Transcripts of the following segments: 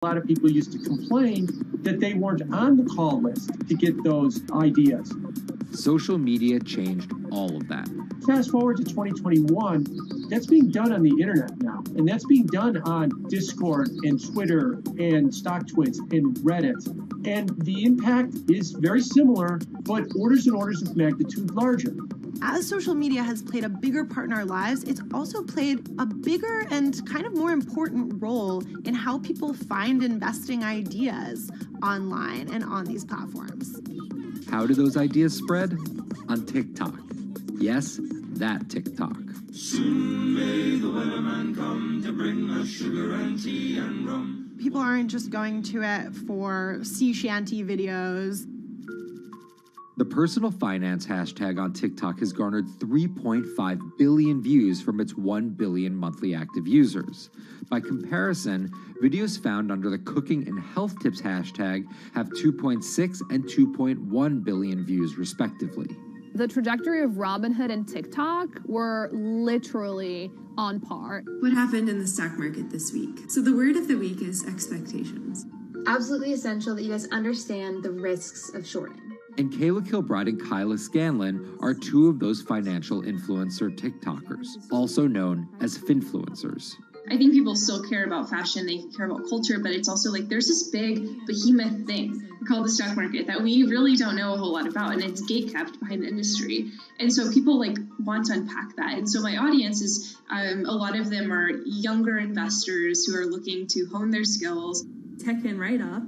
A lot of people used to complain that they weren't on the call list to get those ideas. Social media changed all of that. Fast forward to 2021, that's being done on the internet now. And that's being done on Discord and Twitter and StockTwits and Reddit. And the impact is very similar, but orders and orders of magnitude larger. As social media has played a bigger part in our lives, it's also played a bigger and kind of more important role in how people find investing ideas online and on these platforms. How do those ideas spread? On TikTok. Yes, that TikTok. Soon may the weatherman come to bring us sugar and tea and rum. People aren't just going to it for sea shanty videos. The personal finance hashtag on TikTok has garnered 3.5 billion views from its 1 billion monthly active users. By comparison, videos found under the cooking and health tips hashtag have 2.6 and 2.1 billion views respectively. The trajectory of Robinhood and TikTok were literally on par. What happened in the stock market this week? So the word of the week is expectations. Absolutely essential that you guys understand the risks of shorting. And Kayla Kilbride and Kyla Scanlon are two of those financial influencer TikTokers, also known as finfluencers. I think people still care about fashion, they care about culture, but it's also like there's this big behemoth thing called the stock market that we really don't know a whole lot about, and it's gatekept behind the industry. And so people like want to unpack that. And so my audience is, a lot of them are younger investors who are looking to hone their skills. Tech and write-up.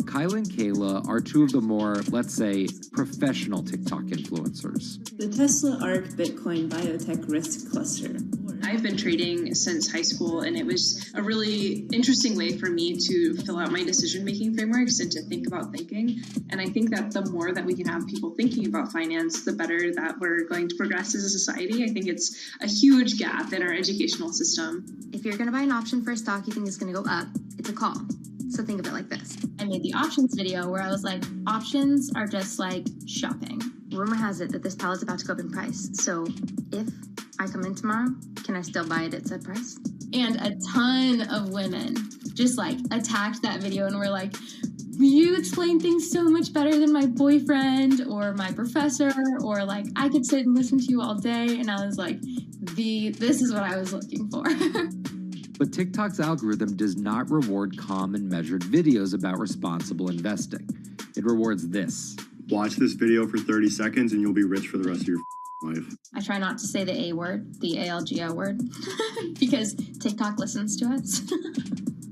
Kyla and Kayla are two of the more, let's say, professional TikTok influencers. The Tesla ARK Bitcoin Biotech Risk Cluster. I've been trading since high school, and it was a really interesting way for me to fill out my decision-making frameworks and to think about thinking. And I think that the more that we can have people thinking about finance, the better that we're going to progress as a society. I think it's a huge gap in our educational system. If you're going to buy an option for a stock you think is going to go up, it's a call. So think of it like this. I made the options video where I was like, options are just like shopping. Rumor has it that this pallet's about to go up in price. So if I come in tomorrow, can I still buy it at said price? And a ton of women just like attacked that video and were like, you explain things so much better than my boyfriend or my professor, or like I could sit and listen to you all day. And I was like, this is what I was looking for. But TikTok's algorithm does not reward calm and measured videos about responsible investing. It rewards this. Watch this video for 30 seconds and you'll be rich for the rest of your life. I try not to say the A word, the ALGO word, because TikTok listens to us.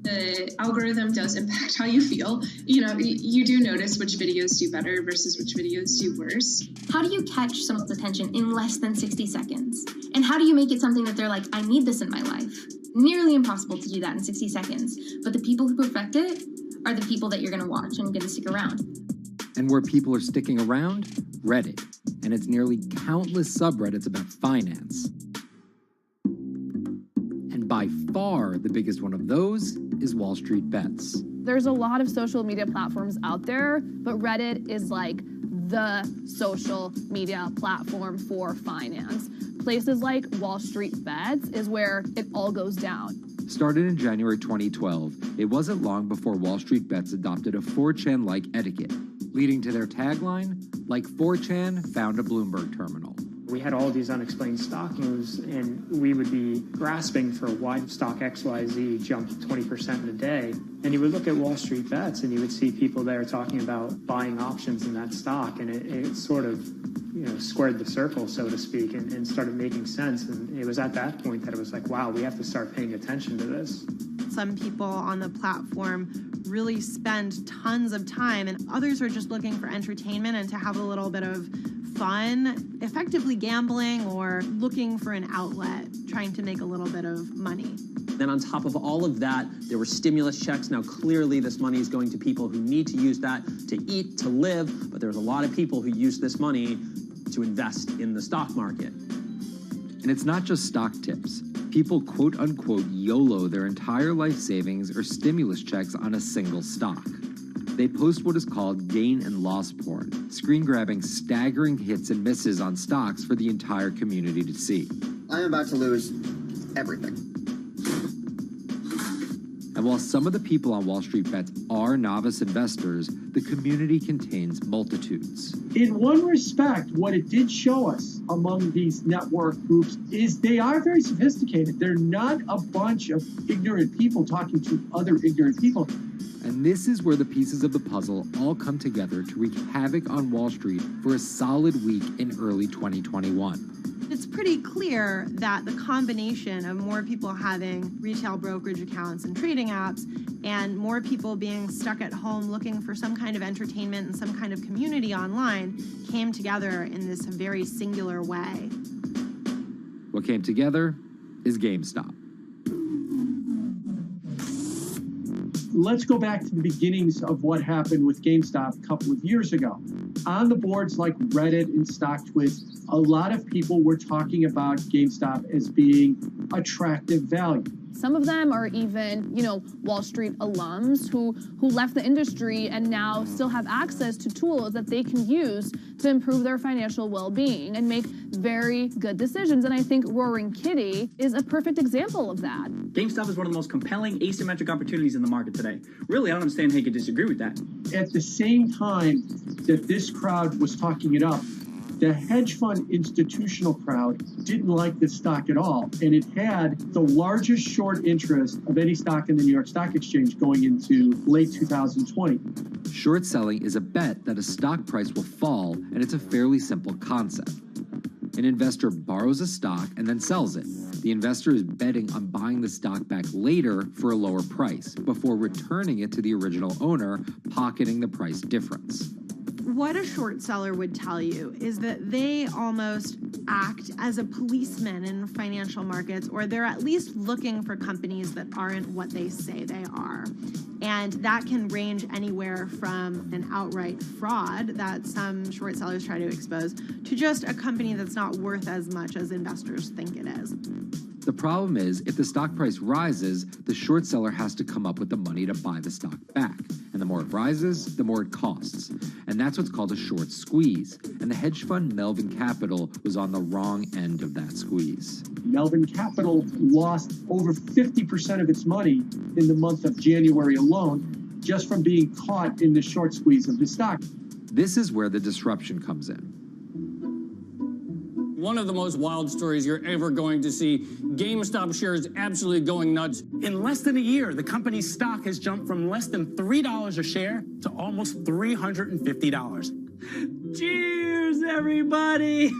The algorithm does impact how you feel. You know, you do notice which videos do better versus which videos do worse. How do you catch someone's attention in less than 60 seconds? And how do you make it something that they're like, I need this in my life? Nearly impossible to do that in 60 seconds. But the people who perfect it are the people that you're going to watch and going to stick around. And where people are sticking around? Reddit. And its nearly countless subreddits about finance. And by far the biggest one of those is Wall Street Bets. There's a lot of social media platforms out there, but Reddit is like the social media platform for finance. Places like Wall Street Bets is where it all goes down. Started in January 2012, it wasn't long before Wall Street Bets adopted a 4chan-like etiquette, leading to their tagline, like 4chan found a Bloomberg terminal. We had all these unexplained stock moves, and we would be grasping for why stock XYZ jumped 20% in a day. And you would look at Wall Street Bets, and you would see people there talking about buying options in that stock, and it sort of, squared the circle, so to speak, and started making sense. And it was at that point that it was like, wow, we have to start paying attention to this. Some people on the platform really spend tons of time, and others are just looking for entertainment and to have a little bit of fun, effectively gambling or looking for an outlet, trying to make a little bit of money. Then on top of all of that, there were stimulus checks. Now, clearly, this money is going to people who need to use that to eat, to live, but there's a lot of people who use this money to invest in the stock market. And it's not just stock tips. People quote-unquote YOLO their entire life savings or stimulus checks on a single stock. They post what is called gain and loss porn, screen-grabbing staggering hits and misses on stocks for the entire community to see. I'm about to lose everything. And And while some of the people on Wall Street Bets are novice investors, the community contains multitudes. In one respect, what it did show us among these network groups is they are very sophisticated. They're not a bunch of ignorant people talking to other ignorant people. And this is where the pieces of the puzzle all come together to wreak havoc on Wall Street for a solid week in early 2021. It's pretty clear that the combination of more people having retail brokerage accounts and trading apps and more people being stuck at home looking for some kind of entertainment and some kind of community online came together in this very singular way. What came together is GameStop. Let's go back to the beginnings of what happened with GameStop a couple of years ago. On the boards like Reddit and StockTwits, a lot of people were talking about GameStop as being attractive value. Some of them are even, Wall Street alums who left the industry and now still have access to tools that they can use to improve their financial well-being and make very good decisions. And I think Roaring Kitty is a perfect example of that. GameStop is one of the most compelling asymmetric opportunities in the market today. Really, I don't understand how you could disagree with that. At the same time that this crowd was talking it up, the hedge fund institutional crowd didn't like this stock at all, and it had the largest short interest of any stock in the New York Stock Exchange going into late 2020. Short selling is a bet that a stock price will fall, and it's a fairly simple concept. An investor borrows a stock and then sells it. The investor is betting on buying the stock back later for a lower price before returning it to the original owner, pocketing the price difference. What a short seller would tell you is that they almost act as a policeman in financial markets, or they're at least looking for companies that aren't what they say they are. And that can range anywhere from an outright fraud that some short sellers try to expose to just a company that's not worth as much as investors think it is. The problem is, if the stock price rises, the short seller has to come up with the money to buy the stock back. And the more it rises, the more it costs. And that's what's called a short squeeze. And the hedge fund Melvin Capital was on the wrong end of that squeeze. Melvin Capital lost over 50% of its money in the month of January alone, just from being caught in the short squeeze of the stock. This is where the disruption comes in. One of the most wild stories you're ever going to see. GameStop shares absolutely going nuts. In less than a year, the company's stock has jumped from less than $3 a share to almost $350. Cheers, everybody!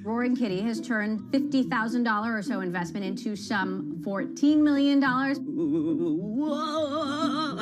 Roaring Kitty has turned $50,000 or so investment into some $14 million. Whoa!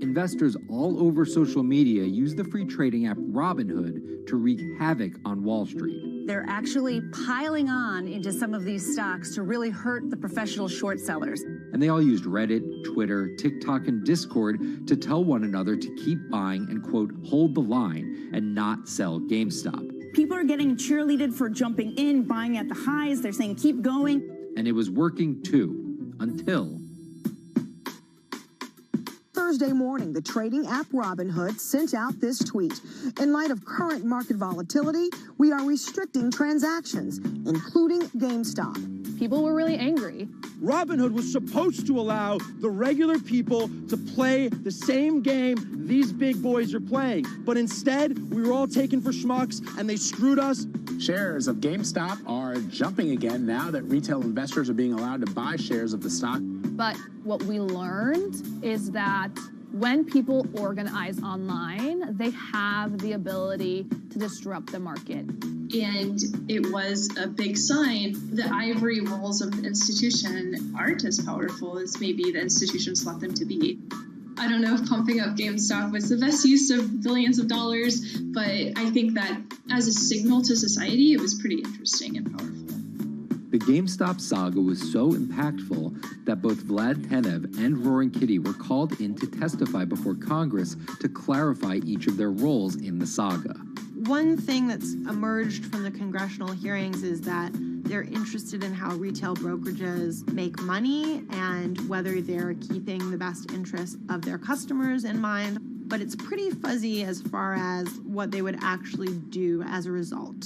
Investors all over social media use the free trading app Robinhood to wreak havoc on Wall Street. They're actually piling on into some of these stocks to really hurt the professional short sellers. And they all used Reddit, Twitter, TikTok, and Discord to tell one another to keep buying and, quote, hold the line and not sell GameStop. People are getting cheerleaded for jumping in, buying at the highs. They're saying, keep going. And it was working too, until Thursday morning, the trading app Robinhood sent out this tweet. In light of current market volatility, we are restricting transactions, including GameStop. People were really angry. Robinhood was supposed to allow the regular people to play the same game these big boys are playing. But instead, we were all taken for schmucks, and they screwed us. Shares of GameStop are jumping again now that retail investors are being allowed to buy shares of the stock. But what we learned is that when people organize online, they have the ability to disrupt the market. And it was a big sign the ivory walls of the institution aren't as powerful as maybe the institutions thought them to be. I don't know if pumping up GameStop was the best use of billions of dollars, but I think that as a signal to society, it was pretty interesting and powerful. The GameStop saga was so impactful that both Vlad Tenev and Roaring Kitty were called in to testify before Congress to clarify each of their roles in the saga. One thing that's emerged from the congressional hearings is that they're interested in how retail brokerages make money and whether they're keeping the best interest of their customers in mind, but it's pretty fuzzy as far as what they would actually do as a result.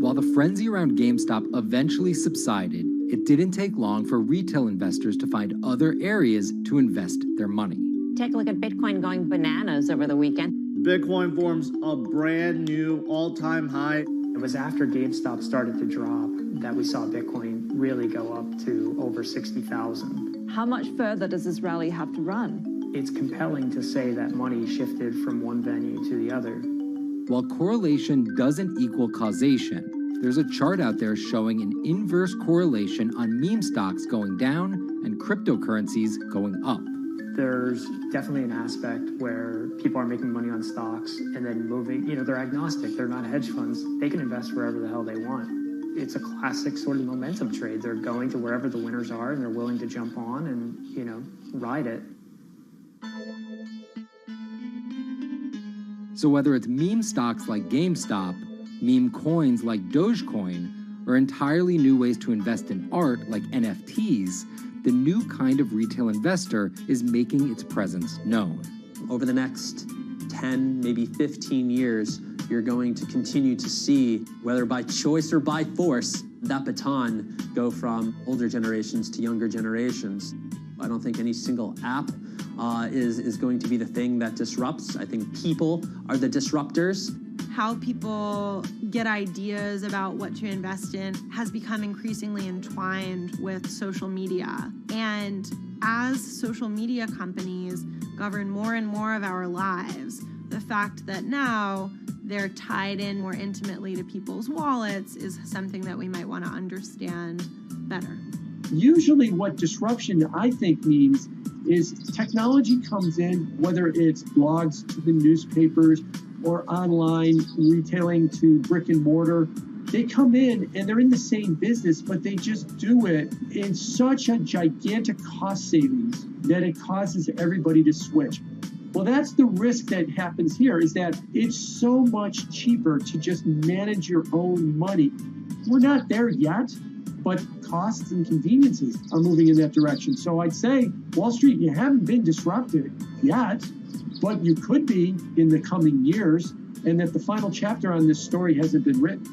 While while the frenzy around GameStop eventually subsided, it didn't take long for retail investors to find other areas to invest their money. Take a look at Bitcoin going bananas over the weekend. Bitcoin forms a brand new all-time high. It was after GameStop started to drop that we saw Bitcoin really go up to over 60,000. How much further does this rally have to run? It's compelling to say that money shifted from one venue to the other. While correlation doesn't equal causation, there's a chart out there showing an inverse correlation on meme stocks going down and cryptocurrencies going up. There's definitely an aspect where people are making money on stocks and then moving, they're agnostic, they're not hedge funds. They can invest wherever the hell they want. It's a classic sort of momentum trade. They're going to wherever the winners are and they're willing to jump on and, ride it. So whether it's meme stocks like GameStop, meme coins like Dogecoin, or entirely new ways to invest in art like NFTs, the new kind of retail investor is making its presence known. Over the next 10, maybe 15 years, you're going to continue to see, whether by choice or by force, that baton go from older generations to younger generations. I don't think any single app is going to be the thing that disrupts. I think people are the disruptors. How people get ideas about what to invest in has become increasingly entwined with social media. And as social media companies govern more and more of our lives, the fact that now they're tied in more intimately to people's wallets is something that we might want to understand better. Usually what disruption, I think, means is technology comes in, whether it's blogs to the newspapers or online retailing to brick and mortar. They come in and they're in the same business, but they just do it in such a gigantic cost savings that it causes everybody to switch. Well, that's the risk that happens here, is that it's so much cheaper to just manage your own money. We're not there yet, but costs and conveniences are moving in that direction. So I'd say, Wall Street, you haven't been disrupted yet, but you could be in the coming years, and that the final chapter on this story hasn't been written.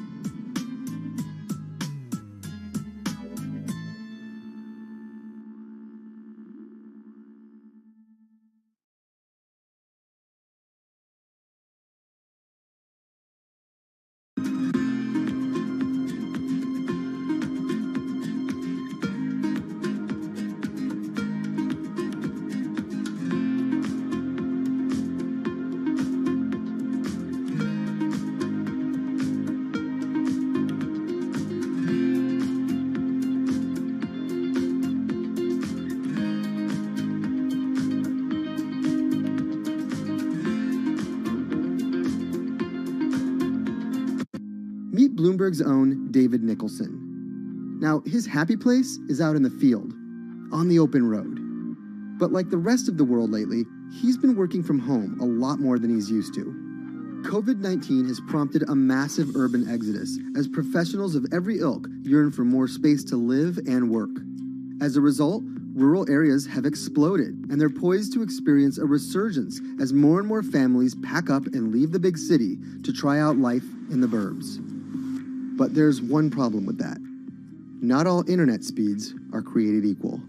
Meet Bloomberg's own David Nicholson. Now, his happy place is out in the field, on the open road. But like the rest of the world lately, he's been working from home a lot more than he's used to. COVID-19 has prompted a massive urban exodus as professionals of every ilk yearn for more space to live and work. As a result, rural areas have exploded, and they're poised to experience a resurgence as more and more families pack up and leave the big city to try out life in the burbs. But there's one problem with that. Not all internet speeds are created equal.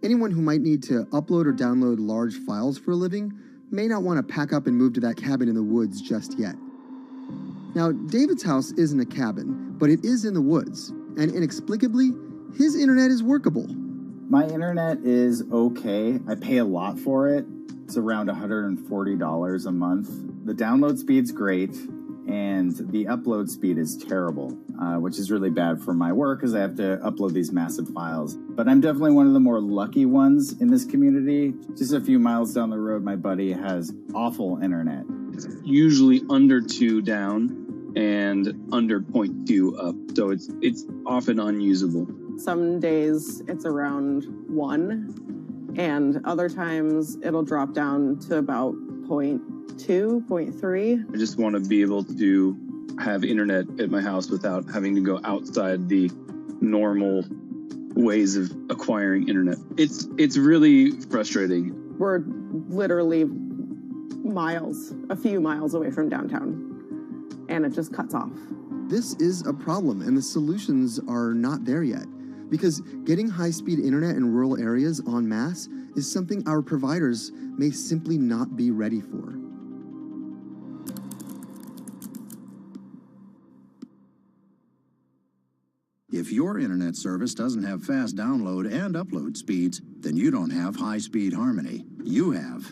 Anyone who might need to upload or download large files for a living may not want to pack up and move to that cabin in the woods just yet. Now, David's house isn't a cabin, but it is in the woods, and inexplicably, his internet is workable. My internet is okay. I pay a lot for it. It's around $140 a month. The download speed's great, and the upload speed is terrible, which is really bad for my work because I have to upload these massive files. But I'm definitely one of the more lucky ones in this community. Just a few miles down the road, my buddy has awful internet. It's usually under 2 down and under 0.2 up, so it's often unusable. Some days it's around 1, and other times it'll drop down to about 0.2, 0.3. I just want to be able to have internet at my house without having to go outside the normal ways of acquiring internet. It's really frustrating. We're literally miles, a few miles away from downtown, and it just cuts off. This is a problem, and the solutions are not there yet, because getting high-speed internet in rural areas en masse is something our providers may simply not be ready for. If your internet service doesn't have fast download and upload speeds, then you don't have high-speed harmony. You have.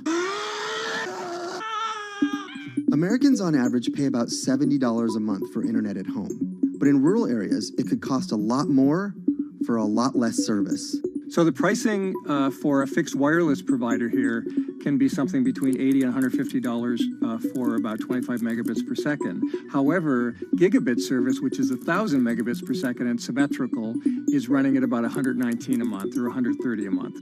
Americans on average pay about $70 a month for internet at home. But in rural areas, it could cost a lot more for a lot less service. So the pricing for a fixed wireless provider here can be something between $80 and $150 for about 25 megabits per second. However, gigabit service, which is 1,000 megabits per second and symmetrical, is running at about $119 a month or $130 a month.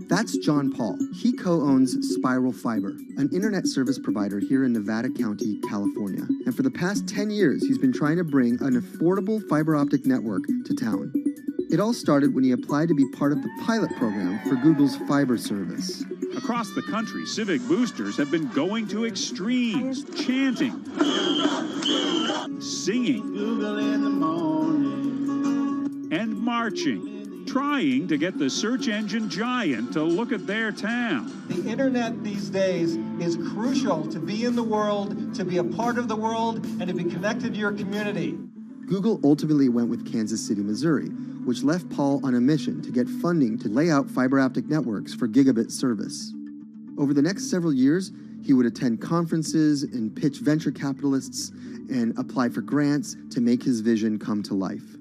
That's John Paul. He co-owns Spiral Fiber, an internet service provider here in Nevada County, California. And for the past 10 years, he's been trying to bring an affordable fiber optic network to town. It all started when he applied to be part of the pilot program for Google's fiber service. Across the country, civic boosters have been going to extremes, chanting, singing, Google in the morning, and marching, trying to get the search engine giant to look at their town. The internet these days is crucial to be in the world, to be a part of the world, and to be connected to your community. Google ultimately went with Kansas City, Missouri, which left Paul on a mission to get funding to lay out fiber optic networks for gigabit service. Over the next several years, he would attend conferences and pitch venture capitalists and apply for grants to make his vision come to life.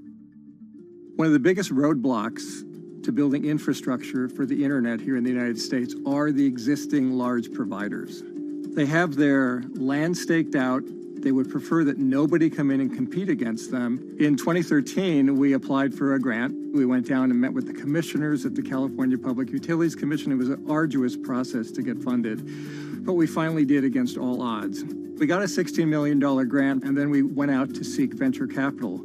One of the biggest roadblocks to building infrastructure for the internet here in the United States are the existing large providers. They have their land staked out. They would prefer that nobody come in and compete against them. In 2013, we applied for a grant. We went down and met with the commissioners at the California Public Utilities Commission. It was an arduous process to get funded, but we finally did against all odds. We got a $16 million grant, and then we went out to seek venture capital.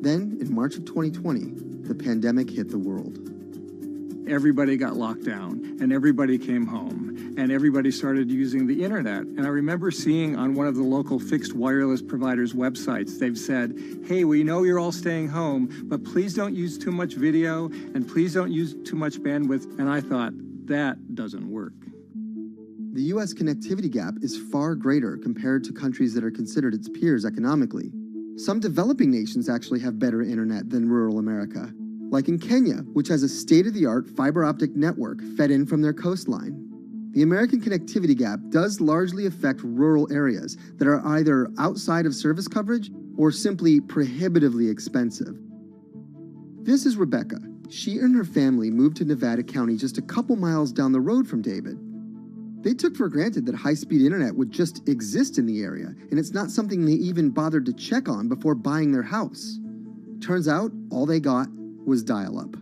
Then, in March of 2020, the pandemic hit the world. Everybody got locked down, and everybody came home, and everybody started using the internet. And I remember seeing on one of the local fixed wireless providers' websites, they've said, hey, we know you're all staying home, but please don't use too much video, and please don't use too much bandwidth. And I thought, that doesn't work. The U.S. connectivity gap is far greater compared to countries that are considered its peers economically. Some developing nations actually have better internet than rural America, like in Kenya, which has a state-of-the-art fiber optic network fed in from their coastline. The American connectivity gap does largely affect rural areas that are either outside of service coverage or simply prohibitively expensive. This is Rebecca. She and her family moved to Nevada County just a couple miles down the road from David. They took for granted that high-speed internet would just exist in the area, and it's not something they even bothered to check on before buying their house. Turns out, all they got was dial-up.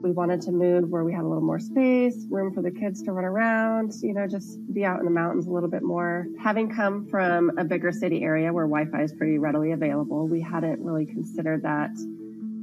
We wanted to move where we had a little more space, room for the kids to run around, just be out in the mountains a little bit more. Having come from a bigger city area where Wi-Fi is pretty readily available, we hadn't really considered that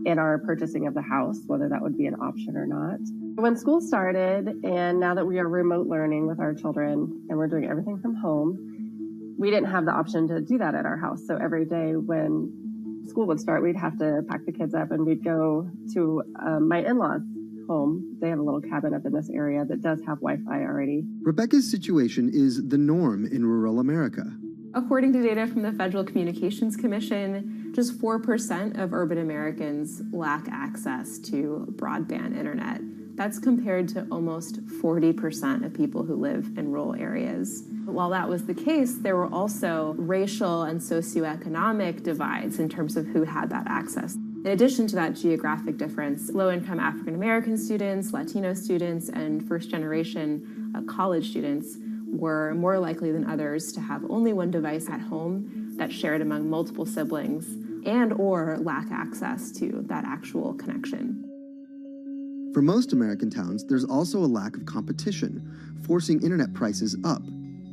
in our purchasing of the house, whether that would be an option or not. When school started, and now that we are remote learning with our children and we're doing everything from home, we didn't have the option to do that at our house. So every day when school would start, we'd have to pack the kids up and we'd go to my in-laws' home. They have a little cabin up in this area that does have Wi-Fi already. Rebecca's situation is the norm in rural America. According to data from the Federal Communications Commission, just 4% of urban Americans lack access to broadband internet. That's compared to almost 40% of people who live in rural areas. While that was the case, there were also racial and socioeconomic divides in terms of who had that access. In addition to that geographic difference, low-income African American students, Latino students, and first-generation college students were more likely than others to have only one device at home that's shared among multiple siblings and or lack access to that actual connection. For most American towns, there's also a lack of competition, forcing internet prices up.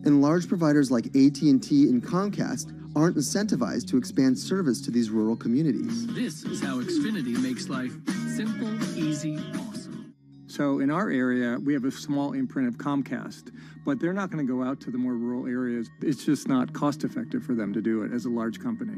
And large providers like AT&T and Comcast aren't incentivized to expand service to these rural communities. This is how Xfinity makes life simple, easy, awesome. So in our area, we have a small imprint of Comcast, but they're not going to go out to the more rural areas. It's just not cost effective for them to do it as a large company.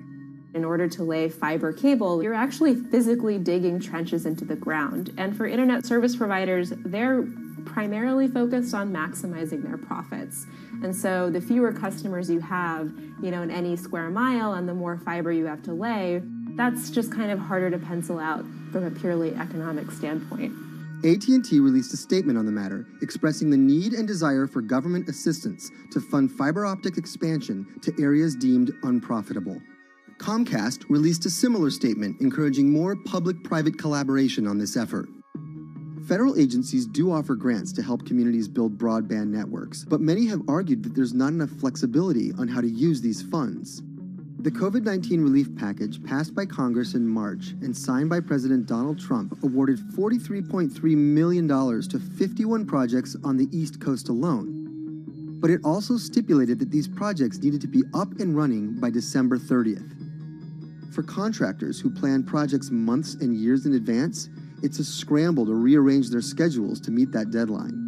In order to lay fiber cable, you're actually physically digging trenches into the ground. And for internet service providers, they're primarily focused on maximizing their profits. And so the fewer customers you have, in any square mile and the more fiber you have to lay, that's just kind of harder to pencil out from a purely economic standpoint. AT&T released a statement on the matter, expressing the need and desire for government assistance to fund fiber optic expansion to areas deemed unprofitable. Comcast released a similar statement encouraging more public-private collaboration on this effort. Federal agencies do offer grants to help communities build broadband networks, but many have argued that there's not enough flexibility on how to use these funds. The COVID-19 relief package passed by Congress in March and signed by President Donald Trump awarded $43.3 million to 51 projects on the East Coast alone. But it also stipulated that these projects needed to be up and running by December 30th. For contractors who plan projects months and years in advance, it's a scramble to rearrange their schedules to meet that deadline.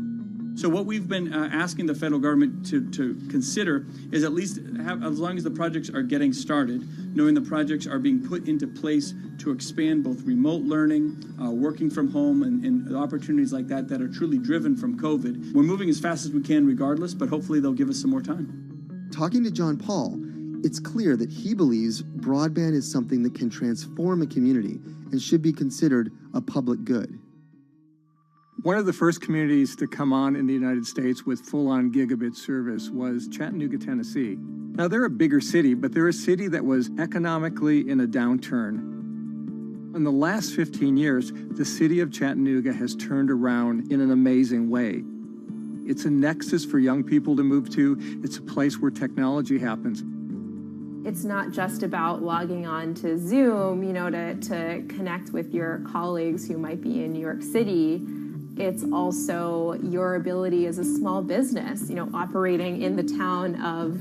So what we've been asking the federal government to consider is at least have, as long as the projects are getting started, knowing the projects are being put into place to expand both remote learning, working from home, and opportunities like that that are truly driven from COVID. We're moving as fast as we can regardless, but hopefully they'll give us some more time. Talking to John Paul, it's clear that he believes broadband is something that can transform a community and should be considered a public good. One of the first communities to come on in the United States with full-on gigabit service was Chattanooga, Tennessee. Now, they're a bigger city, but they're a city that was economically in a downturn. In the last 15 years, the city of Chattanooga has turned around in an amazing way. It's a nexus for young people to move to. It's a place where technology happens. It's not just about logging on to Zoom, to connect with your colleagues who might be in New York City. It's also your ability as a small business, operating in the town of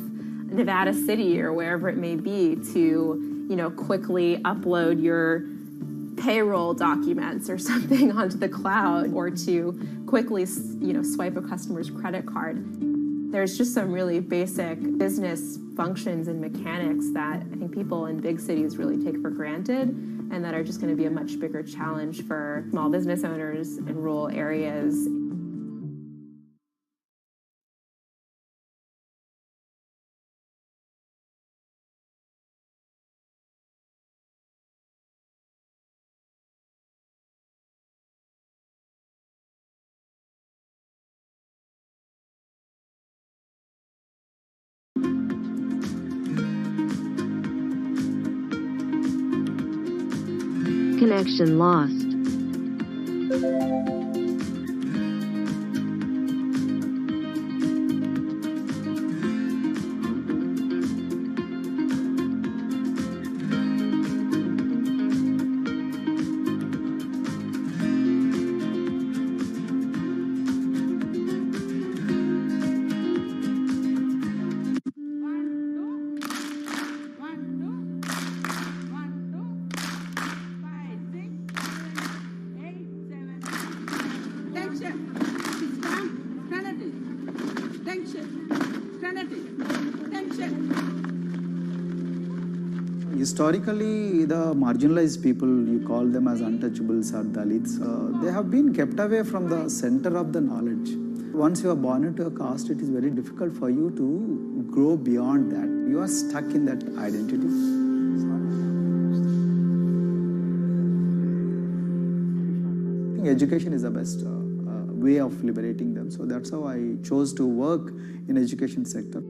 Nevada City or wherever it may be to, quickly upload your payroll documents or something onto the cloud, or to quickly, swipe a customer's credit card. There's just some really basic business functions and mechanics that I think people in big cities really take for granted, and that are just going to be a much bigger challenge for small business owners in rural areas. Connection lost. Historically, the marginalized people, you call them as untouchables or Dalits, they have been kept away from the center of the knowledge. Once you are born into a caste, it is very difficult for you to grow beyond that. You are stuck in that identity. I think education is the best way of liberating them. So that's how I chose to work in education sector.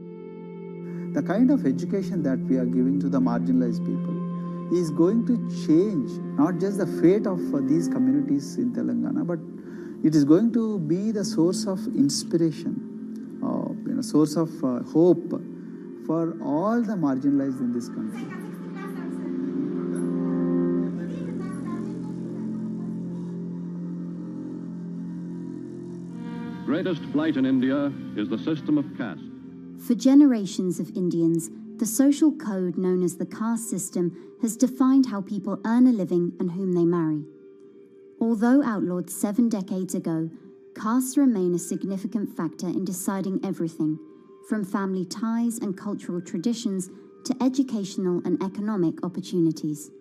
The kind of education that we are giving to the marginalized people is going to change not just the fate of these communities in Telangana, but it is going to be the source of inspiration, source of hope for all the marginalized in this country. Greatest blight in India is the system of caste. For generations of Indians, the social code known as the caste system has defined how people earn a living and whom they marry. Although outlawed 7 decades ago, castes remain a significant factor in deciding everything, from family ties and cultural traditions to educational and economic opportunities.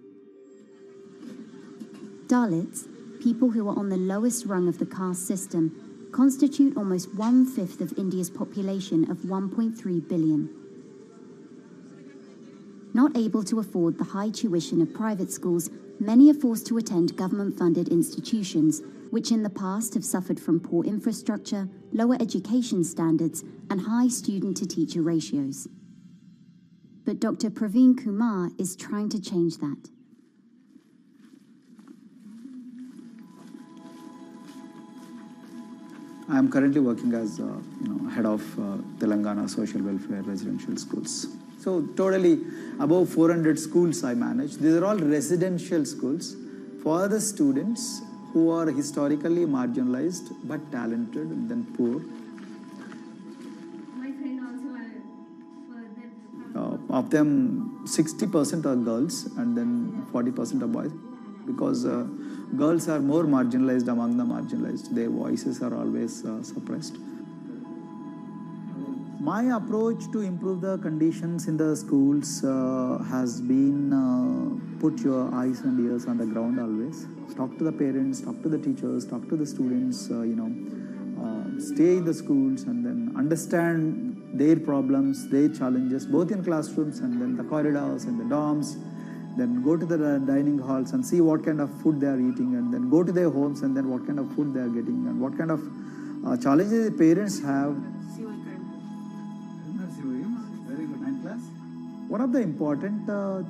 Dalits, people who are on the lowest rung of the caste system, constitute almost 1/5 of India's population of 1.3 billion. Not able to afford the high tuition of private schools, many are forced to attend government-funded institutions, which in the past have suffered from poor infrastructure, lower education standards, and high student-to-teacher ratios. But Dr. Praveen Kumar is trying to change that. I am currently working as head of Telangana Social Welfare Residential Schools. So totally above 400 schools I manage. These are all residential schools for the students who are historically marginalized but talented and then poor. My friend also Of them, 60% are girls and then 40% are boys, because girls are more marginalized among the marginalized. Their voices are always suppressed. My approach to improve the conditions in the schools has been put your eyes and ears on the ground always. Talk to the parents, talk to the teachers, talk to the students, stay in the schools and then understand their problems, their challenges, both in classrooms and then the corridors and the dorms. Then go to the dining halls and see what kind of food they are eating, and then go to their homes and then what kind of food they are getting and what kind of challenges the parents have. Very good. 9th class. One of the important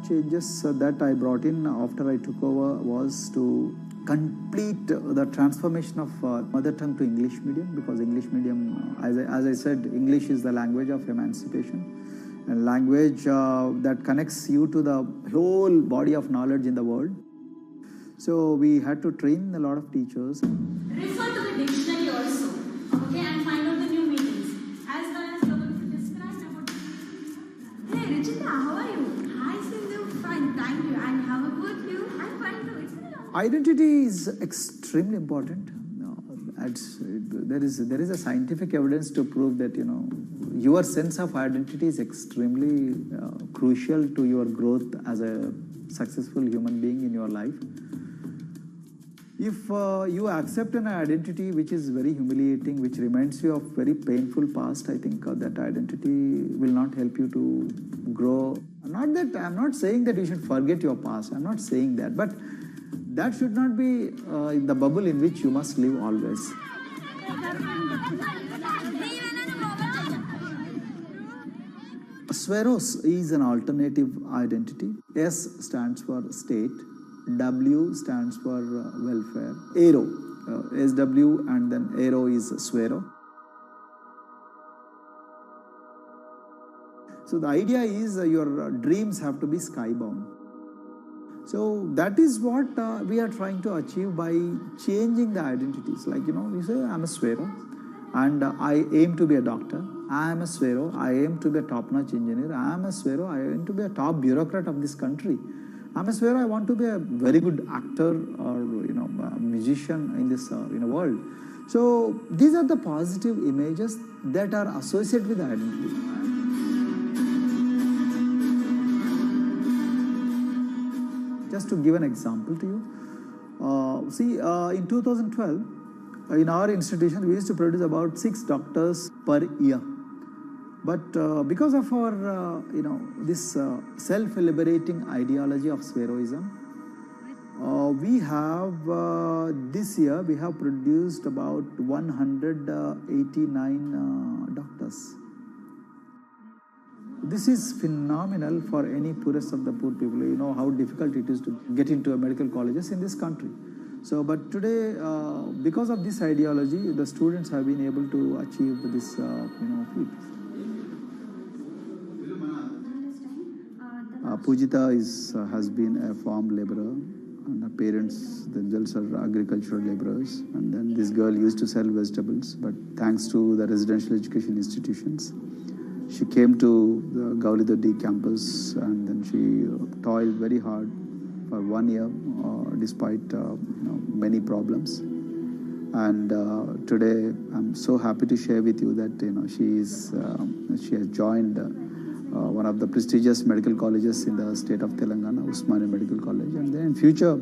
changes that I brought in after I took over was to complete the transformation of mother tongue to English medium, because English medium, as I said, English is the language of emancipation. A language that connects you to the whole body of knowledge in the world. So we had to train a lot of teachers. refer to the dictionary also, okay, and find out the new meanings, as well as you're going to describe about. Hey, Richita, how are you? Hi, Sindhu. Fine, thank you. And how about you? I'm fine too. It's been a long time. Identity is extremely important. There is a scientific evidence to prove that your sense of identity is extremely crucial to your growth as a successful human being in your life. If you accept an identity which is very humiliating, which reminds you of very painful past, I think that identity will not help you to grow. I'm not saying that you should forget your past. I'm not saying that, but that should not be the bubble in which you must live always. Sweros is an alternative identity. S stands for state, W stands for welfare, Aero, SW and then Aero is Swero. So the idea is your dreams have to be skybound. So that is what we are trying to achieve by changing the identities. Like, you say, I'm a Swero and I aim to be a doctor. I am a Swero, I aim to be a top-notch engineer. I am a Swero, I aim to be a top bureaucrat of this country. I'm a Swero, I want to be a very good actor or, a musician in this world. So these are the positive images that are associated with the identity. Just to give an example to you, in 2012, in our institution, we used to produce about 6 doctors per year. But because of our, this self-liberating ideology of Sveroism, we have, this year, we have produced about 189 doctors. This is phenomenal for any poorest of the poor people. You know how difficult it is to get into a medical colleges in this country. So, but today, because of this ideology, the students have been able to achieve this, feat. Pujita has been a farm laborer, and her parents themselves are agricultural laborers. And then this girl used to sell vegetables, but thanks to the residential education institutions, she came to the Gaulidoddi campus, and then she toiled very hard for 1 year, despite many problems. And today, I'm so happy to share with you that she has joined one of the prestigious medical colleges in the state of Telangana, Usmania Medical College. And then in future,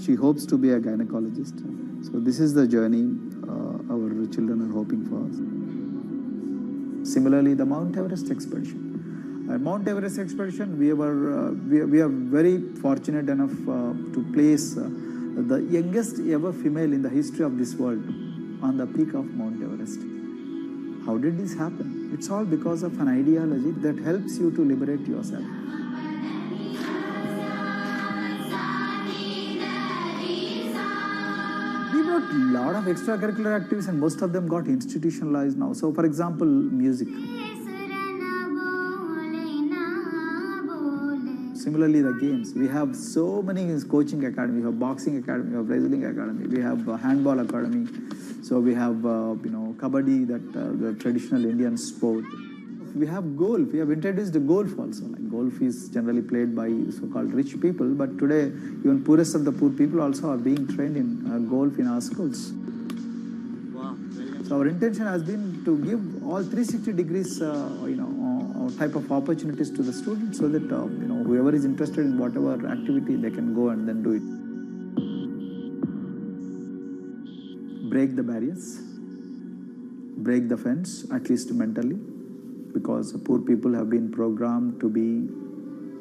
she hopes to be a gynecologist. So this is the journey our children are hoping for. Similarly, the Mount Everest expedition. Mount Everest expedition, we are very fortunate enough to place the youngest ever female in the history of this world on the peak of Mount Everest. How did this happen? It's all because of an ideology that helps you to liberate yourself. We brought a lot of extracurricular activities and most of them got institutionalized now. So for example, music. Similarly, the games. We have so many coaching academy. We have boxing academy, we have wrestling academy, we have handball academy. So we have, kabaddi, the traditional Indian sport. We have golf. We have introduced the golf also. Like golf is generally played by so-called rich people, but today even poorest of the poor people also are being trained in golf in our schools. Wow. So our intention has been to give all 360 degrees, type of opportunities to the students, so that whoever is interested in whatever activity, they can go and then do it. Break the barriers, break the fence, at least mentally, because poor people have been programmed to be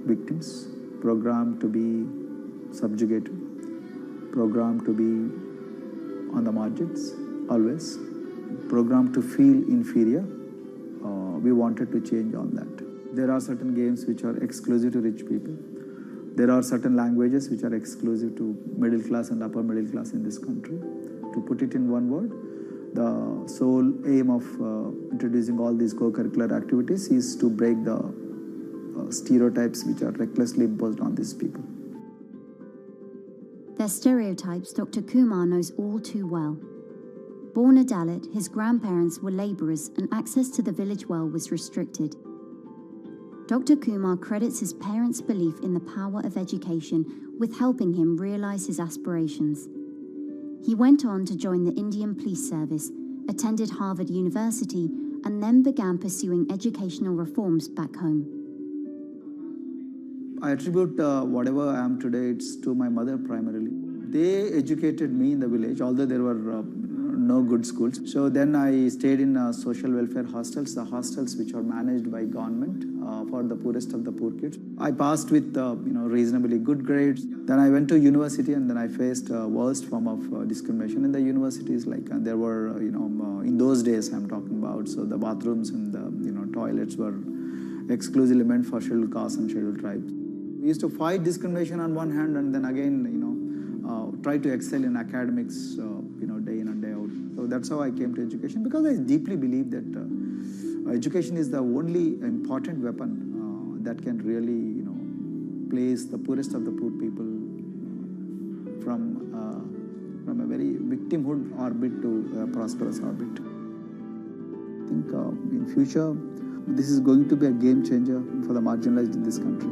victims, programmed to be subjugated, programmed to be on the margins, always, programmed to feel inferior. We wanted to change all that. There are certain games which are exclusive to rich people. There are certain languages which are exclusive to middle class and upper middle class in this country. To put it in one word, the sole aim of introducing all these co-curricular activities is to break the stereotypes which are recklessly imposed on these people. Their stereotypes Dr. Kumar knows all too well. Born a Dalit, his grandparents were labourers and access to the village well was restricted. Dr. Kumar credits his parents' belief in the power of education with helping him realise his aspirations. He went on to join the Indian Police Service, attended Harvard University, and then began pursuing educational reforms back home. I attribute whatever I am today, it's to my mother primarily. They educated me in the village, although there were no good schools. So then I stayed in social welfare hostels, the hostels which are managed by government for the poorest of the poor kids. I passed with reasonably good grades. Then I went to university and then I faced worst form of discrimination in the universities. Like there were, in those days I'm talking about, so the bathrooms and the toilets were exclusively meant for scheduled castes and scheduled tribes. We used to fight discrimination on one hand and then again, try to excel in academics, day in and day out. So that's how I came to education, because I deeply believe that education is the only important weapon that can really, place the poorest of the poor people from a very victimhood orbit to a prosperous orbit. I think in future, this is going to be a game changer for the marginalized in this country.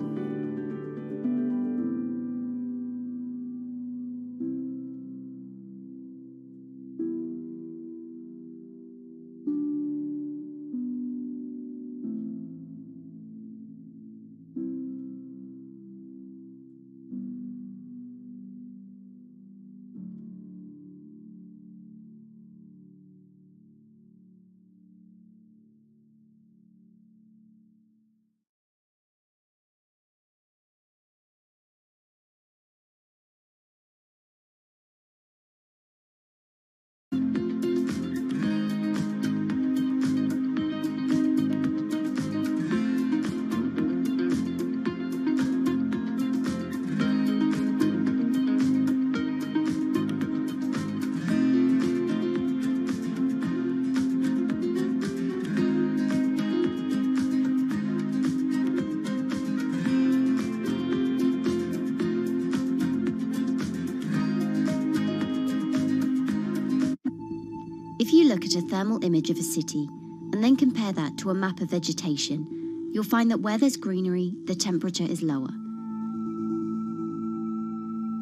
If you look at a thermal image of a city and then compare that to a map of vegetation, you'll find that where there's greenery, the temperature is lower.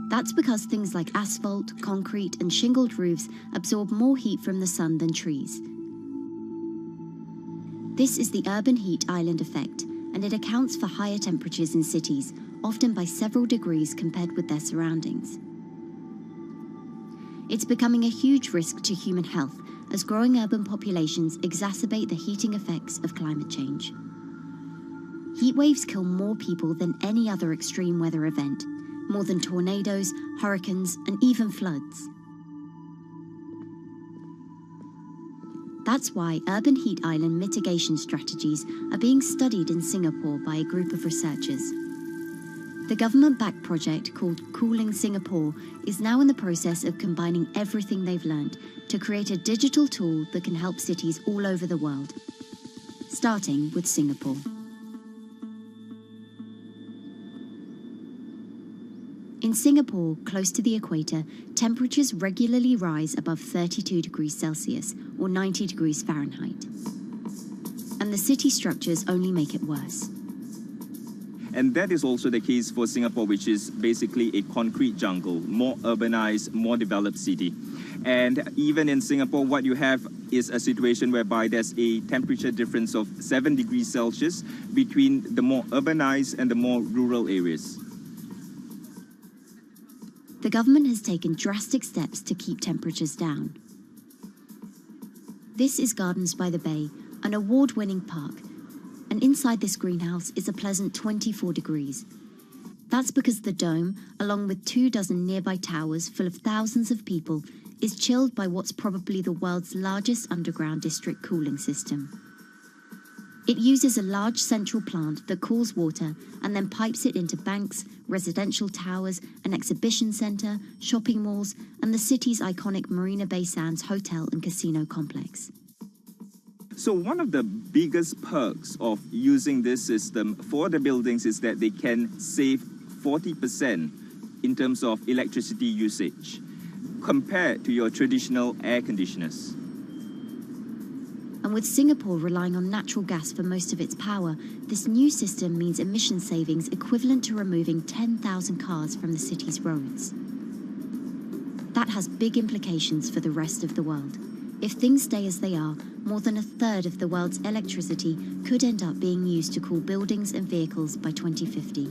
That's because things like asphalt, concrete, and shingled roofs absorb more heat from the sun than trees. This is the urban heat island effect, and it accounts for higher temperatures in cities, often by several degrees compared with their surroundings. It's becoming a huge risk to human health as growing urban populations exacerbate the heating effects of climate change. Heat waves kill more people than any other extreme weather event, more than tornadoes, hurricanes, and even floods. That's why urban heat island mitigation strategies are being studied in Singapore by a group of researchers. The government-backed project called Cooling Singapore is now in the process of combining everything they've learned to create a digital tool that can help cities all over the world, starting with Singapore. In Singapore, close to the equator, temperatures regularly rise above 32 degrees Celsius or 90 degrees Fahrenheit. And the city structures only make it worse. And that is also the case for Singapore, which is basically a concrete jungle, more urbanized, more developed city. And even in Singapore, what you have is a situation whereby there's a temperature difference of 7 degrees Celsius between the more urbanized and the more rural areas. The government has taken drastic steps to keep temperatures down. This is Gardens by the Bay, an award-winning park, and inside this greenhouse is a pleasant 24 degrees. That's because the dome, along with 24 nearby towers full of thousands of people, is chilled by what's probably the world's largest underground district cooling system. It uses a large central plant that cools water and then pipes it into banks, residential towers, an exhibition centre, shopping malls, and the city's iconic Marina Bay Sands hotel and casino complex. So one of the biggest perks of using this system for the buildings is that they can save 40% in terms of electricity usage compared to your traditional air conditioners. And with Singapore relying on natural gas for most of its power, this new system means emission savings equivalent to removing 10,000 cars from the city's roads. That has big implications for the rest of the world. If things stay as they are, more than a third of the world's electricity could end up being used to cool buildings and vehicles by 2050.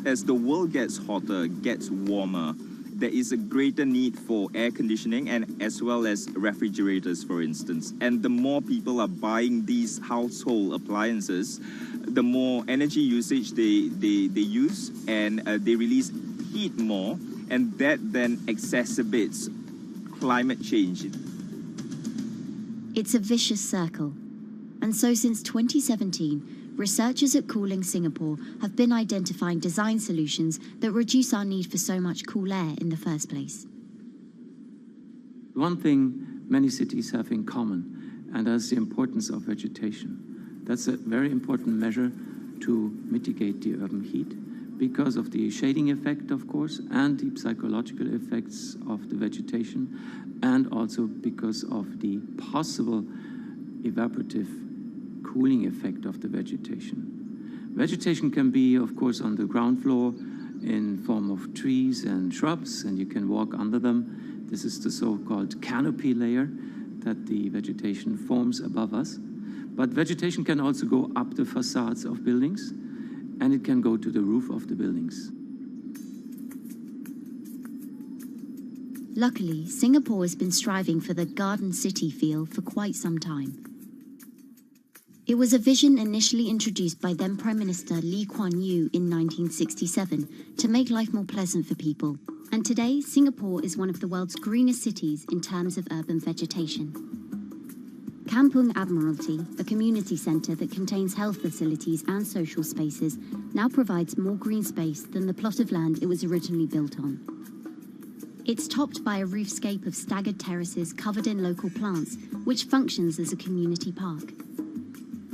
As the world gets hotter, gets warmer, there is a greater need for air conditioning and as well as refrigerators, for instance. And the more people are buying these household appliances, the more energy usage they use, and they release heat more, and that then exacerbates climate change. It's a vicious circle. And so since 2017, researchers at Cooling Singapore have been identifying design solutions that reduce our need for so much cool air in the first place. One thing many cities have in common, and that's the importance of vegetation. That's a very important measure to mitigate the urban heat because of the shading effect, of course, and the psychological effects of the vegetation, and also because of the possible evaporative cooling effect of the vegetation. Vegetation can be, of course, on the ground floor in form of trees and shrubs, and you can walk under them. This is the so-called canopy layer that the vegetation forms above us. But vegetation can also go up the facades of buildings, and it can go to the roof of the buildings. Luckily, Singapore has been striving for the garden city feel for quite some time. It was a vision initially introduced by then Prime Minister Lee Kuan Yew in 1967 to make life more pleasant for people. And today, Singapore is one of the world's greenest cities in terms of urban vegetation. Kampung Admiralty, a community centre that contains health facilities and social spaces, now provides more green space than the plot of land it was originally built on. It's topped by a roofscape of staggered terraces covered in local plants, which functions as a community park.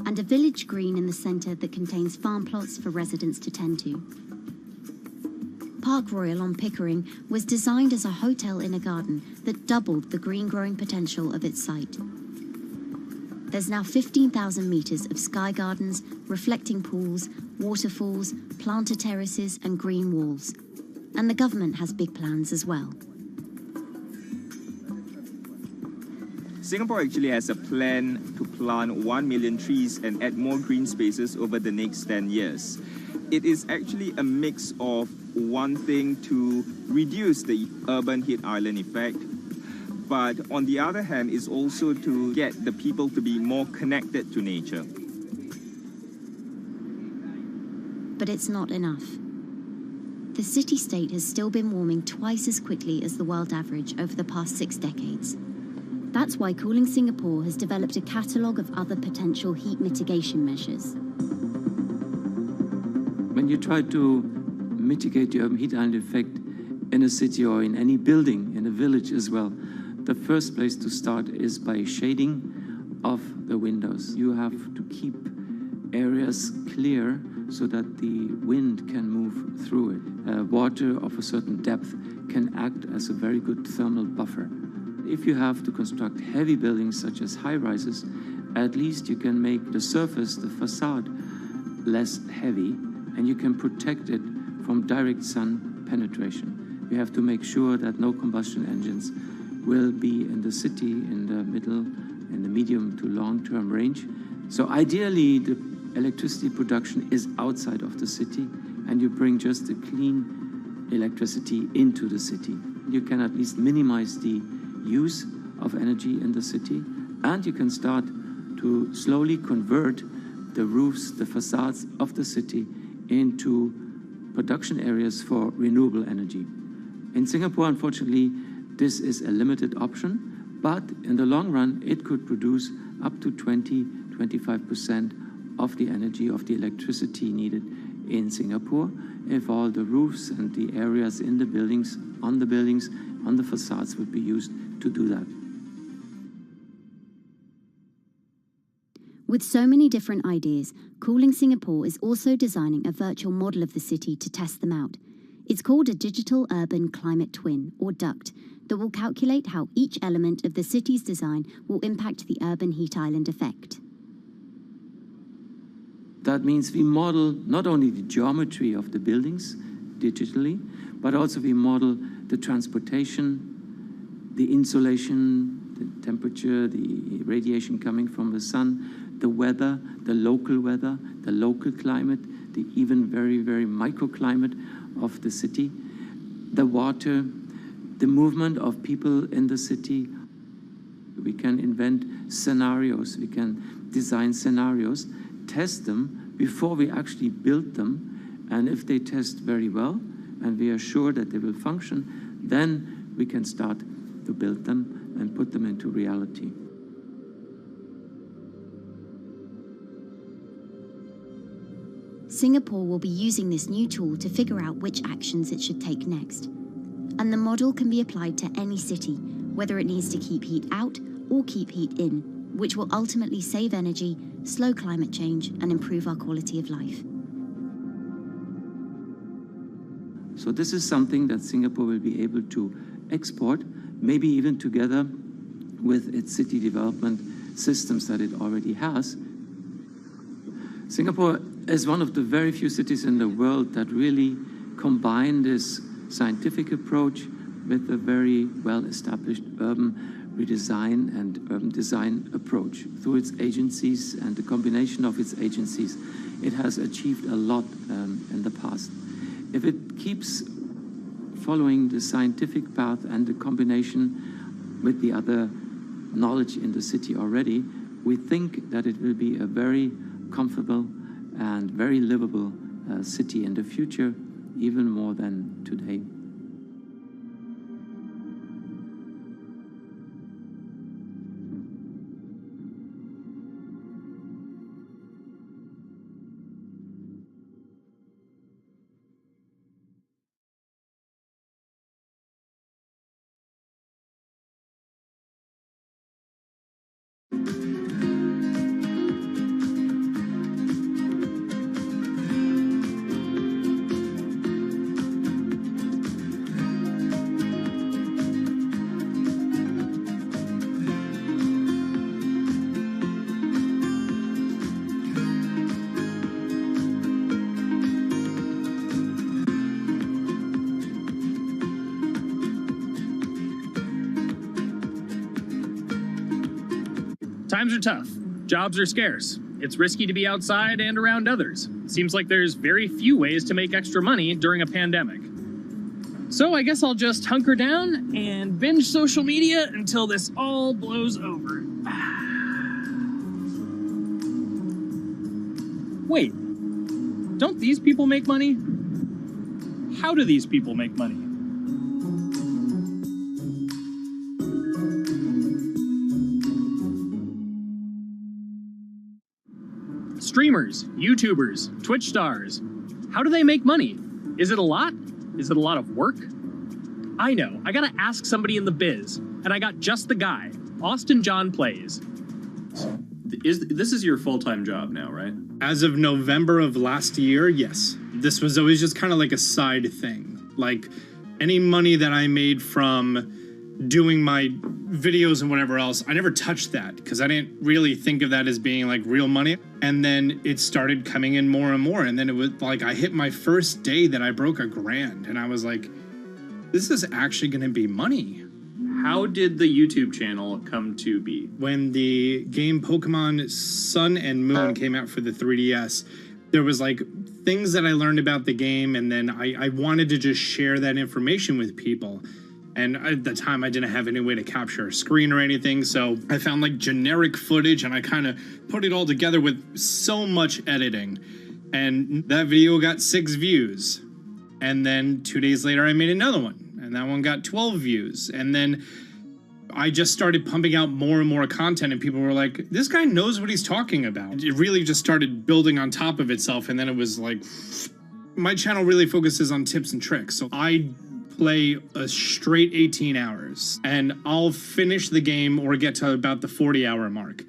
And a village green in the centre that contains farm plots for residents to tend to. Park Royal on Pickering was designed as a hotel in a garden that doubled the green growing potential of its site. There's now 15,000 metres of sky gardens, reflecting pools, waterfalls, planter terraces and green walls. And the government has big plans as well. Singapore actually has a plan to plant 1 million trees and add more green spaces over the next 10 years. It is actually a mix of wanting to reduce the urban heat island effect, but on the other hand, is also to get the people to be more connected to nature. But it's not enough. The city-state has still been warming twice as quickly as the world average over the past 6 decades. That's why Cooling Singapore has developed a catalogue of other potential heat mitigation measures. When you try to mitigate the urban heat island effect in a city or in any building, in a village as well, the first place to start is by shading of the windows. You have to keep areas clear so that the wind can move through it. Water of a certain depth can act as a very good thermal buffer. If you have to construct heavy buildings such as high-rises, at least you can make the surface, the facade, less heavy, and you can protect it from direct sun penetration. You have to make sure that no combustion engines will be in the city in the middle, in the medium to long-term range. So ideally, the electricity production is outside of the city, and you bring just the clean electricity into the city. You can at least minimize the use of energy in the city, and you can start to slowly convert the roofs, the facades of the city into production areas for renewable energy. In Singapore, unfortunately, this is a limited option, but in the long run, it could produce up to 20-25% of the energy, of the electricity needed in Singapore, if all the roofs and the areas in the buildings, on the facades would be used to do that. With so many different ideas, Cooling Singapore is also designing a virtual model of the city to test them out. It's called a Digital Urban Climate Twin, or DUCT, that will calculate how each element of the city's design will impact the urban heat island effect. That means we model not only the geometry of the buildings digitally, but also we model the transportation, the insulation, the temperature, the radiation coming from the sun, the weather, the local climate, the even very, very microclimate of the city, the water, the movement of people in the city. We can invent scenarios, we can design scenarios, test them before we actually build them, and if they test very well and we are sure that they will function, then we can start to build them and put them into reality. Singapore will be using this new tool to figure out which actions it should take next. And the model can be applied to any city, whether it needs to keep heat out or keep heat in, which will ultimately save energy, slow climate change, and improve our quality of life. So this is something that Singapore will be able to export, maybe even together with its city development systems that it already has. Singapore is one of the very few cities in the world that really combine this scientific approach with a very well-established urban redesign and urban design approach. Through its agencies and the combination of its agencies, it has achieved a lot in the past. If it keeps following the scientific path and the combination with the other knowledge in the city already, we think that it will be a very comfortable and very livable city in the future, even more than today. Times are tough. Jobs are scarce. It's risky to be outside and around others. Seems like there's very few ways to make extra money during a pandemic. So I guess I'll just hunker down and binge social media until this all blows over. Wait, don't these people make money? How do these people make money? Streamers, YouTubers, Twitch stars. How do they make money? Is it a lot? Is it a lot of work? I know, I gotta ask somebody in the biz, and I got just the guy. Austin John Plays. This is your full-time job now, right? As of November of last year, yes. This was always just kind of like a side thing. Like, any money that I made from doing my videos and whatever else, I never touched that because I didn't really think of that as being like real money. And then it started coming in more and more. And then it was like I hit my first day that I broke $1,000 and I was like, this is actually going to be money. How did the YouTube channel come to be? When the game Pokemon Sun and Moon came out for the 3DS, there was like things that I learned about the game, and then I wanted to just share that information with people. And at the time, I didn't have any way to capture a screen or anything, so I found like generic footage, and I kind of put it all together with so much editing. And that video got 6 views. And then 2 days later, I made another one, and that one got 12 views. And then I just started pumping out more and more content, and people were like, this guy knows what he's talking about. It really just started building on top of itself, and then it was like, my channel really focuses on tips and tricks. So I play a straight 18 hours, and I'll finish the game or get to about the 40-hour mark,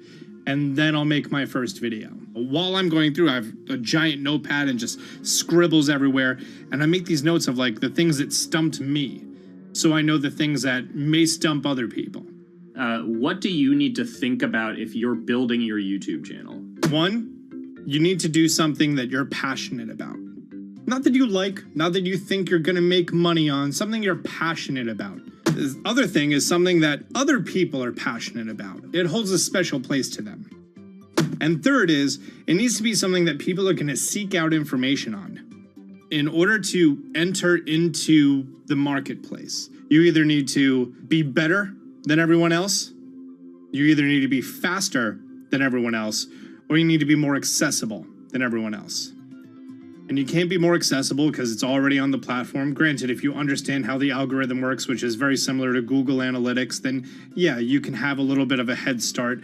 and then I'll make my first video. While I'm going through, I have a giant notepad and just scribbles everywhere, and I make these notes of like the things that stumped me, so I know the things that may stump other people. What do you need to think about if you're building your YouTube channel? 1, you need to do something that you're passionate about. Not that you like, not that you think you're going to make money on, something you're passionate about. The other thing is something that other people are passionate about. It holds a special place to them. And third is, it needs to be something that people are going to seek out information on. In order to enter into the marketplace, you either need to be better than everyone else, you either need to be faster than everyone else, or you need to be more accessible than everyone else. And you can't be more accessible because it's already on the platform. Granted, if you understand how the algorithm works, which is very similar to Google Analytics, then yeah, you can have a little bit of a head start.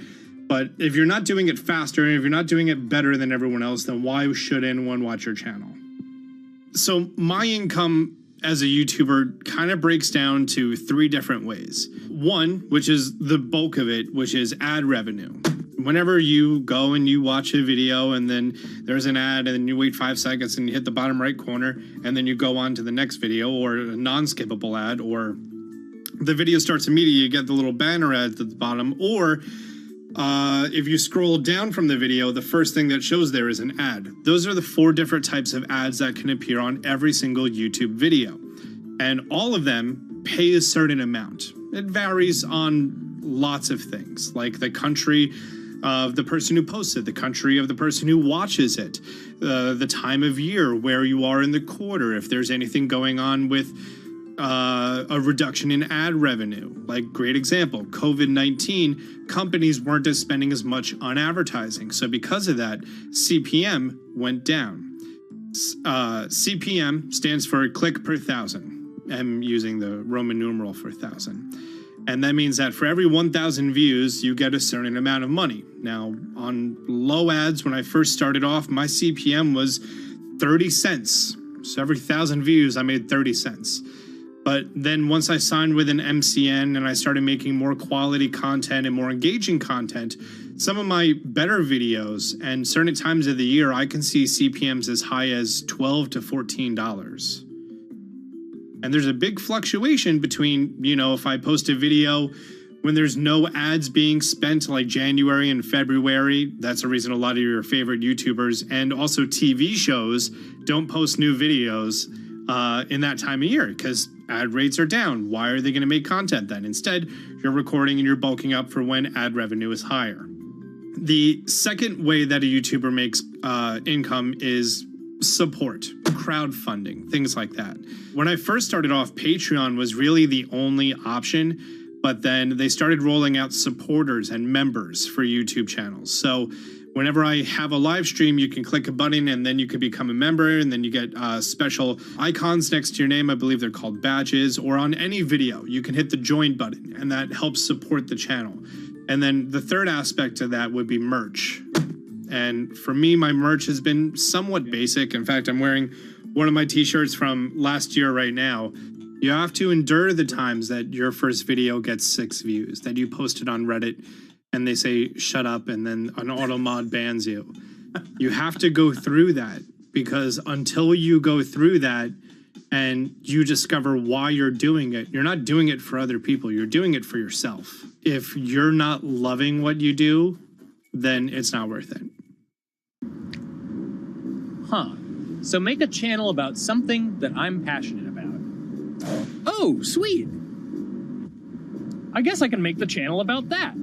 But if you're not doing it faster, and if you're not doing it better than everyone else, then why should anyone watch your channel? So my income as a YouTuber kind of breaks down to 3 different ways. 1, which is the bulk of it, which is ad revenue. Whenever you go and you watch a video and then there's an ad and then you wait 5 seconds and you hit the bottom right corner and then you go on to the next video, or a non-skippable ad, or the video starts immediately, you get the little banner ad at the bottom, or if you scroll down from the video, the first thing that shows there is an ad. Those are the 4 different types of ads that can appear on every single YouTube video. And all of them pay a certain amount. It varies on lots of things, like the country of the person who posts it, the country of the person who watches it, the time of year, where you are in the quarter, if there's anything going on with a reduction in ad revenue. Like, great example, COVID-19, companies weren't spending as much on advertising. So because of that, CPM went down. CPM stands for click per thousand. I'm using the Roman numeral for 1,000. And that means that for every 1,000 views, you get a certain amount of money. Now, on low ads, when I first started off, my CPM was 30 cents. So every 1,000 views, I made 30 cents. But then once I signed with an MCN and I started making more quality content and more engaging content, some of my better videos and certain times of the year, I can see CPMs as high as $12 to $14. And there's a big fluctuation between, you know, if I post a video when there's no ads being spent, like January and February, that's the reason a lot of your favorite YouTubers and also TV shows don't post new videos in that time of year because ad rates are down. Why are they going to make content then? Instead, you're recording and you're bulking up for when ad revenue is higher. The second way that a YouTuber makes income is support, crowdfunding, things like that. When I first started off, Patreon was really the only option, but then they started rolling out supporters and members for YouTube channels. So whenever I have a live stream, you can click a button and then you can become a member, and then you get special icons next to your name. I believe they're called badges, or on any video, you can hit the join button, and that helps support the channel. And then the third aspect of that would be merch. And for me, my merch has been somewhat basic. In fact, I'm wearing one of my t-shirts from last year right now. You have to endure the times that your first video gets 6 views, that you post it on Reddit and they say, shut up, and then an auto mod bans you. You have to go through that, because until you go through that and you discover why you're doing it, you're not doing it for other people, you're doing it for yourself. If you're not loving what you do, then it's not worth it. Huh. So make a channel about something that I'm passionate about. Oh, sweet. I guess I can make the channel about that.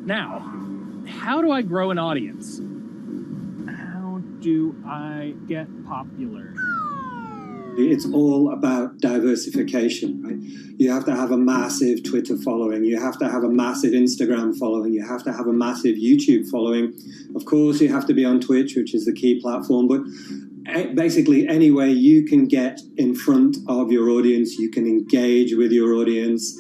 Now, how do I grow an audience? How do I get popular? It's all about diversification, right? You have to have a massive Twitter following. You have to have a massive Instagram following. You have to have a massive YouTube following. Of course, you have to be on Twitch, which is the key platform. But basically, any way you can get in front of your audience, you can engage with your audience,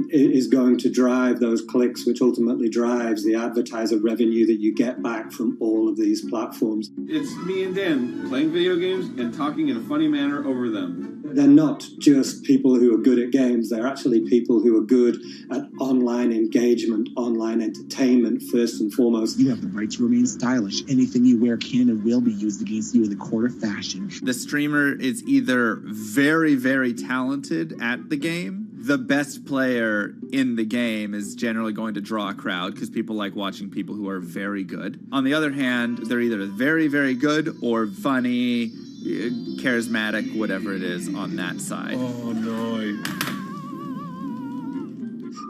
is going to drive those clicks, which ultimately drives the advertiser revenue that you get back from all of these platforms. It's me and Dan playing video games and talking in a funny manner over them. They're not just people who are good at games, they're actually people who are good at online engagement, online entertainment, first and foremost. You have the right to remain stylish. Anything you wear can and will be used against you in the court of fashion. The streamer is either very, very talented at the game. The best player in the game is generally going to draw a crowd because people like watching people who are very good. On the other hand, they're either very, very good or funny, charismatic, whatever it is on that side. Oh, no.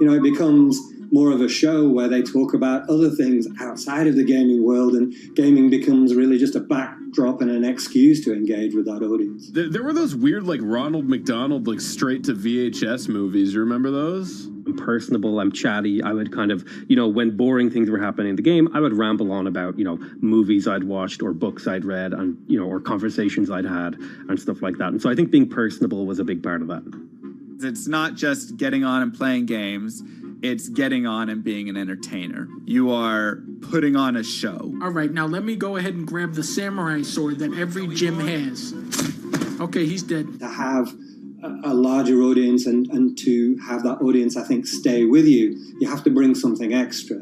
You know, it becomes more of a show where they talk about other things outside of the gaming world, and gaming becomes really just a backdrop and an excuse to engage with that audience. There were those weird, like, Ronald McDonald, like, straight to VHS movies. You remember those? I'm personable, I'm chatty. I would kind of, when boring things were happening in the game, I would ramble on about, movies I'd watched or books I'd read and, or conversations I'd had and stuff like that. And so I think being personable was a big part of that. It's not just getting on and playing games. It's getting on and being an entertainer. You are putting on a show. All right, now let me go ahead and grab the samurai sword that every gym has. Okay, he's dead. To have a larger audience and to have that audience, I think, stay with you, you have to bring something extra.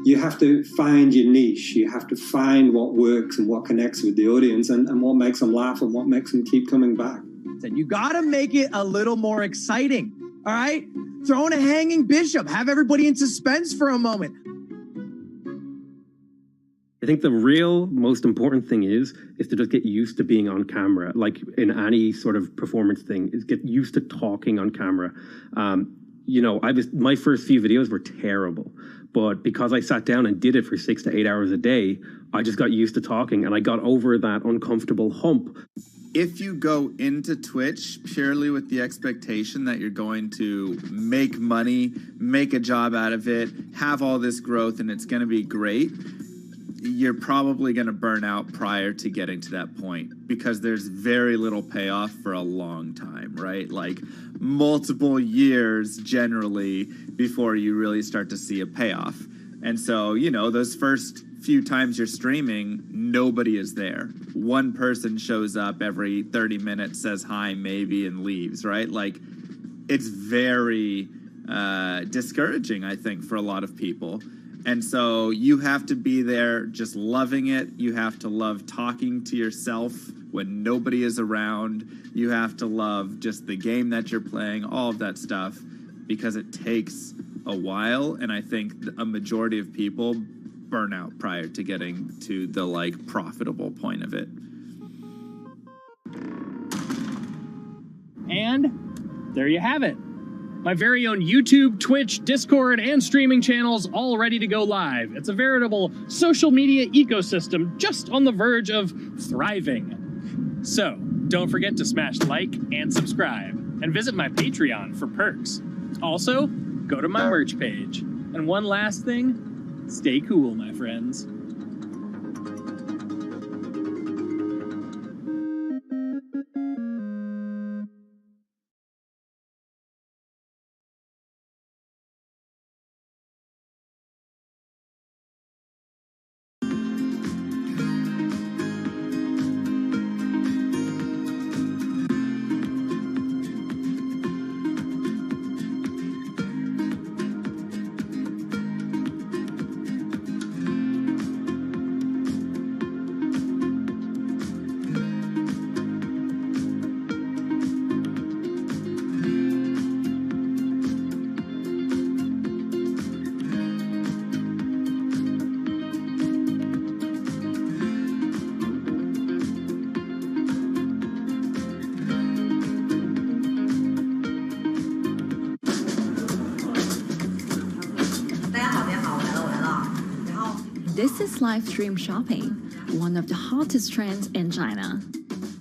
You have to find your niche. You have to find what works and what connects with the audience and what makes them laugh and what makes them keep coming back. You gotta make it a little more exciting, all right? Throw in a hanging bishop. Have everybody in suspense for a moment. I think the real most important thing is to just get used to being on camera. Like in any sort of performance thing, is get used to talking on camera. My first few videos were terrible, but because I sat down and did it for 6 to 8 hours a day, I just got used to talking and I got over that uncomfortable hump. If you go into Twitch purely with the expectation that you're going to make money, make a job out of it, have all this growth, and it's going to be great, you're probably going to burn out prior to getting to that point because there's very little payoff for a long time, right? Like multiple years generally before you really start to see a payoff. And so, those first few times you're streaming, nobody is there. One person shows up every 30 minutes, says hi, maybe, and leaves, right? Like, it's very discouraging, I think, for a lot of people. And so you have to be there just loving it. You have to love talking to yourself when nobody is around. You have to love just the game that you're playing, all of that stuff, because it takes a while, and I think a majority of people burn out prior to getting to the like profitable point of it. And there you have it. My very own YouTube, Twitch, Discord, and streaming channels all ready to go live. It's a veritable social media ecosystem just on the verge of thriving. So, don't forget to smash like and subscribe, and visit my Patreon for perks. Also, go to my merch page. And one last thing, stay cool, my friends. This is live stream shopping, one of the hottest trends in China.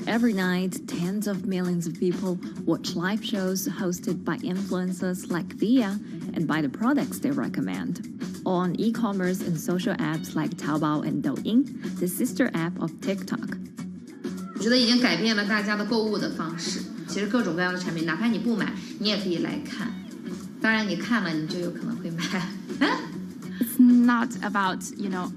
Every night, tens of millions of people watch live shows hosted by influencers like Via and buy the products they recommend. On e-commerce and social apps like Taobao and Douyin, the sister app of TikTok. 我觉得已经改变了大家的购物的方式。其实各种各样的产品，哪怕你不买，你也可以来看。当然，你看了，你就有可能会买。It's not about,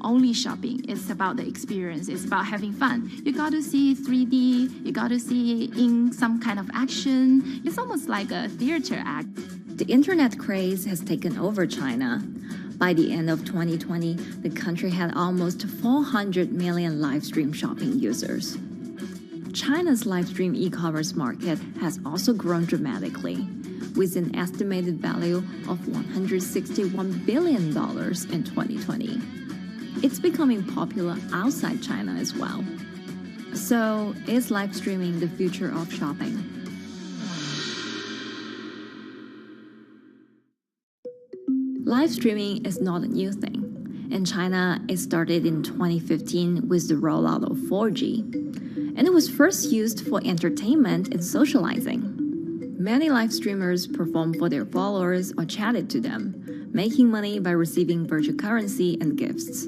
only shopping. It's about the experience. It's about having fun. You got to see 3D. You got to see in some kind of action. It's almost like a theater act. The internet craze has taken over China. By the end of 2020, the country had almost 400 million live stream shopping users. China's live stream e-commerce market has also grown dramatically, with an estimated value of $161 billion in 2020. It's becoming popular outside China as well. So, is live streaming the future of shopping? Live streaming is not a new thing. In China, it started in 2015 with the rollout of 4G. And it was first used for entertainment and socializing. Many live streamers performed for their followers or chatted to them, making money by receiving virtual currency and gifts.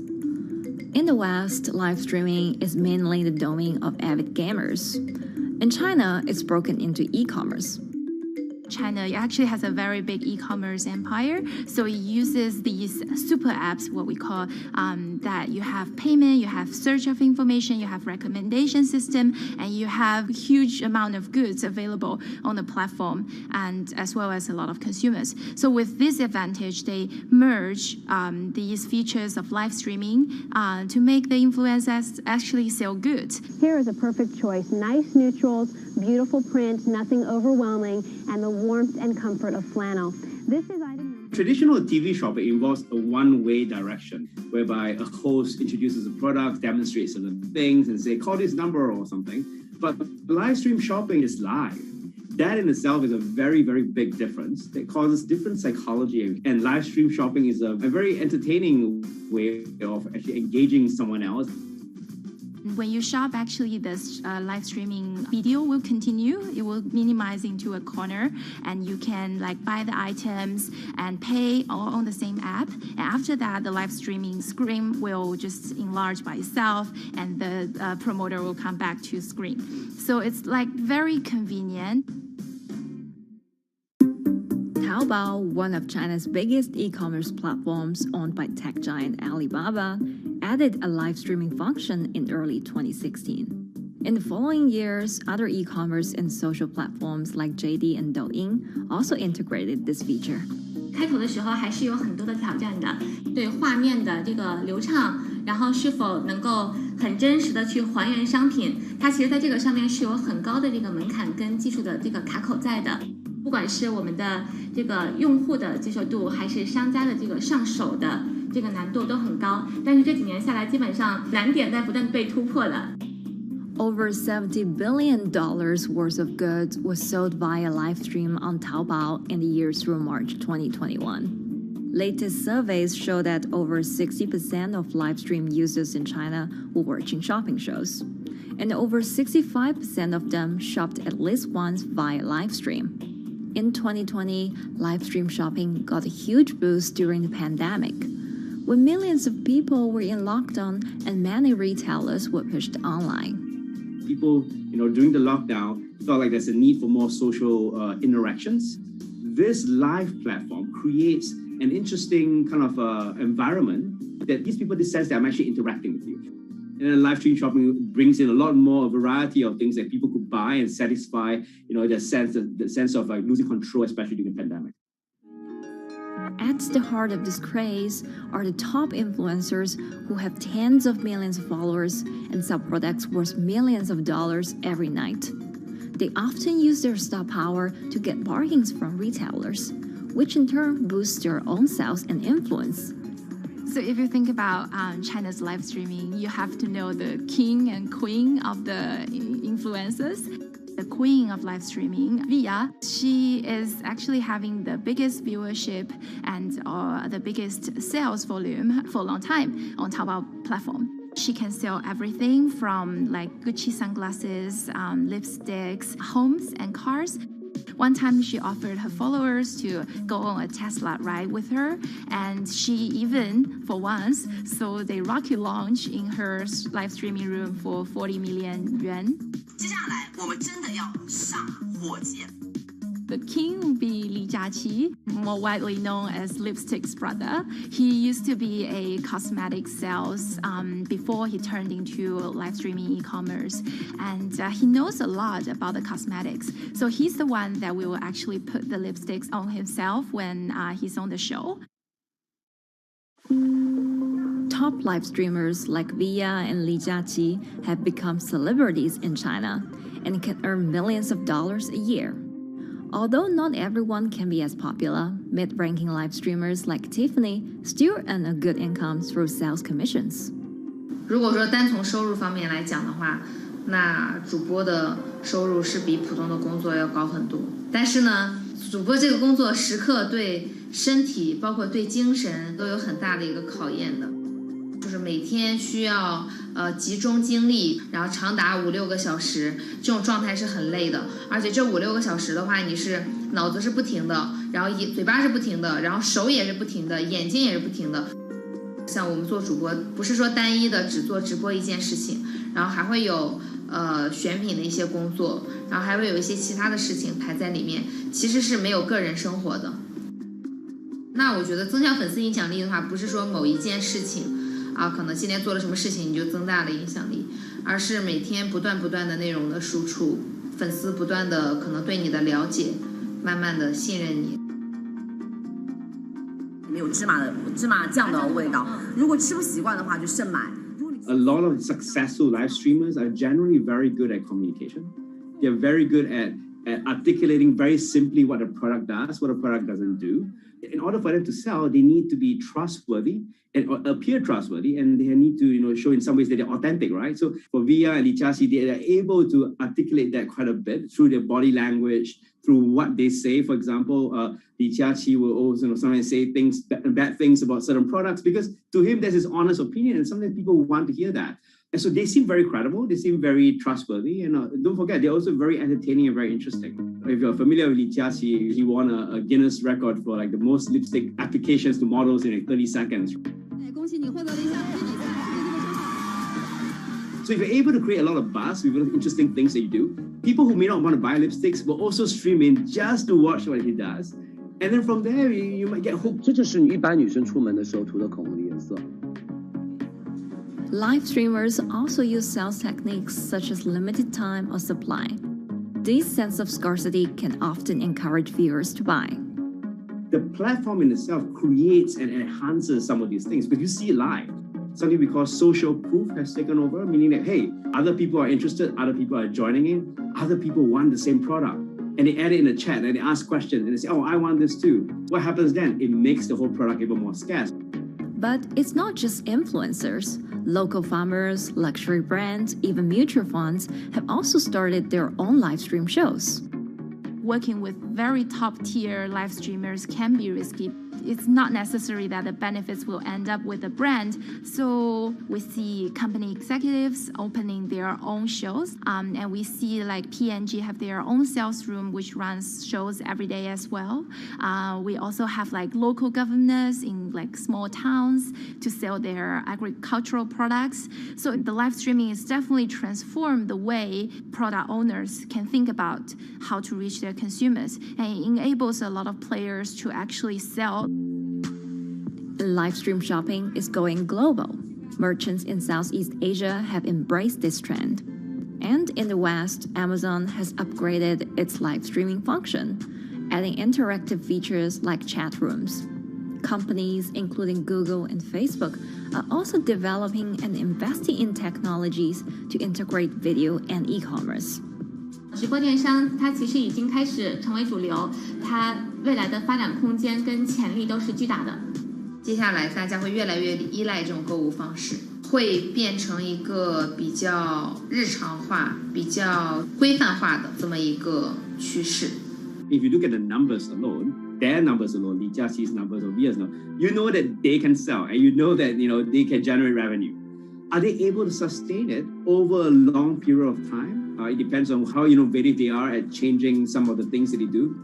In the West, live streaming is mainly the domain of avid gamers. In China, it's broken into e-commerce. China actually has a very big e-commerce empire, so it uses these super apps, what we call, that you have payment, you have search of information, you have recommendation system, and you have huge amount of goods available on the platform, and as well as a lot of consumers. So with this advantage, they merge these features of live streaming to make the influencers actually sell goods. Here is a perfect choice. Nice neutrals, beautiful print, nothing overwhelming, and the warmth and comfort of flannel. This is item. Traditional TV shopping involves a one-way direction, whereby a host introduces a product, demonstrates certain things, and say, call this number or something. But live stream shopping is live. That in itself is a very, very big difference. It causes different psychology. And live stream shopping is a very entertaining way of actually engaging someone else. When you shop, actually, this live streaming video will continue. It will minimize into a corner, and you can buy the items and pay all on the same app. And after that, the live streaming screen will just enlarge by itself, and the promoter will come back to screen. So it's very convenient. Taobao, one of China's biggest e-commerce platforms owned by tech giant Alibaba, added a live streaming function in early 2016. In the following years, other e-commerce and social platforms like JD and Douyin also integrated this feature. 开口的时候还是有很多的挑战的，对画面的这个流畅，然后是否能够很真实的去还原商品，它其实在这个上面是有很高的这个门槛跟技术的这个卡口在的。不管是我们的这个用户的接受度，还是商家的这个上手的这个难度都很高。但是这几年下来，基本上难点在不断被突破的。Over $70 billion worth of goods was sold via live stream on Taobao in the year through March 2021. Latest surveys show that over 60% of live stream users in China were watching shopping shows, and over 65% of them shopped at least once via live stream. In 2020, live stream shopping got a huge boost during the pandemic, when millions of people were in lockdown and many retailers were pushed online. People, during the lockdown, felt like there's a need for more social interactions. This live platform creates an interesting kind of environment that gives people the sense that I'm actually interacting with you. And then live stream shopping brings in a lot more variety of things that people could buy and satisfy, the sense of like losing control, especially during the pandemic. At the heart of this craze are the top influencers who have tens of millions of followers and sell products worth millions of dollars every night. They often use their star power to get bargains from retailers, which in turn boosts their own sales and influence. So if you think about China's live streaming, you have to know the king and queen of the influencers. The queen of live streaming, Via, she is actually having the biggest viewership and the biggest sales volume for a long time on Taobao platform. She can sell everything from like Gucci sunglasses, lipsticks, homes, and cars. One time she offered her followers to go on a Tesla ride with her, and she even, for once, sold a rocket launch in her live streaming room for 40 million yuan. The king will be Li Jiaqi, more widely known as Lipstick's brother. He used to be a cosmetic sales before he turned into live streaming e-commerce, and he knows a lot about the cosmetics. So he's the one that will actually put the lipsticks on himself when he's on the show. Top live streamers like Via and Li Jiaqi have become celebrities in China and can earn millions of dollars a year. Although not everyone can be as popular, mid-ranking live streamers like Tiffany still earn a good income through sales commissions. 如果说单从收入方面来讲的话，那主播的收入是比普通的工作要高很多。但是呢，主播这个工作时刻对身体，包括对精神都有很大的一个考验的。就是每天需要集中精力，然后长达5-6个小时，这种状态是很累的。而且这5-6个小时的话，你是脑子是不停的，然后嘴巴是不停的，然后手也是不停的，眼睛也是不停的。像我们做主播，不是说单一的只做直播一件事情，然后还会有选品的一些工作，然后还会有一些其他的事情排在里面，其实是没有个人生活的。那我觉得增强粉丝影响力的话，不是说某一件事情。可能今天做了什么事情你就增大了影响力，而是每天不断的内容的输出，粉丝不断的可能对你的了解，慢慢的信任你。里面有芝麻酱的味道，如果吃不习惯的话就慎买。A lot of successful live streamers are generally very good at communication. They're very good at articulating very simply what a product does, what a product doesn't do. In order for them to sell, they need to be trustworthy and appear trustworthy, and they need to, show in some ways that they're authentic, right? So for Via and Li Jiaqi, they are able to articulate that quite a bit through their body language, through what they say. For example, Li Jiaqi will also sometimes say bad things about certain products because to him that's his honest opinion, and sometimes people want to hear that. And so they seem very credible, they seem very trustworthy, and don't forget, they're also very entertaining and very interesting. If you're familiar with Li Jiaqi, he won a Guinness record for like the most lipstick applications to models in like 30 seconds. So if you're able to create a lot of buzz with interesting things that you do, people who may not want to buy lipsticks will also stream in just to watch what he does. And then from there, you might get hooked. 这就是一般女生出门的时候涂的口红的颜色。Live streamers also use sales techniques such as limited time or supply. This sense of scarcity can often encourage viewers to buy. The platform in itself creates and enhances some of these things because you see it live. Something we call social proof has taken over, meaning that, hey, other people are interested, other people are joining in, other people want the same product. and they add it in the chat and they ask questions and they say, oh, I want this too. What happens then? It makes the whole product even more scarce. But it's not just influencers. Local farmers, luxury brands, even mutual funds have also started their own live stream shows. Working with very top-tier live streamers can be risky. It's not necessary that the benefits will end up with the brand. So we see company executives opening their own shows. And we see like P&G have their own sales room, which runs shows every day as well. We also have like local governors in like small towns to sell their agricultural products. So the live streaming is definitely transformed the way product owners can think about how to reach their consumers. And it enables a lot of players to actually sell. Live stream shopping is going global. Merchants in Southeast Asia have embraced this trend. And in the West, Amazon has upgraded its live streaming function, adding interactive features like chat rooms. Companies, including Google and Facebook, are also developing and investing in technologies to integrate video and e-commerce. 直播电商它其实已经开始成为主流，它未来的发展空间跟潜力都是巨大的。接下来大家会越来越依赖这种购物方式，会变成一个比较日常化、比较规范化的这么一个趋势。If you look at the numbers alone, their numbers alone, Li Jiaxi's numbers or Via's numbers, you know that they can sell and you know that they can generate revenue. Are they able to sustain it over a long period of time? It depends on how innovative they are at changing some of the things that they do.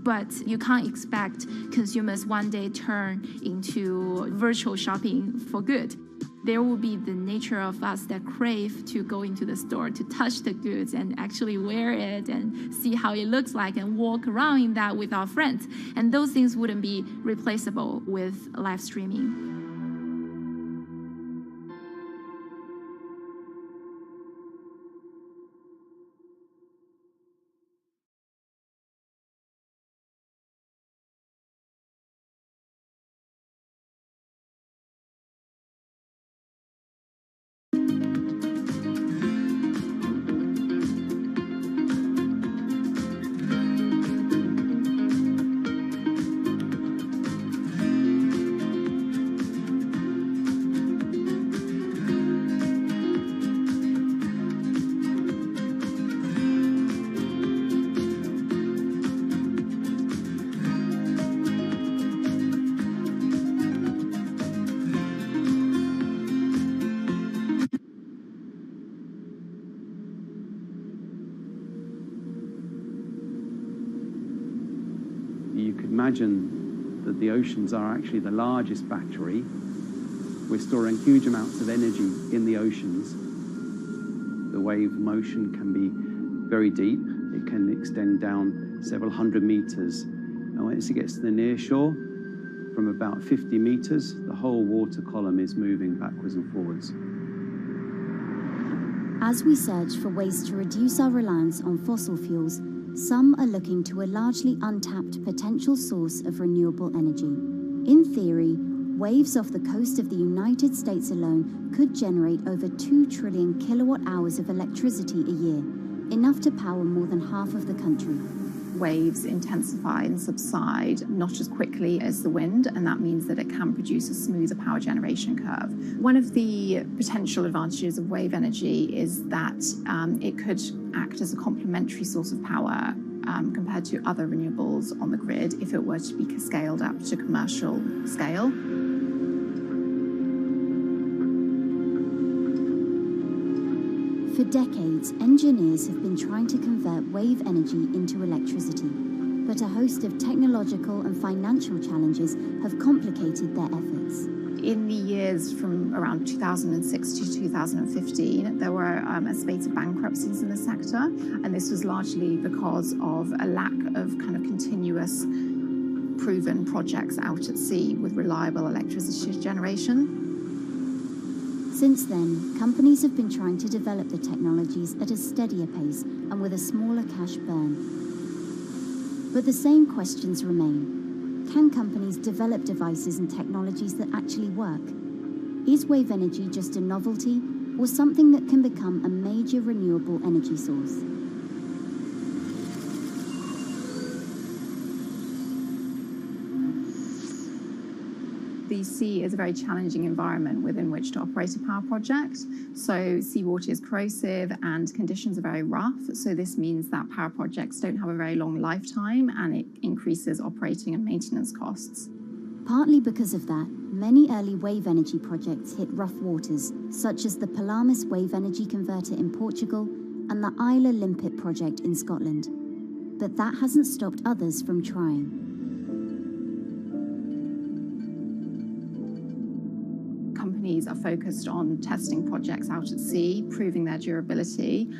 But you can't expect consumers one day turn into virtual shopping for good. There will be the nature of us that crave to go into the store, to touch the goods and actually wear it and see how it looks like and walk around in that with our friends. And those things wouldn't be replaceable with live streaming. You could imagine that the oceans are actually the largest battery. We're storing huge amounts of energy in the oceans. The wave motion can be very deep. It can extend down several hundred meters. And once it gets to the near shore, from about 50 meters, the whole water column is moving backwards and forwards. As we search for ways to reduce our reliance on fossil fuels, some are looking to a largely untapped potential source of renewable energy. In theory, waves off the coast of the United States alone could generate over 2 trillion kilowatt hours of electricity a year, enough to power more than half of the country. Waves intensify and subside not as quickly as the wind, and that means that it can produce a smoother power generation curve. One of the potential advantages of wave energy is that it could act as a complementary source of power compared to other renewables on the grid if it were to be scaled up to commercial scale. For decades, engineers have been trying to convert wave energy into electricity, but a host of technological and financial challenges have complicated their efforts. In the years from around 2006 to 2015, there were a spate of bankruptcies in the sector, and this was largely because of a lack of kind of continuous proven projects out at sea with reliable electricity generation. Since then, companies have been trying to develop the technologies at a steadier pace and with a smaller cash burn. But the same questions remain. Can companies develop devices and technologies that actually work? Is wave energy just a novelty or something that can become a major renewable energy source? The sea is a very challenging environment within which to operate a power project. So seawater is corrosive and conditions are very rough. So this means that power projects don't have a very long lifetime, and it increases operating and maintenance costs. Partly because of that, many early wave energy projects hit rough waters, such as the Palamas Wave Energy Converter in Portugal and the Isla Limpet project in Scotland. But that hasn't stopped others from trying. Companies are focused on testing projects out at sea, proving their durability,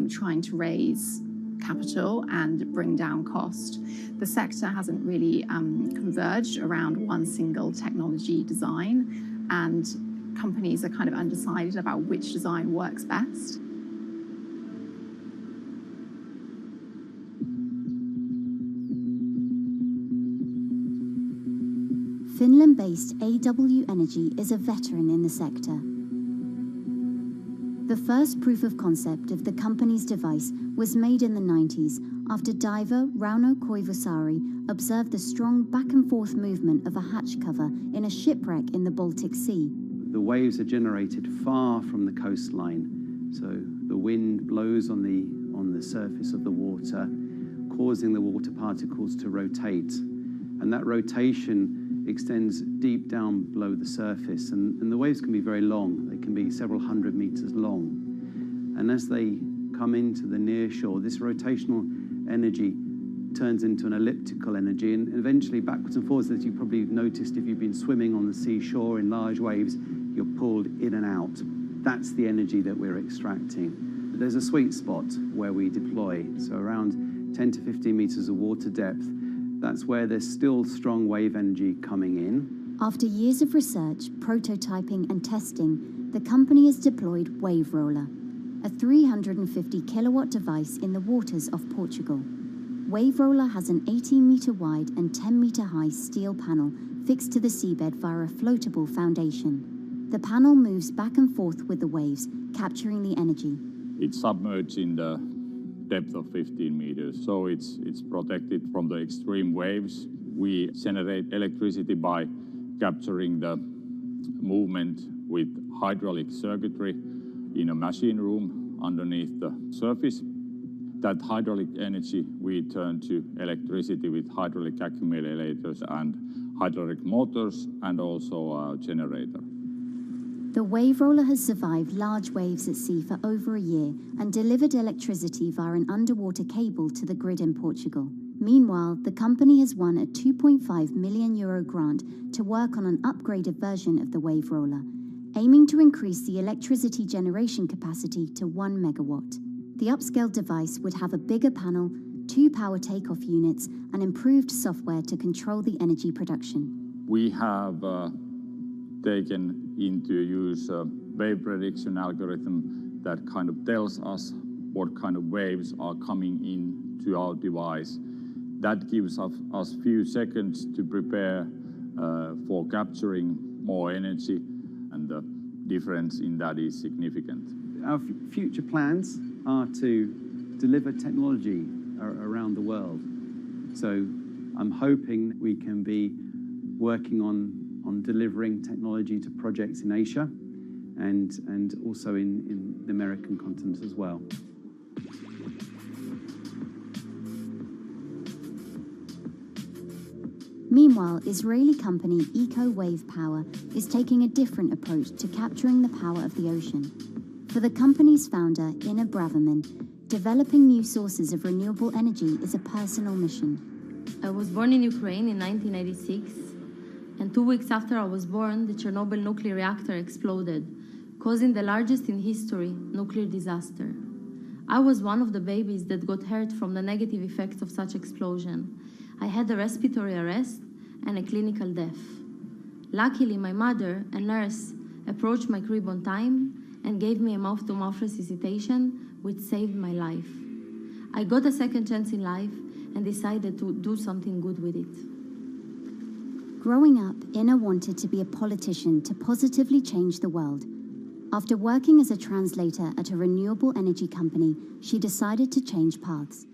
trying to raise capital and bring down cost. The sector hasn't really converged around one single technology design, and companies are kind of undecided about which design works best. Finland-based AW Energy is a veteran in the sector. The first proof of concept of the company's device was made in the 90s after diver Rauno Koivusaari observed the strong back-and-forth movement of a hatch cover in a shipwreck in the Baltic Sea. The waves are generated far from the coastline, so the wind blows on the surface of the water, causing the water particles to rotate. And that rotation extends deep down below the surface, and the waves can be very long. They can be several hundred meters long. And as they come into the near shore, this rotational energy turns into an elliptical energy, and eventually backwards and forwards, as you probably noticed if you've been swimming on the seashore in large waves, you're pulled in and out. That's the energy that we're extracting. There's a sweet spot where we deploy, so around 10 to 15 meters of water depth. That's where there's still strong wave energy coming in. After years of research, prototyping and testing, the company has deployed Wave Roller, a 350 kilowatt device in the waters of Portugal. Wave Roller has an 18-meter wide and 10-meter high steel panel fixed to the seabed via a floatable foundation. The panel moves back and forth with the waves, capturing the energy. It's submerged in the depth of 15 meters, so it's protected from the extreme waves. We generate electricity by capturing the movement with hydraulic circuitry in a machine room underneath the surface. That hydraulic energy we turn to electricity with hydraulic accumulators and hydraulic motors, and also a generator. The Wave Roller has survived large waves at sea for over a year and delivered electricity via an underwater cable to the grid in Portugal. Meanwhile, the company has won a €2.5 million grant to work on an upgraded version of the Wave Roller, aiming to increase the electricity generation capacity to 1 megawatt. The upscaled device would have a bigger panel, 2 power takeoff units, and improved software to control the energy production. We have taken into use a wave prediction algorithm that kind of tells us what kind of waves are coming into our device. That gives us few seconds to prepare for capturing more energy, and the difference in that is significant. Our future plans are to deliver technology around the world. So I'm hoping we can be working on delivering technology to projects in Asia and also in the American continent as well. Meanwhile, Israeli company Eco Wave Power is taking a different approach to capturing the power of the ocean. For the company's founder, Ina Braverman, developing new sources of renewable energy is a personal mission. I was born in Ukraine in 1986, and 2 weeks after I was born, the Chernobyl nuclear reactor exploded, causing the largest in history nuclear disaster. I was one of the babies that got hurt from the negative effects of such explosion. I had a respiratory arrest and a clinical death. Luckily, my mother, a nurse, approached my crib on time and gave me a mouth-to-mouth resuscitation, which saved my life. I got a second chance in life and decided to do something good with it. Growing up, Ina wanted to be a politician to positively change the world. After working as a translator at a renewable energy company, she decided to change paths.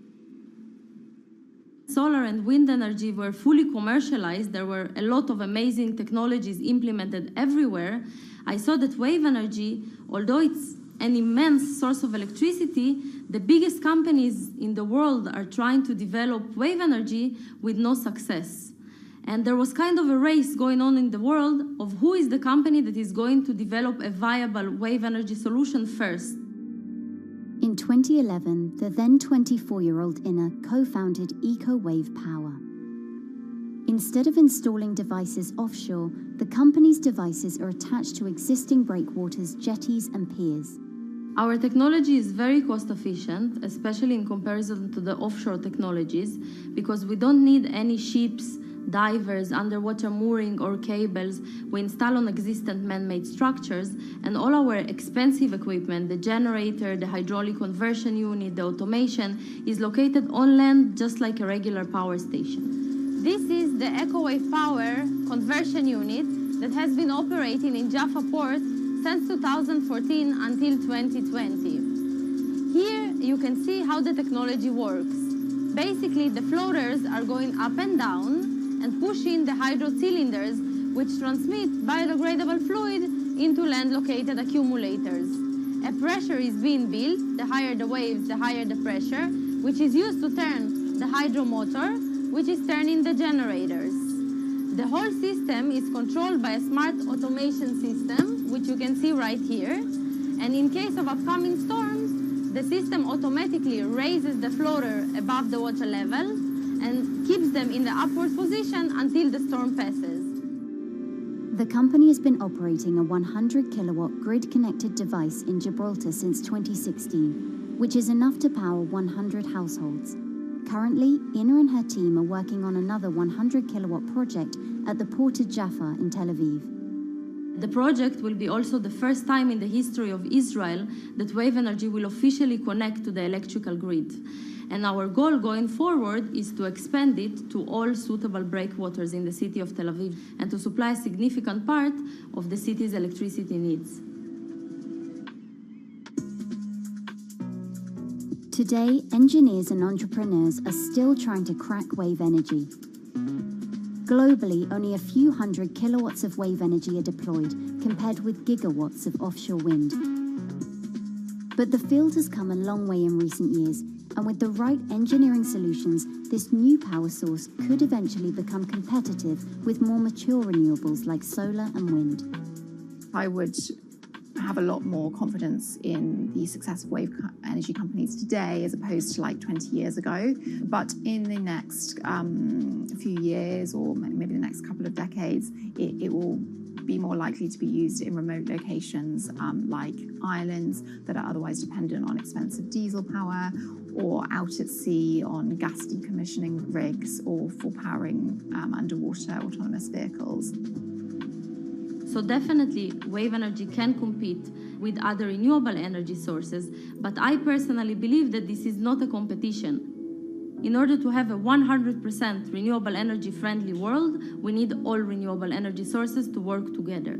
Solar and wind energy were fully commercialized. There were a lot of amazing technologies implemented everywhere. I saw that wave energy, although it's an immense source of electricity, the biggest companies in the world are trying to develop wave energy with no success. And there was kind of a race going on in the world of who is the company that is going to develop a viable wave energy solution first. In 2011, the then 24-year-old Inna co-founded EcoWave Power. Instead of installing devices offshore, the company's devices are attached to existing breakwaters, jetties, and piers. Our technology is very cost efficient, especially in comparison to the offshore technologies, because we don't need any ships, divers, underwater mooring or cables. We install on existing man-made structures, and all our expensive equipment, the generator, the hydraulic conversion unit, the automation, is located on land just like a regular power station. This is the EcoWave Power conversion unit that has been operating in Jaffa Port since 2014 until 2020. Here you can see how the technology works. Basically, the floaters are going up and down and pushing the hydro cylinders, which transmit biodegradable fluid into land-located accumulators. A pressure is being built. The higher the waves, the higher the pressure, which is used to turn the hydro motor, which is turning the generators. The whole system is controlled by a smart automation system, which you can see right here. And in case of upcoming storms, the system automatically raises the floater above the water level and keeps them in the upward position until the storm passes. The company has been operating a 100-kilowatt grid-connected device in Gibraltar since 2016, which is enough to power 100 households. Currently, Inna and her team are working on another 100-kilowatt project at the port of Jaffa in Tel Aviv. The project will be also the first time in the history of Israel that wave energy will officially connect to the electrical grid. And our goal going forward is to expand it to all suitable breakwaters in the city of Tel Aviv and to supply a significant part of the city's electricity needs. Today, engineers and entrepreneurs are still trying to crack wave energy. Globally, only a few hundred kilowatts of wave energy are deployed, compared with gigawatts of offshore wind. But the field has come a long way in recent years, and with the right engineering solutions, this new power source could eventually become competitive with more mature renewables like solar and wind. I would have a lot more confidence in the success of wave energy companies today as opposed to like 20 years ago. But in the next few years, or maybe the next couple of decades, it will be more likely to be used in remote locations like islands that are otherwise dependent on expensive diesel power, or out at sea on gas decommissioning rigs, or for powering underwater autonomous vehicles. So definitely, wave energy can compete with other renewable energy sources, but I personally believe that this is not a competition. In order to have a 100% renewable energy friendly world, we need all renewable energy sources to work together.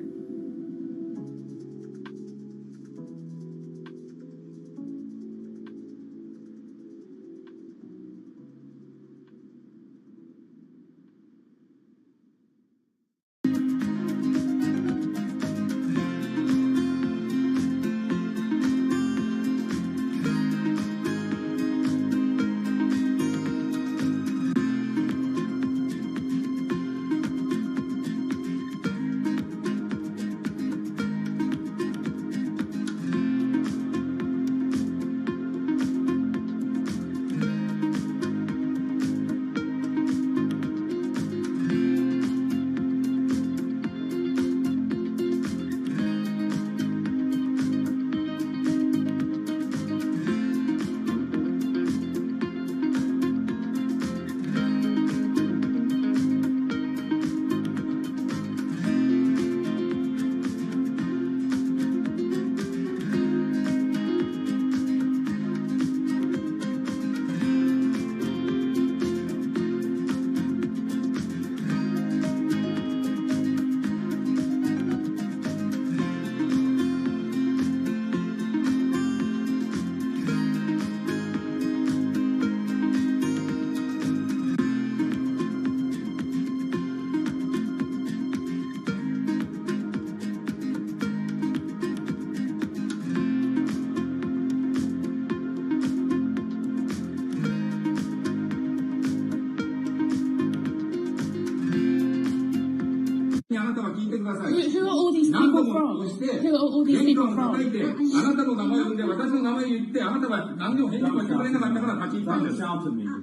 Who are all these people from? Who are all these people from?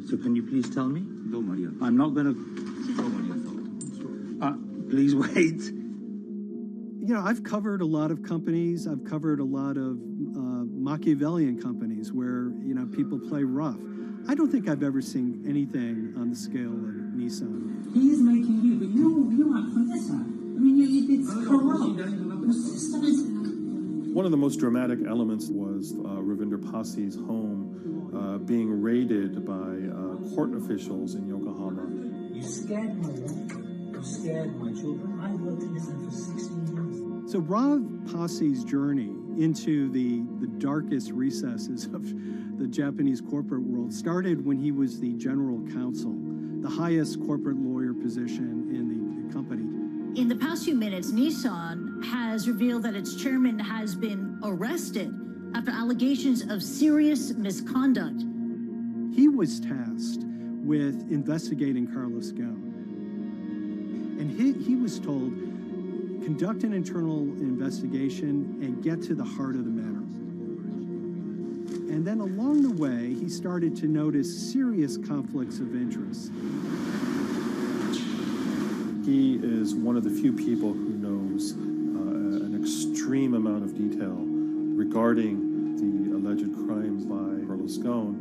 So can you please tell me? I'm not going to... please wait. You know, I've covered a lot of companies. I've covered a lot of Machiavellian companies where, you know, people play rough. I don't think I've ever seen anything on the scale of Nissan. He is making you, but you aren't from this side. I mean, it's corrupt. One of the most dramatic elements was Ravinder Passi's home being raided by court officials in Yokohama. You scared my wife. You scared my children. I worked in this for 16 years. So Rav Passi's journey into the darkest recesses of the Japanese corporate world started when he was the general counsel, the highest corporate lawyer position in the company. In the past few minutes, Nissan has revealed that its chairman has been arrested after allegations of serious misconduct. He was tasked with investigating Carlos Ghosn. And he was told, conduct an internal investigation and get to the heart of the matter. And then along the way, he started to notice serious conflicts of interest. He is one of the few people who knows an extreme amount of detail regarding the alleged crimes by Carlos Ghosn.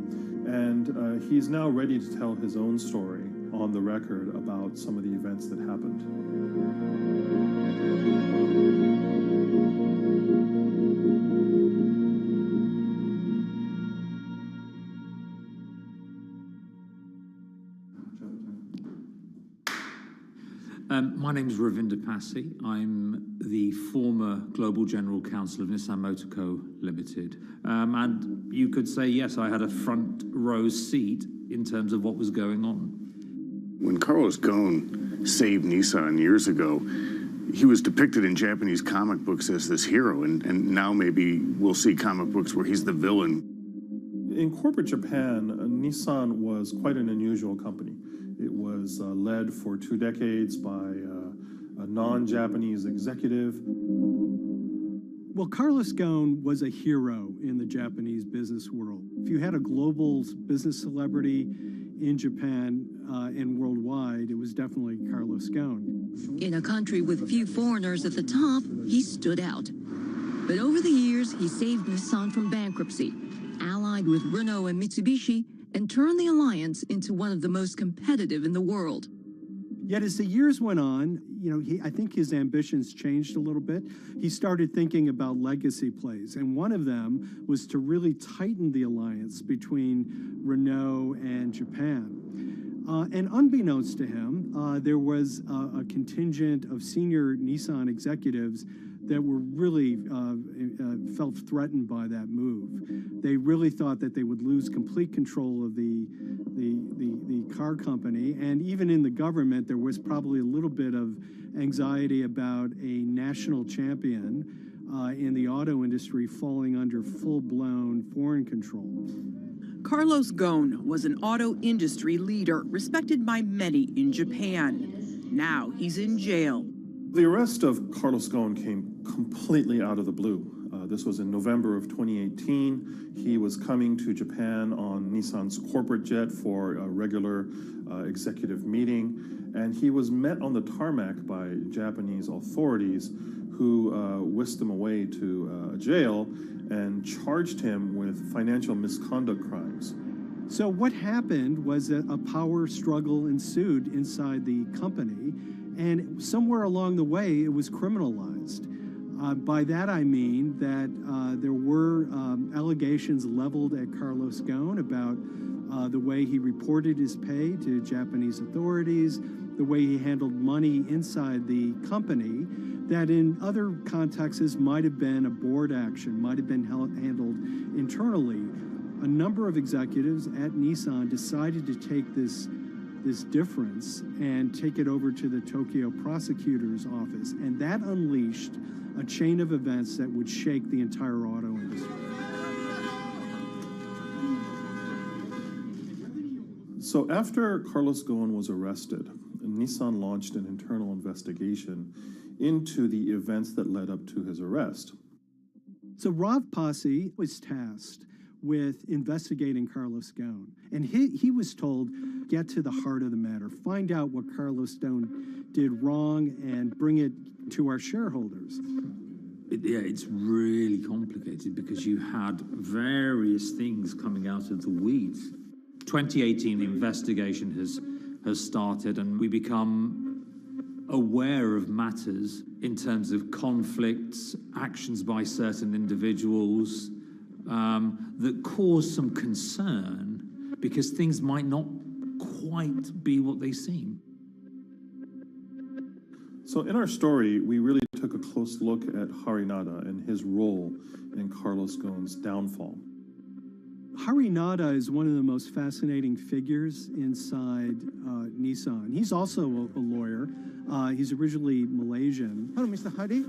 And he's now ready to tell his own story on the record about some of the events that happened. My name is Ravinder Passi. I'm the former Global General Counsel of Nissan Motor Co. Limited. And you could say, yes, I had a front row seat in terms of what was going on. When Carlos Ghosn saved Nissan years ago, he was depicted in Japanese comic books as this hero, and now maybe we'll see comic books where he's the villain. In corporate Japan, Nissan was quite an unusual company. It was led for 2 decades by a non-Japanese executive. Well, Carlos Ghosn was a hero in the Japanese business world. If you had a global business celebrity in Japan and worldwide, it was definitely Carlos Ghosn. In a country with few foreigners at the top, he stood out. But over the years, he saved Nissan from bankruptcy, allied with Renault and Mitsubishi, and turned the alliance into one of the most competitive in the world. Yet as the years went on, you know, I think his ambitions changed a little bit. He started thinking about legacy plays, and one of them was to really tighten the alliance between Renault and Japan. And unbeknownst to him, there was a contingent of senior Nissan executives that were really felt threatened by that move. They really thought that they would lose complete control of the car company, and even in the government, there was probably a little bit of anxiety about a national champion in the auto industry falling under full-blown foreign control. Carlos Ghosn was an auto industry leader, respected by many in Japan. Now he's in jail. The arrest of Carlos Ghosn came completely out of the blue. This was in November of 2018. He was coming to Japan on Nissan's corporate jet for a regular executive meeting, and he was met on the tarmac by Japanese authorities who whisked him away to a jail and charged him with financial misconduct crimes. So what happened was that a power struggle ensued inside the company, and somewhere along the way, it was criminalized. By that I mean that there were allegations leveled at Carlos Ghosn about the way he reported his pay to Japanese authorities, the way he handled money inside the company, that in other contexts might have been a board action, might have been handled internally. A number of executives at Nissan decided to take this difference and take it over to the Tokyo prosecutor's office, and that unleashed a chain of events that would shake the entire auto industry. So after Carlos Ghosn was arrested, Nissan launched an internal investigation into the events that led up to his arrest. So Rav Pasi was tasked with investigating Carlos Ghosn, and he was told, get to the heart of the matter, find out what Carlos Ghosn did wrong and bring it to our shareholders. It's really complicated because you had various things coming out of the weeds. 2018, the investigation has started, and we become aware of matters in terms of conflicts, actions by certain individuals that cause some concern because things might not quite be what they seem. So in our story, we really took a close look at Harinada and his role in Carlos Ghosn's downfall. Harinada is one of the most fascinating figures inside Nissan. He's also a lawyer. He's originally Malaysian. Hello, Mr. Hadi.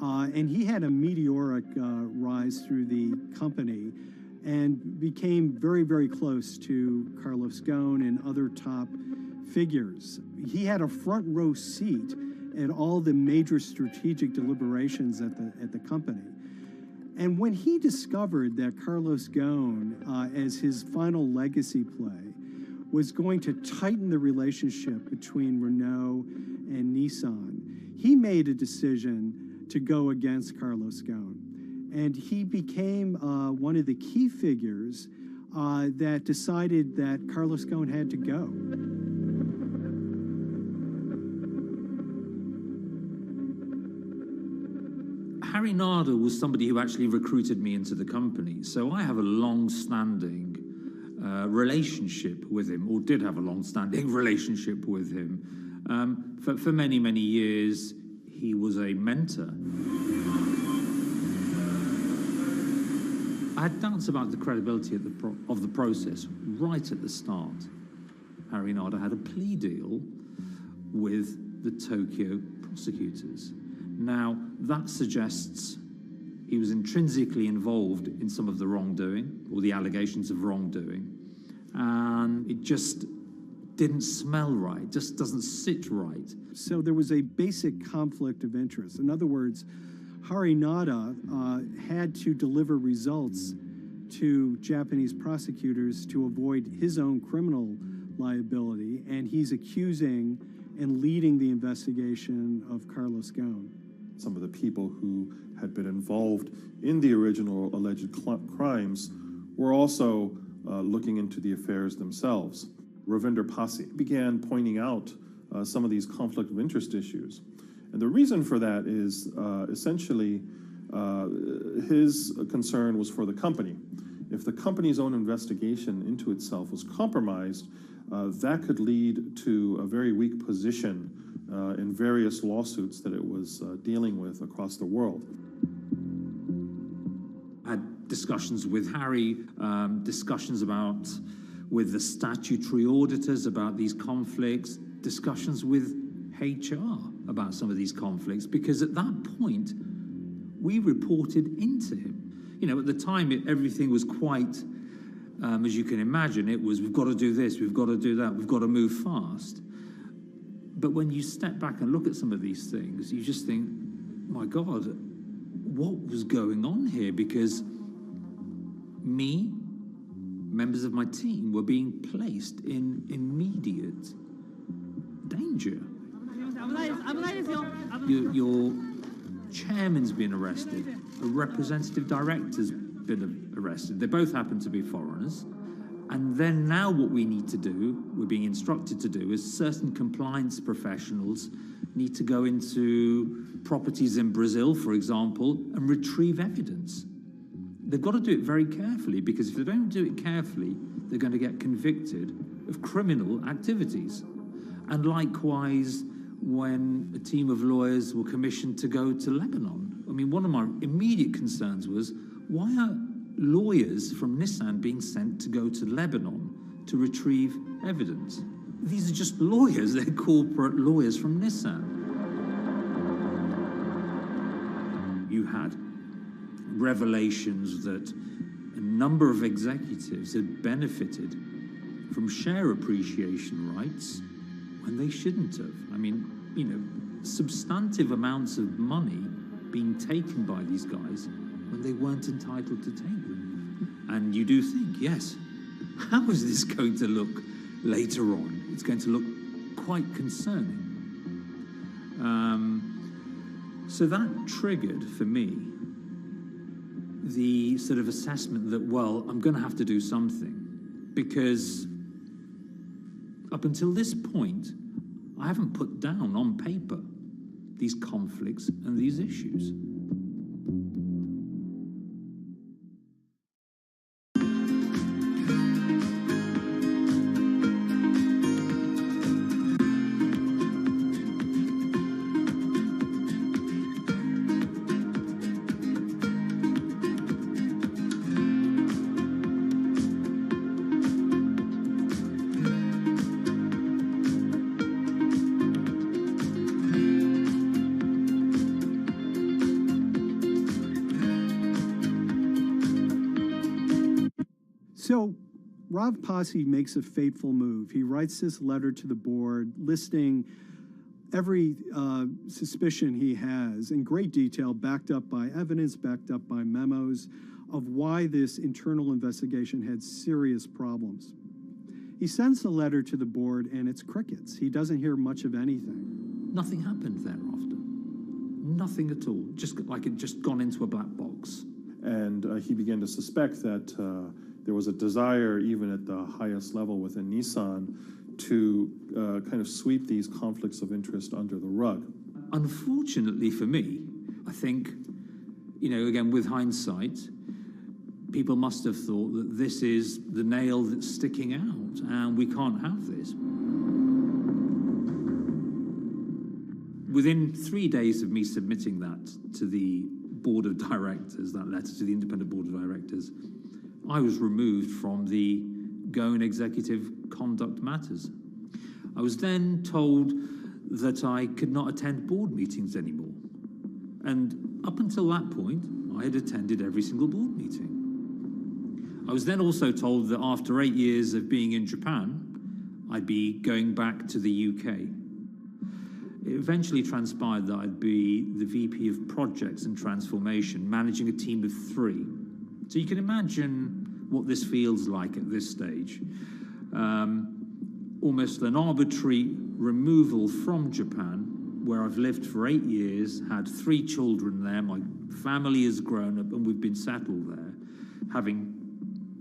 And he had a meteoric rise through the company and became very, very close to Carlos Ghosn and other top figures. He had a front row seat at all the major strategic deliberations at the company. And when he discovered that Carlos Ghosn, as his final legacy play, was going to tighten the relationship between Renault and Nissan, he made a decision to go against Carlos Ghosn. And he became one of the key figures that decided that Carlos Ghosn had to go. Harinada was somebody who actually recruited me into the company, so I have a long-standing relationship with him, or did have a long-standing relationship with him. For many, many years, he was a mentor. I had doubts about the credibility of the process right at the start. Harinada had a plea deal with the Tokyo prosecutors. Now, that suggests he was intrinsically involved in some of the wrongdoing, or the allegations of wrongdoing, and it just didn't smell right, just doesn't sit right. So there was a basic conflict of interest. In other words, Harinada had to deliver results to Japanese prosecutors to avoid his own criminal liability, and he's accusing and leading the investigation of Carlos Ghosn. Some of the people who had been involved in the original alleged crimes were also looking into the affairs themselves. Ravinder Pasi began pointing out some of these conflict of interest issues. And the reason for that is essentially his concern was for the company. If the company's own investigation into itself was compromised, that could lead to a very weak position in various lawsuits that it was dealing with across the world. I had discussions with Harry, discussions with the statutory auditors about these conflicts, discussions with HR about some of these conflicts, because at that point, we reported into him. You know, at the time, everything was quite, as you can imagine, it was, we've got to do this, we've got to do that, we've got to move fast. But when you step back and look at some of these things, you just think, my God, what was going on here? Because me, members of my team, were being placed in immediate danger. Your chairman's been arrested, a representative director's been arrested. They both happen to be foreigners. And then now what we need to do, we're being instructed to do, is certain compliance professionals need to go into properties in Brazil, for example, and retrieve evidence. They've got to do it very carefully, because if they don't do it carefully, they're going to get convicted of criminal activities. And likewise, when a team of lawyers were commissioned to go to Lebanon, I mean, one of my immediate concerns was, why are lawyers from Nissan being sent to go to Lebanon to retrieve evidence? These are just lawyers, they're corporate lawyers from Nissan. You had revelations that a number of executives had benefited from share appreciation rights when they shouldn't have. I mean, you know, substantive amounts of money being taken by these guys when they weren't entitled to take them. And you do think, yes, how is this going to look later on? It's going to look quite concerning. So that triggered for me the sort of assessment that, well, I'm going to have to do something, because up until this point, I haven't put down on paper these conflicts and these issues. So Rav Pasi makes a fateful move. He writes this letter to the board listing every suspicion he has in great detail, backed up by evidence, backed up by memos, of why this internal investigation had serious problems. He sends the letter to the board and it's crickets. He doesn't hear much of anything. Nothing happened thereafter. Nothing at all. Just like it just gone into a black box. And he began to suspect that there was a desire, even at the highest level within Nissan, to kind of sweep these conflicts of interest under the rug. Unfortunately for me, I think, you know, again, with hindsight, people must have thought that this is the nail that's sticking out, and we can't have this. Within 3 days of me submitting that to the board of directors, that letter to the independent board of directors, I was removed from the Goan Executive Conduct Matters. I was then told that I could not attend board meetings anymore. And up until that point, I had attended every single board meeting. I was then also told that after 8 years of being in Japan, I'd be going back to the UK. It eventually transpired that I'd be the VP of Projects and Transformation, managing a team of 3. So you can imagine what this feels like at this stage. Almost an arbitrary removal from Japan, where I've lived for 8 years, had 3 children there, my family has grown up, and we've been settled there, having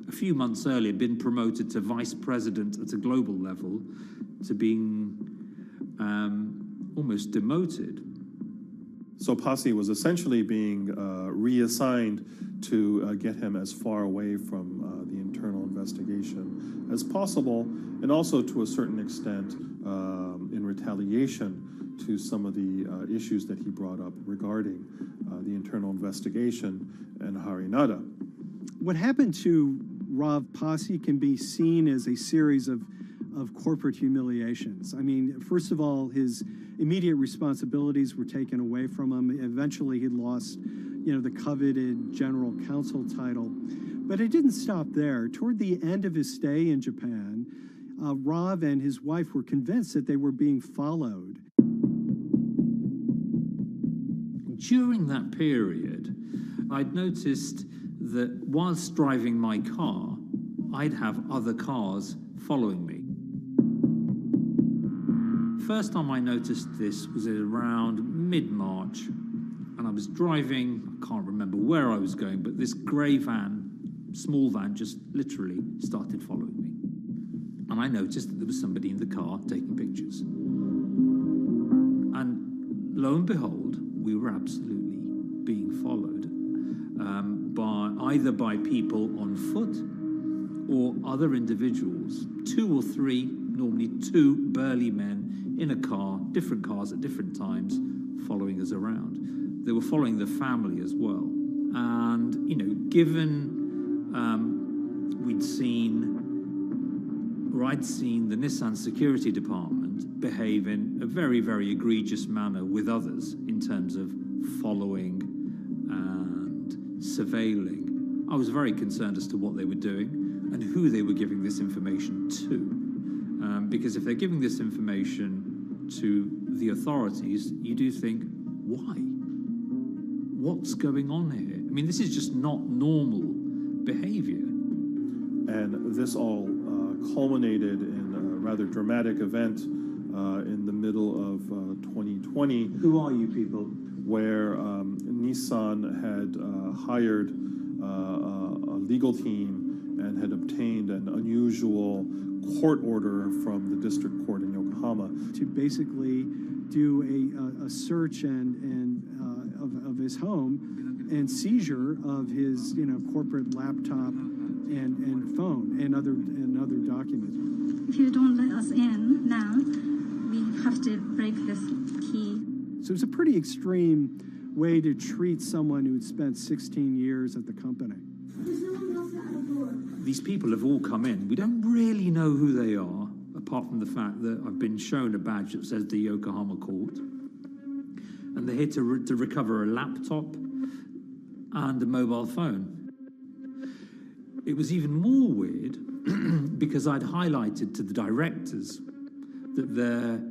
a few months earlier been promoted to vice president at a global level, to being almost demoted. So Pasi was essentially being reassigned to get him as far away from the internal investigation as possible, and also to a certain extent in retaliation to some of the issues that he brought up regarding the internal investigation and Harinada. What happened to Rav Pasi can be seen as a series of corporate humiliations. I mean, first of all, his immediate responsibilities were taken away from him. Eventually, he lost, you know, the coveted general counsel title. But it didn't stop there. Toward the end of his stay in Japan, Rav and his wife were convinced that they were being followed. During that period, I'd noticed that whilst driving my car, I'd have other cars following me. First time I noticed this was around mid-March, and I was driving, I can't remember where I was going, but this grey van, small van, just literally started following me. And I noticed that there was somebody in the car taking pictures. And lo and behold, we were absolutely being followed either by people on foot or other individuals, 2 or 3, normally 2 burly men in a car, different cars at different times, following us around. They were following the family as well. And, you know, given I'd seen the Nissan security department behave in a very, very egregious manner with others in terms of following and surveilling, I was very concerned as to what they were doing and who they were giving this information to. Because if they're giving this information to the authorities, you do think, why? What's going on here? I mean, this is just not normal behavior. And this all culminated in a rather dramatic event in the middle of 2020. Who are you people? Where Nissan had hired a legal team and had obtained an unusual court order from the district court in Yokohama to basically do a search of his home and seizure of his corporate laptop and phone and other documents. If you don't let us in now, we have to break this key. So it's a pretty extreme way to treat someone who had spent 16 years at the company. These people have all come in. We don't really know who they are, apart from the fact that I've been shown a badge that says the Yokohama court. And they're here to recover a laptop and a mobile phone. It was even more weird because I'd highlighted to the directors that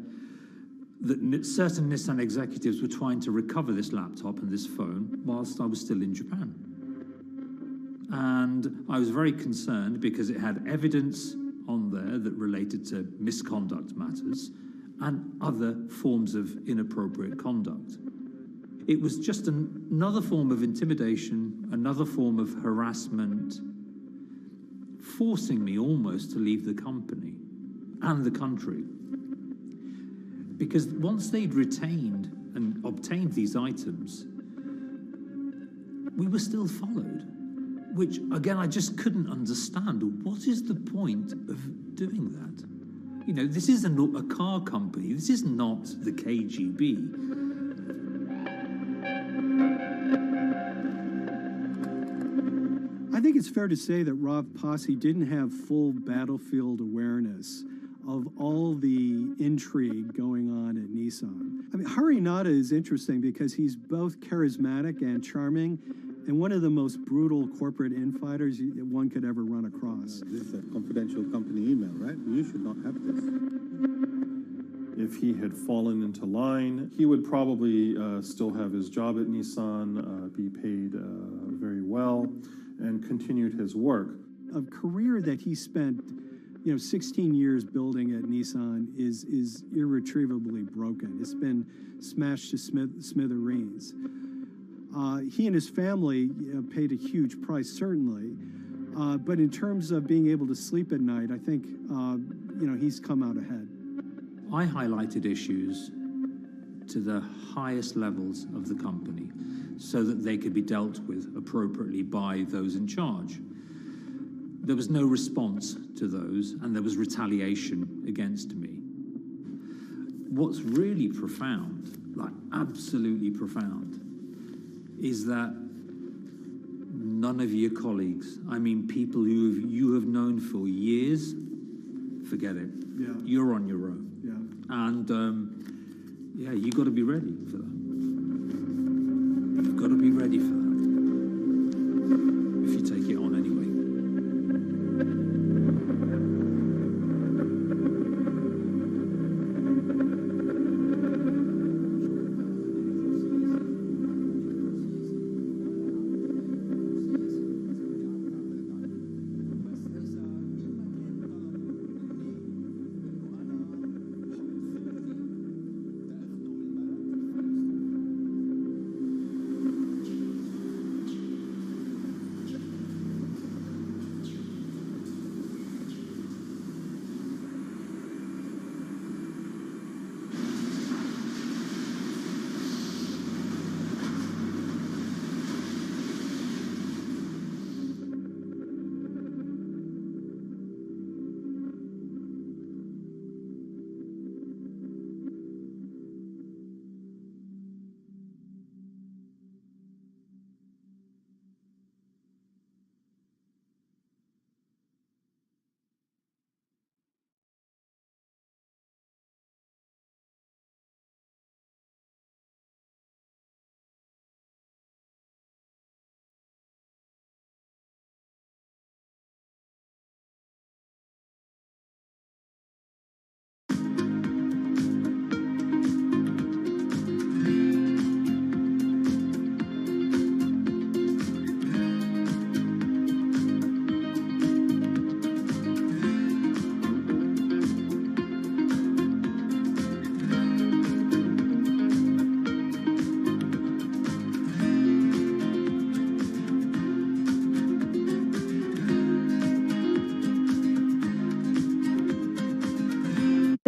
certain Nissan executives were trying to recover this laptop and this phone whilst I was still in Japan. And I was very concerned because it had evidence on there that related to misconduct matters and other forms of inappropriate conduct. It was just another form of intimidation, another form of harassment, forcing me almost to leave the company and the country. Because once they'd retained and obtained these items, we were still followed, which, again, I just couldn't understand. What is the point of doing that? You know, this isn't a car company. This is not the KGB. I think it's fair to say that Rav Pasi didn't have full battlefield awareness of all the intrigue going on at Nissan. I mean, Harinata is interesting because he's both charismatic and charming, and one of the most brutal corporate infighters one could ever run across. This is a confidential company email, right? You should not have this. If he had fallen into line, he would probably still have his job at Nissan, be paid very well, and continued his work. A career that he spent 16 years building at Nissan is irretrievably broken. It's been smashed to smithereens. He and his family paid a huge price, certainly. But in terms of being able to sleep at night, I think, he's come out ahead. I highlighted issues to the highest levels of the company so that they could be dealt with appropriately by those in charge. There was no response to those, and there was retaliation against me. What's really profound, like absolutely profound, is that none of your colleagues, I mean people who you have known for years, forget it. Yeah. You're on your own. Yeah. And you got to be ready for that. You've got to be ready for that. If you take it on anyway.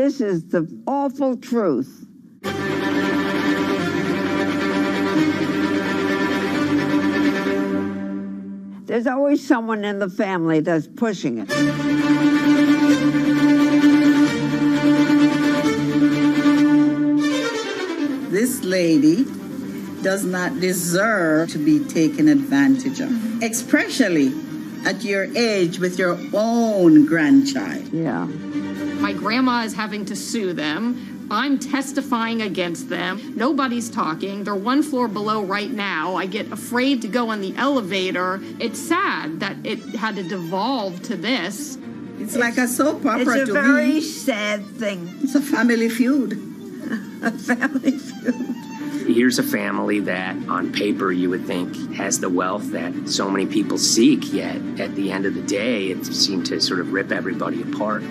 This is the awful truth. There's always someone in the family that's pushing it. This lady does not deserve to be taken advantage of, especially at your age with your own grandchild. Yeah. My grandma is having to sue them. I'm testifying against them. Nobody's talking. They're one floor below right now. I get afraid to go on the elevator. It's sad that it had to devolve to this. It's like a soap opera to me. It's a very sad thing. It's a family feud. A family feud. Here's a family that, on paper, you would think has the wealth that so many people seek, yet at the end of the day, it seemed to sort of rip everybody apart.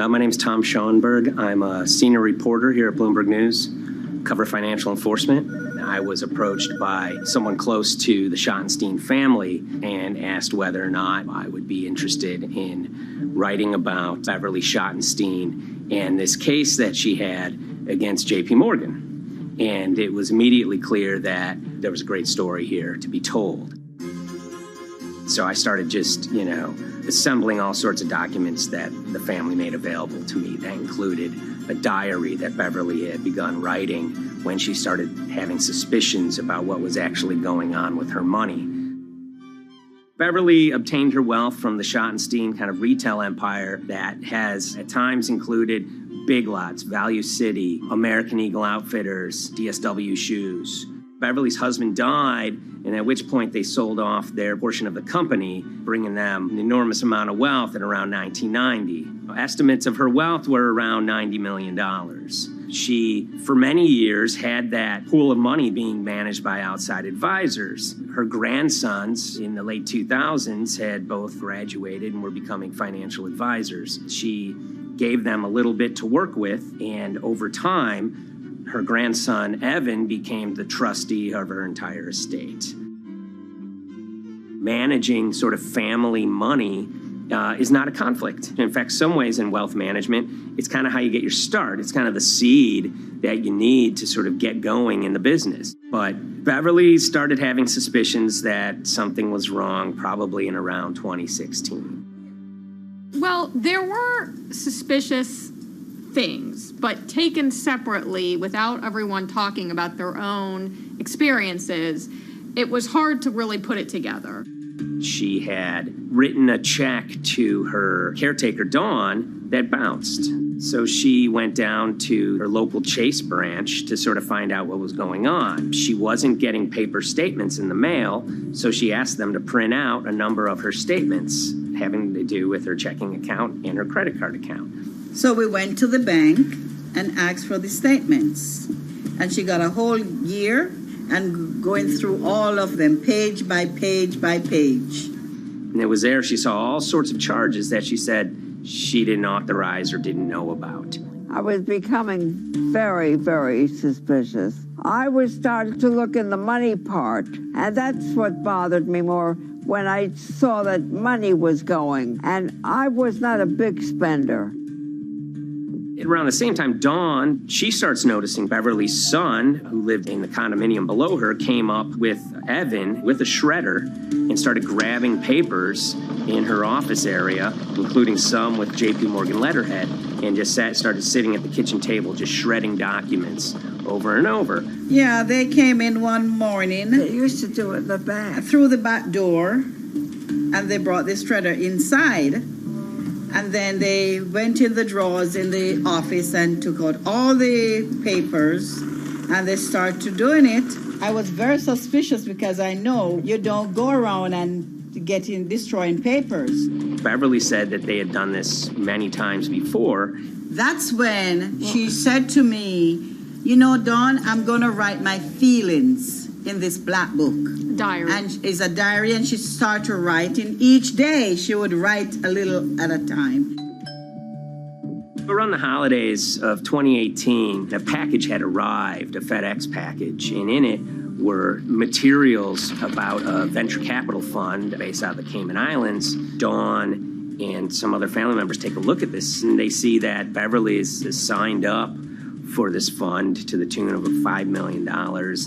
My name's Tom Schoenberg. I'm a senior reporter here at Bloomberg News, cover financial enforcement. I was approached by someone close to the Schottenstein family and asked whether or not I would be interested in writing about Beverly Schottenstein and this case that she had against J.P. Morgan. And it was immediately clear that there was a great story here to be told. So I started just, assembling all sorts of documents that the family made available to me. That included a diary that Beverly had begun writing when she started having suspicions about what was actually going on with her money. Beverly obtained her wealth from the Schottenstein kind of retail empire that has at times included Big Lots, Value City, American Eagle Outfitters, DSW Shoes. Beverly's husband died, and at which point they sold off their portion of the company, bringing them an enormous amount of wealth at around 1990. Estimates of her wealth were around $90 million. She, for many years, had that pool of money being managed by outside advisors. Her grandsons in the late 2000s had both graduated and were becoming financial advisors. She gave them a little bit to work with, and over time, her grandson, Evan, became the trustee of her entire estate. Managing sort of family money is not a conflict. In fact, some ways in wealth management, it's kind of how you get your start. It's kind of the seed that you need to sort of get going in the business. But Beverly started having suspicions that something was wrong probably in around 2016. Well, there were suspicious things, but taken separately without everyone talking about their own experiences, it was hard to really put it together. She had written a check to her caretaker, Dawn, that bounced. So she went down to her local Chase branch to sort of find out what was going on. She wasn't getting paper statements in the mail, so she asked them to print out a number of her statements having to do with her checking account and her credit card account. So we went to the bank and asked for the statements. And she got a whole year and going through all of them, page by page by page. And it was there she saw all sorts of charges that she said she didn't authorize or didn't know about. I was becoming very, very suspicious. I was starting to look in the money part, and that's what bothered me more when I saw that money was going, and I was not a big spender. Around the same time, Dawn, she starts noticing Beverly's son, who lived in the condominium below her, came up with Evan with a shredder and started grabbing papers in her office area, including some with J.P. Morgan letterhead, and just started sitting at the kitchen table, just shredding documents over and over. Yeah, they came in one morning. They used to do it in the back. Through the back door, and they brought the shredder inside. And then they went in the drawers in the office and took out all the papers, and they started doing it. I was very suspicious because I know you don't go around and destroying papers. Beverly said that they had done this many times before. That's when she said to me, Dawn, I'm going to write my feelings in this black book. Diary. And it's a diary, and she started writing. Each day she would write a little at a time. Around the holidays of 2018, a package had arrived, a FedEx package, and in it were materials about a venture capital fund based out of the Cayman Islands. Dawn and some other family members take a look at this, and they see that Beverly is signed up for this fund to the tune of $5 million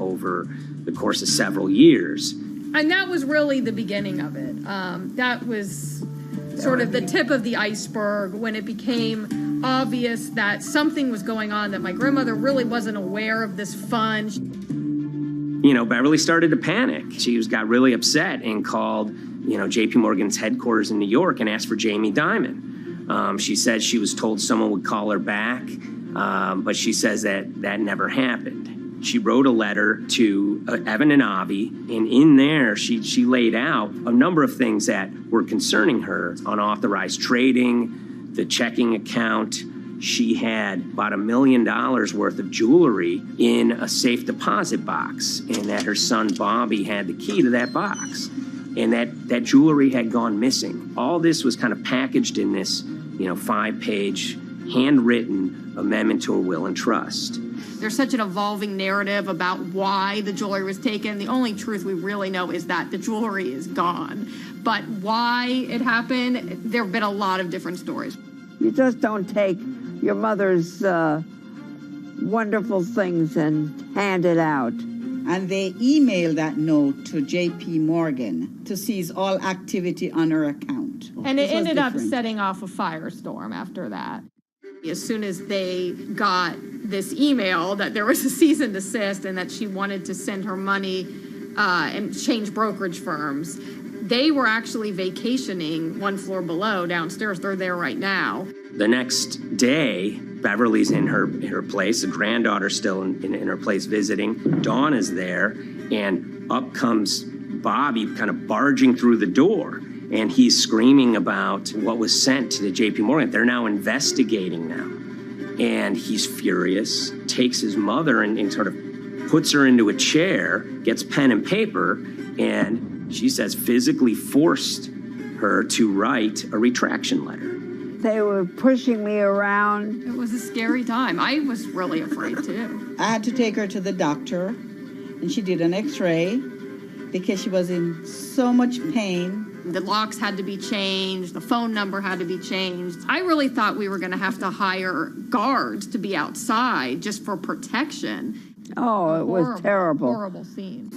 over the course of several years. And that was really the beginning of it. That was sort of the tip of the iceberg when it became obvious that something was going on, that my grandmother really wasn't aware of this fund. You know, Beverly started to panic. She got really upset and called, JP Morgan's headquarters in New York and asked for Jamie Dimon. She said she was told someone would call her back, but she says that never happened. She wrote a letter to Evan and Avi, and in there she laid out a number of things that were concerning her: unauthorized trading, the checking account. She had about $1 million worth of jewelry in a safe deposit box, and that her son Bobby had the key to that box, and that jewelry had gone missing. All this was kind of packaged in this, 5-page handwritten amendment to a will and trust. There's such an evolving narrative about why the jewelry was taken. The only truth we really know is that the jewelry is gone. But why it happened, there have been a lot of different stories. You just don't take your mother's wonderful things and hand it out. And they emailed that note to JP Morgan to seize all activity on her account. And it ended up setting off a firestorm after that. As soon as they got this email that there was a cease and desist and that she wanted to send her money and change brokerage firms, they were actually vacationing one floor below downstairs. They're there right now. The next day, Beverly's in her place. The granddaughter's still in her place visiting. Dawn is there, and up comes Bobby kind of barging through the door. And he's screaming about what was sent to the JP Morgan. They're now investigating now. And he's furious, takes his mother and sort of puts her into a chair, gets pen and paper, and she says physically forced her to write a retraction letter. They were pushing me around. It was a scary time. I was really afraid too. I had to take her to the doctor, and she did an x-ray because she was in so much pain. The locks had to be changed. The phone number had to be changed. I really thought we were going to have to hire guards to be outside just for protection. Oh, it was terrible. Horrible scene.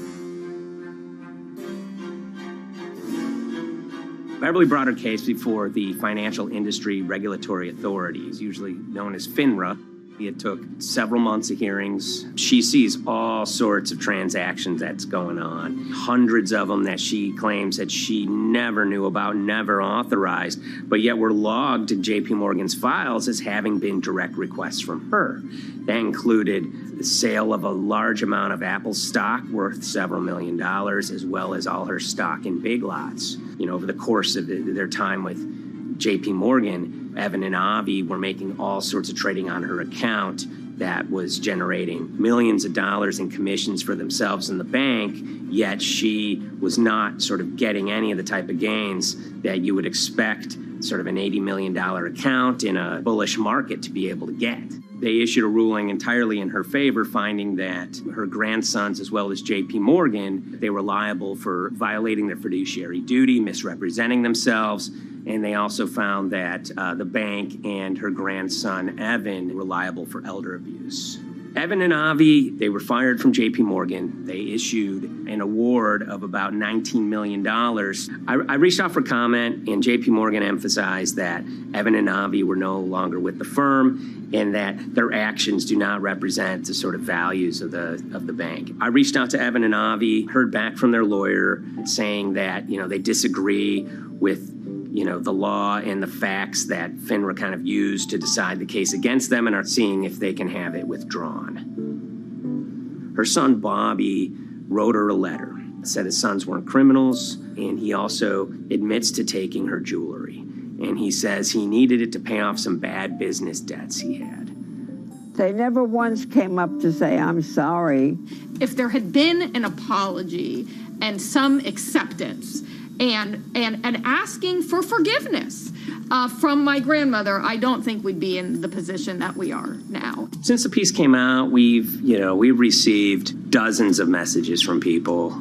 Beverly brought her case before the Financial Industry Regulatory Authorities, usually known as FINRA. It took several months of hearings. She sees all sorts of transactions that's going on, hundreds of them that she claims that she never knew about, never authorized, but yet were logged in JP Morgan's files as having been direct requests from her. That included the sale of a large amount of Apple stock worth several $1 million, as well as all her stock in Big Lots. Over the course of their time with JP Morgan, Evan and Avi were making all sorts of trading on her account that was generating millions of dollars in commissions for themselves and the bank, yet she was not sort of getting any of the type of gains that you would expect sort of an $80 million account in a bullish market to be able to get. They issued a ruling entirely in her favor, finding that her grandsons, as well as JP Morgan, they were liable for violating their fiduciary duty, misrepresenting themselves, and they also found that the bank and her grandson, Evan, were liable for elder abuse. Evan and Avi, they were fired from JP Morgan. They issued an award of about $19 million. I reached out for comment, and JP Morgan emphasized that Evan and Avi were no longer with the firm and that their actions do not represent the sort of values of the bank. I reached out to Evan and Avi, heard back from their lawyer saying that, they disagree with the law and the facts that FINRA kind of used to decide the case against them and are seeing if they can have it withdrawn. Her son, Bobby, wrote her a letter, said his sons weren't criminals, and he also admits to taking her jewelry. And he says he needed it to pay off some bad business debts he had. They never once came up to say, I'm sorry. If there had been an apology and some acceptance, and asking for forgiveness from my grandmother, I don't think we'd be in the position that we are now. Since the piece came out, we've received dozens of messages from people,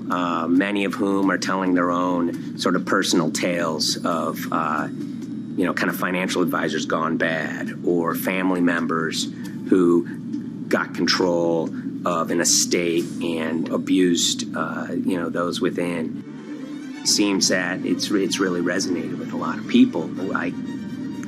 many of whom are telling their own sort of personal tales of, kind of financial advisors gone bad, or family members who got control of an estate and abused, those within. It seems that it's really resonated with a lot of people. I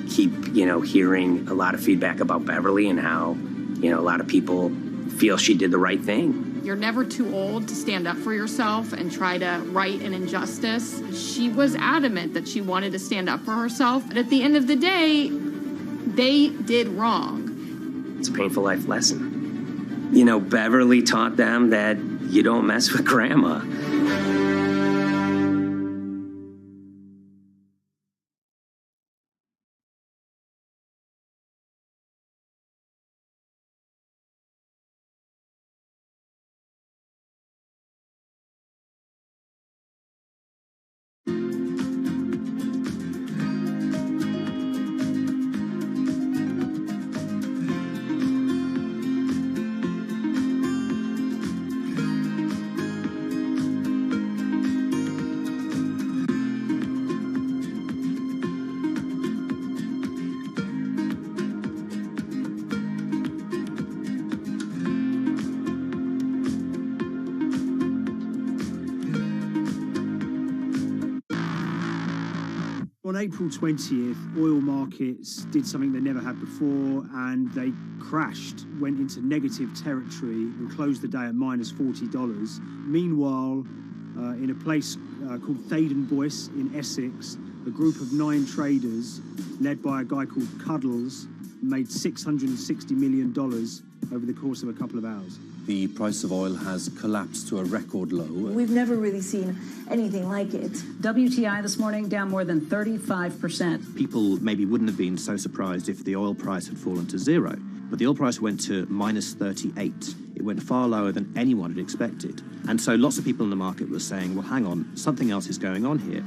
keep, hearing a lot of feedback about Beverly and how, a lot of people feel she did the right thing. You're never too old to stand up for yourself and try to right an injustice. She was adamant that she wanted to stand up for herself, but at the end of the day, they did wrong. It's a painful life lesson. Beverly taught them that you don't mess with grandma. On April 20th, oil markets did something they never had before, and they crashed, went into negative territory and closed the day at minus $40. Meanwhile, in a place called Thaden Boyce in Essex, a group of 9 traders, led by a guy called Cuddles, made $660 million over the course of a couple of hours. The price of oil has collapsed to a record low. We've never really seen anything like it. WTI this morning down more than 35%. People maybe wouldn't have been so surprised if the oil price had fallen to zero, but the oil price went to minus 38. It went far lower than anyone had expected. And so lots of people in the market were saying, well, hang on, something else is going on here.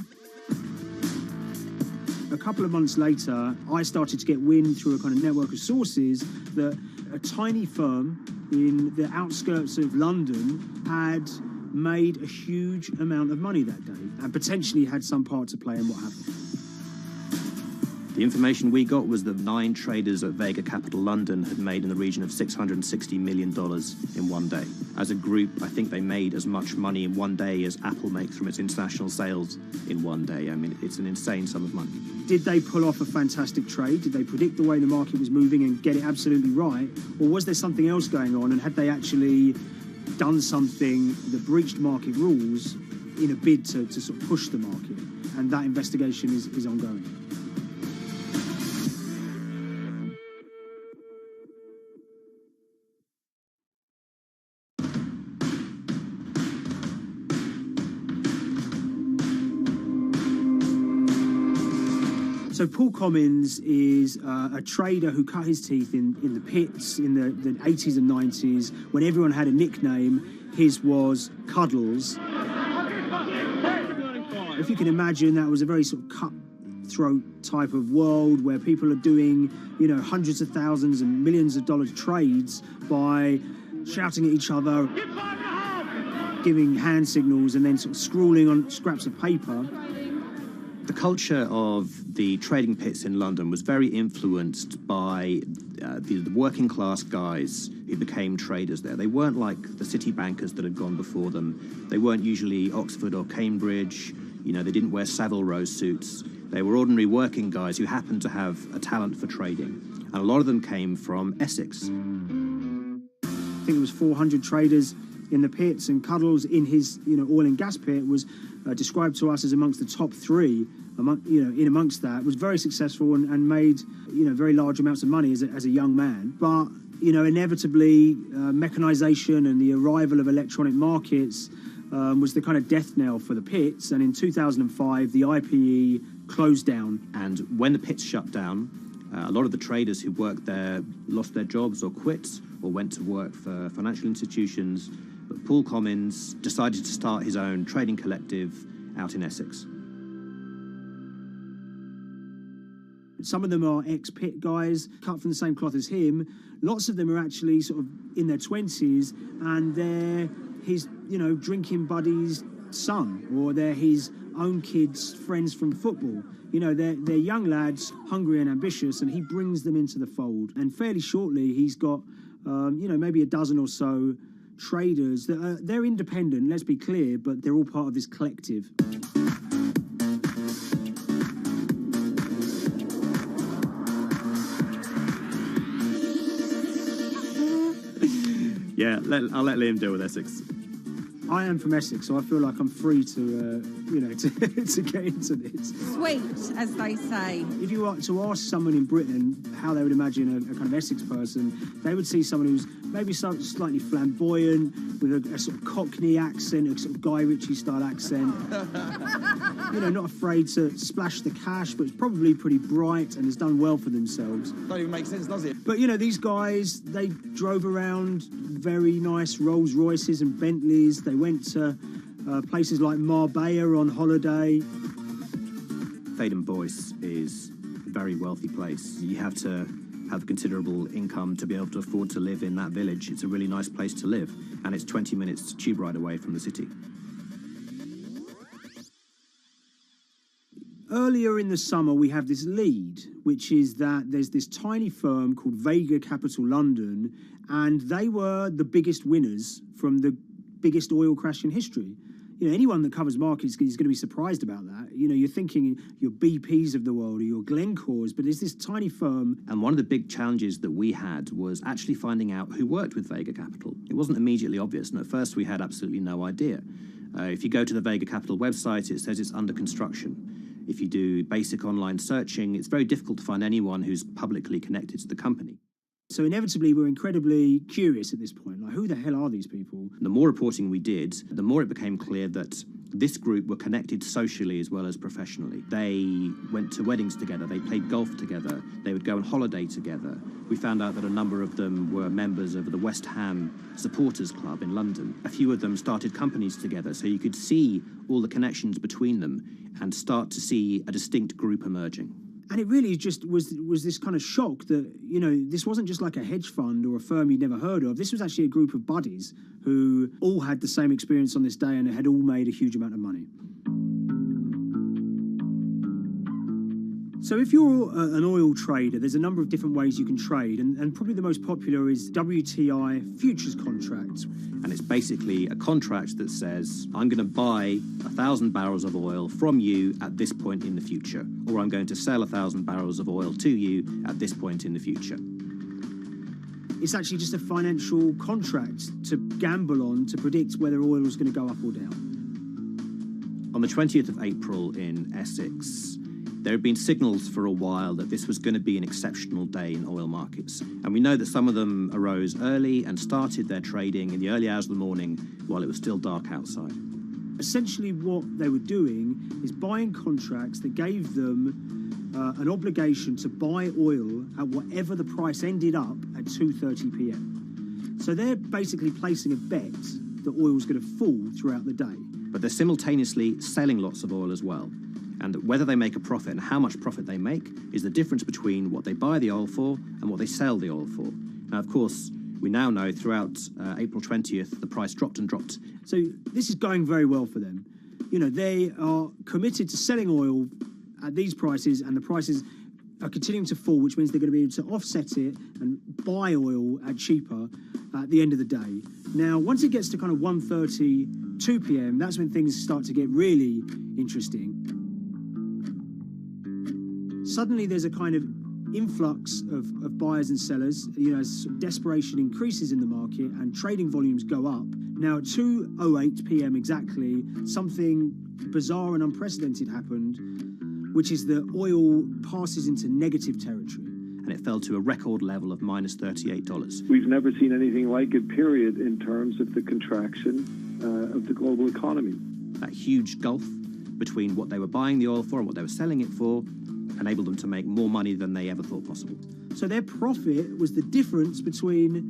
A couple of months later, I started to get wind through a kind of network of sources that a tiny firm in the outskirts of London had made a huge amount of money that day and potentially had some part to play in what happened. The information we got was that 9 traders at Vega Capital London had made in the region of $660 million in one day. As a group, I think they made as much money in one day as Apple makes from its international sales in one day. I mean, it's an insane sum of money. Did they pull off a fantastic trade? Did they predict the way the market was moving and get it absolutely right? Or was there something else going on, and had they actually done something that breached market rules in a bid to sort of push the market? And that investigation is ongoing. So Paul Commins is a trader who cut his teeth in the pits in the 80s and 90s. When everyone had a nickname, his was Cuddles. If you can imagine, that was a very sort of cutthroat type of world where people are doing, hundreds of thousands and millions of dollars trades by shouting at each other, giving hand signals, and then sort of scrawling on scraps of paper. The culture of the trading pits in London was very influenced by the working class guys who became traders there. They weren't like the city bankers that had gone before them. They weren't usually Oxford or Cambridge. They didn't wear Savile Row suits. They were ordinary working guys who happened to have a talent for trading. And a lot of them came from Essex. I think it was 400 traders in the pits, and Cuddles in his oil and gas pit was described to us as amongst the top 3 in amongst that, was very successful and made very large amounts of money as a young man. But inevitably mechanization and the arrival of electronic markets was the kind of death knell for the pits, and in 2005 the IPE closed down. And when the pits shut down, a lot of the traders who worked there lost their jobs or quit or went to work for financial institutions. But Paul Commins decided to start his own trading collective out in Essex. Some of them are ex-pit guys, cut from the same cloth as him. Lots of them are actually sort of in their 20s, and they're his, drinking buddy's son, or they're his own kids' friends from football. They're young lads, hungry and ambitious, and he brings them into the fold. And fairly shortly, he's got, maybe a dozen or so traders that they're independent, let's be clear, but they're all part of this collective. Yeah, I'll let Liam deal with Essex. I am from Essex, so I feel like I'm free to, to get into this. Sweet, as they say. If you were to ask someone in Britain how they would imagine a kind of Essex person, they would see someone who's maybe slightly flamboyant, with a sort of Cockney accent, a sort of Guy Ritchie-style accent. Not afraid to splash the cash, but it's probably pretty bright and has done well for themselves. Don't even make sense, does it? But, these guys, they drove around very nice Rolls Royces and Bentleys. They went to places like Marbella on holiday. Thaden Boyce is a very wealthy place. You have to have considerable income to be able to afford to live in that village. It's a really nice place to live, and it's 20 minutes tube ride away from the city. Earlier in the summer, we have this lead, which is that there's this tiny firm called Vega Capital London, and they were the biggest winners from the biggest oil crash in history. Anyone that covers markets is going to be surprised about that. You're thinking your BPs of the world or your Glencores, but it's this tiny firm. And one of the big challenges that we had was actually finding out who worked with Vega Capital. It wasn't immediately obvious, and at first we had absolutely no idea. If you go to the Vega Capital website, it says it's under construction. If you do basic online searching, it's very difficult to find anyone who's publicly connected to the company. So inevitably, we're incredibly curious at this point. Like, who the hell are these people? The more reporting we did, the more it became clear that this group were connected socially as well as professionally. They went to weddings together, they played golf together, they would go on holiday together. We found out that a number of them were members of the West Ham Supporters Club in London. A few of them started companies together, so you could see all the connections between them and start to see a distinct group emerging. And it really just was this kind of shock that, this wasn't just like a hedge fund or a firm you'd never heard of. This was actually a group of buddies who all had the same experience on this day and had all made a huge amount of money. So if you're an oil trader, there's a number of different ways you can trade, and probably the most popular is WTI futures contracts. And it's basically a contract that says, I'm going to buy 1,000 barrels of oil from you at this point in the future, or I'm going to sell 1,000 barrels of oil to you at this point in the future. It's actually just a financial contract to gamble on to predict whether oil is going to go up or down. On the 20th of April in Essex, there had been signals for a while that this was going to be an exceptional day in oil markets. And we know that some of them arose early and started their trading in the early hours of the morning while it was still dark outside. Essentially what they were doing is buying contracts that gave them an obligation to buy oil at whatever the price ended up at 2:30 p.m. So they're basically placing a bet that oil was going to fall throughout the day. But they're simultaneously selling lots of oil as well. And whether they make a profit and how much profit they make is the difference between what they buy the oil for and what they sell the oil for. Now, of course, we now know throughout April 20th, the price dropped and dropped. So this is going very well for them. They are committed to selling oil at these prices, and the prices are continuing to fall, which means they're going to be able to offset it and buy oil at cheaper at the end of the day. Now, once it gets to kind of 1:30, 2 p.m., that's when things start to get really interesting. Suddenly there's a kind of influx of buyers and sellers, as desperation increases in the market and trading volumes go up. Now at 2:08 p.m. exactly, something bizarre and unprecedented happened, which is that oil passes into negative territory. And it fell to a record level of minus $38. We've never seen anything like it, period, in terms of the contraction of the global economy. That huge gulf between what they were buying the oil for and what they were selling it for enabled them to make more money than they ever thought possible. So their profit was the difference between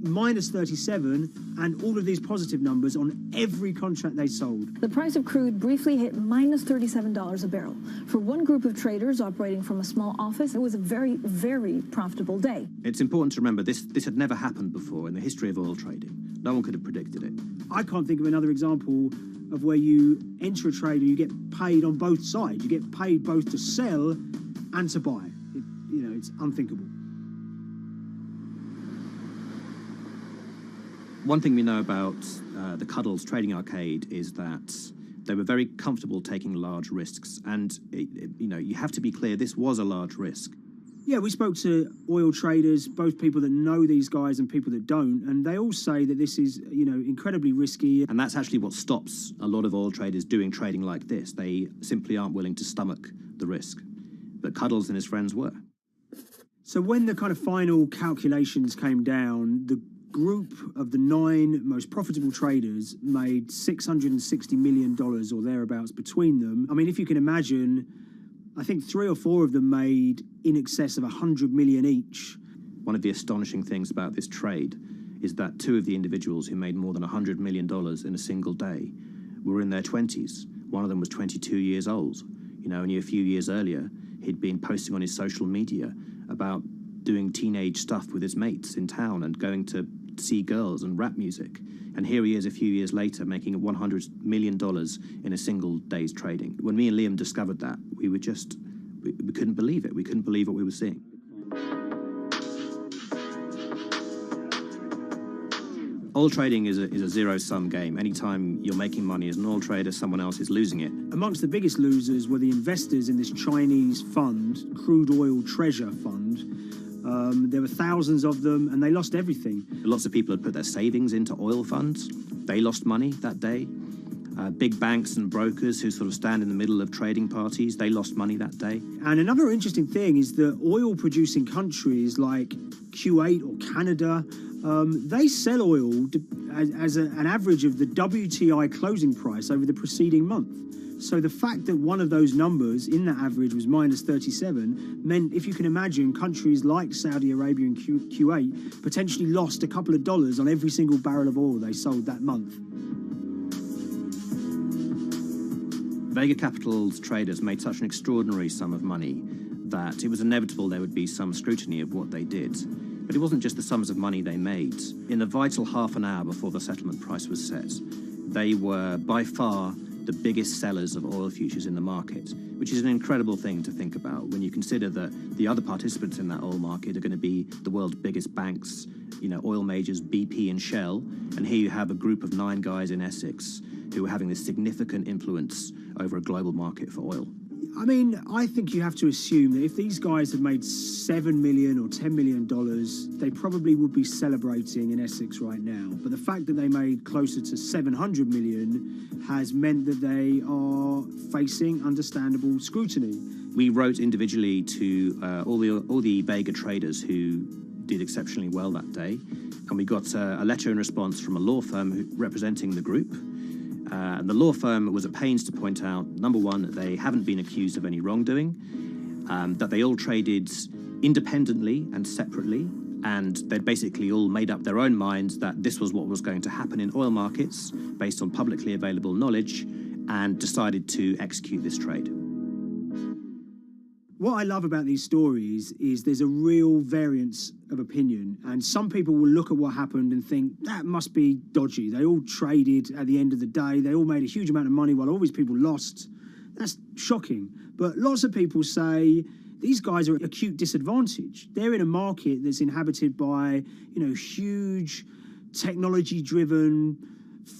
minus 37 and all of these positive numbers on every contract they sold. The price of crude briefly hit minus $37 a barrel. For one group of traders operating from a small office, it was a very, very profitable day. It's important to remember this had never happened before in the history of oil trading. No one could have predicted it. I can't think of another example of where you enter a trade and you get paid on both sides. You get paid both to sell and to buy. It's unthinkable. One thing we know about the Cuddles Trading Arcade is that they were very comfortable taking large risks. And, you have to be clear, this was a large risk. Yeah, we spoke to oil traders, both people that know these guys and people that don't, and they all say that this is, incredibly risky. And that's actually what stops a lot of oil traders doing trading like this. They simply aren't willing to stomach the risk. But Cuddles and his friends were. So when the kind of final calculations came down, the group of the 9 most profitable traders made $660 million or thereabouts between them. I mean, if you can imagine, I think 3 or 4 of them made in excess of 100 million each. One of the astonishing things about this trade is that 2 of the individuals who made more than $100 million in a single day were in their 20s. One of them was 22 years old. Only a few years earlier, he'd been posting on his social media about doing teenage stuff with his mates in town and going to see girls and rap music. And here he is a few years later making $100 million in a single day's trading. When me and Liam discovered that, we couldn't believe it. We couldn't believe what we were seeing. Oil trading is a zero-sum game. Anytime you're making money as an oil trader, someone else is losing it. Amongst the biggest losers were the investors in this Chinese fund, Crude Oil Treasure Fund. There were thousands of them, and they lost everything. Lots of people had put their savings into oil funds. They lost money that day. Big banks and brokers who sort of stand in the middle of trading parties, they lost money that day. And another interesting thing is that oil-producing countries like Kuwait or Canada, they sell oil as an average of the WTI closing price over the preceding month. So the fact that one of those numbers in that average was minus 37 meant, if you can imagine, countries like Saudi Arabia and Kuwait potentially lost a couple of dollars on every single barrel of oil they sold that month. Vega Capital's traders made such an extraordinary sum of money that it was inevitable there would be some scrutiny of what they did. But it wasn't just the sums of money they made. In the vital half an hour before the settlement price was set, they were by far the biggest sellers of oil futures in the market, which is an incredible thing to think about when you consider that the other participants in that oil market are going to be the world's biggest banks, oil majors, BP and Shell, and here you have a group of 9 guys in Essex who are having this significant influence over a global market for oil. I mean, I think you have to assume that if these guys had made $7 million or $10 million, they probably would be celebrating in Essex right now. But the fact that they made closer to $700 million has meant that they are facing understandable scrutiny. We wrote individually to all the Vega traders who did exceptionally well that day, and we got a letter in response from a law firm representing the group. And the law firm was at pains to point out, number one, that they haven't been accused of any wrongdoing, that they all traded independently and separately, and they'd basically all made up their own minds that this was what was going to happen in oil markets based on publicly available knowledge, and decided to execute this trade. What I love about these stories is there's a real variance of opinion, and some people will look at what happened and think that must be dodgy. They all traded at the end of the day. They all made a huge amount of money while all these people lost. That's shocking. But lots of people say these guys are at acute disadvantage. They're in a market that's inhabited by, huge technology-driven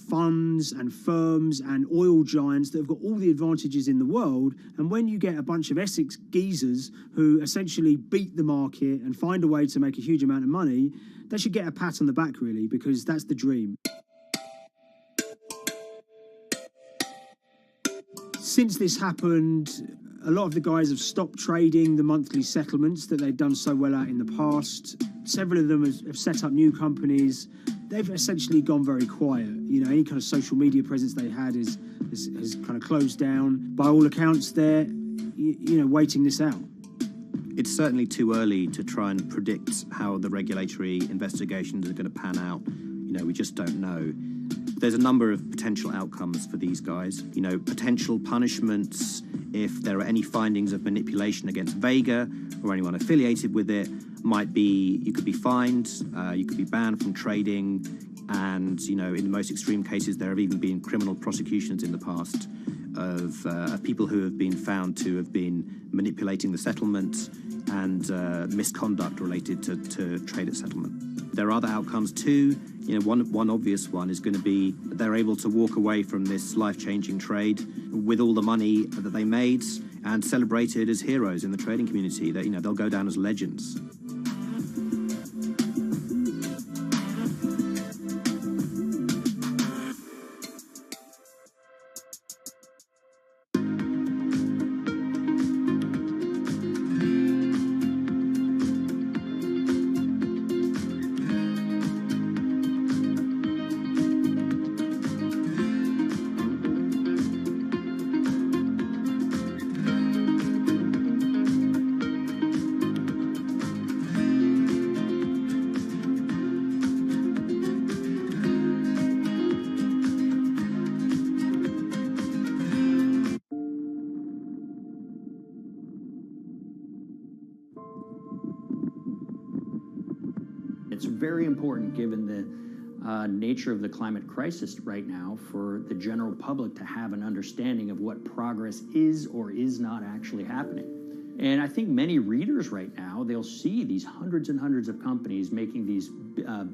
funds and firms and oil giants that have got all the advantages in the world, and when you get a bunch of Essex geezers who essentially beat the market and find a way to make a huge amount of money, they should get a pat on the back, really, because that's the dream. Since this happened, a lot of the guys have stopped trading the monthly settlements that they'd done so well at in the past. Several of them have set up new companies. They've essentially gone very quiet. Any kind of social media presence they had has kind of closed down. By all accounts, they're, waiting this out. It's certainly too early to try and predict how the regulatory investigations are going to pan out. We just don't know. There's a number of potential outcomes for these guys. Potential punishments if there are any findings of manipulation against Vega or anyone affiliated with it might be you could be fined, you could be banned from trading, and in the most extreme cases there have even been criminal prosecutions in the past of people who have been found to have been manipulating the settlement and misconduct related to trade at settlement. There are other outcomes too. One obvious one is going to be that they're able to walk away from this life-changing trade with all the money that they made and celebrated as heroes in the trading community. That they'll go down as legends. It's very important, given the nature of the climate crisis right now, for the general public to have an understanding of what progress is or is not actually happening. And I think many readers right now, they'll see these hundreds and hundreds of companies making these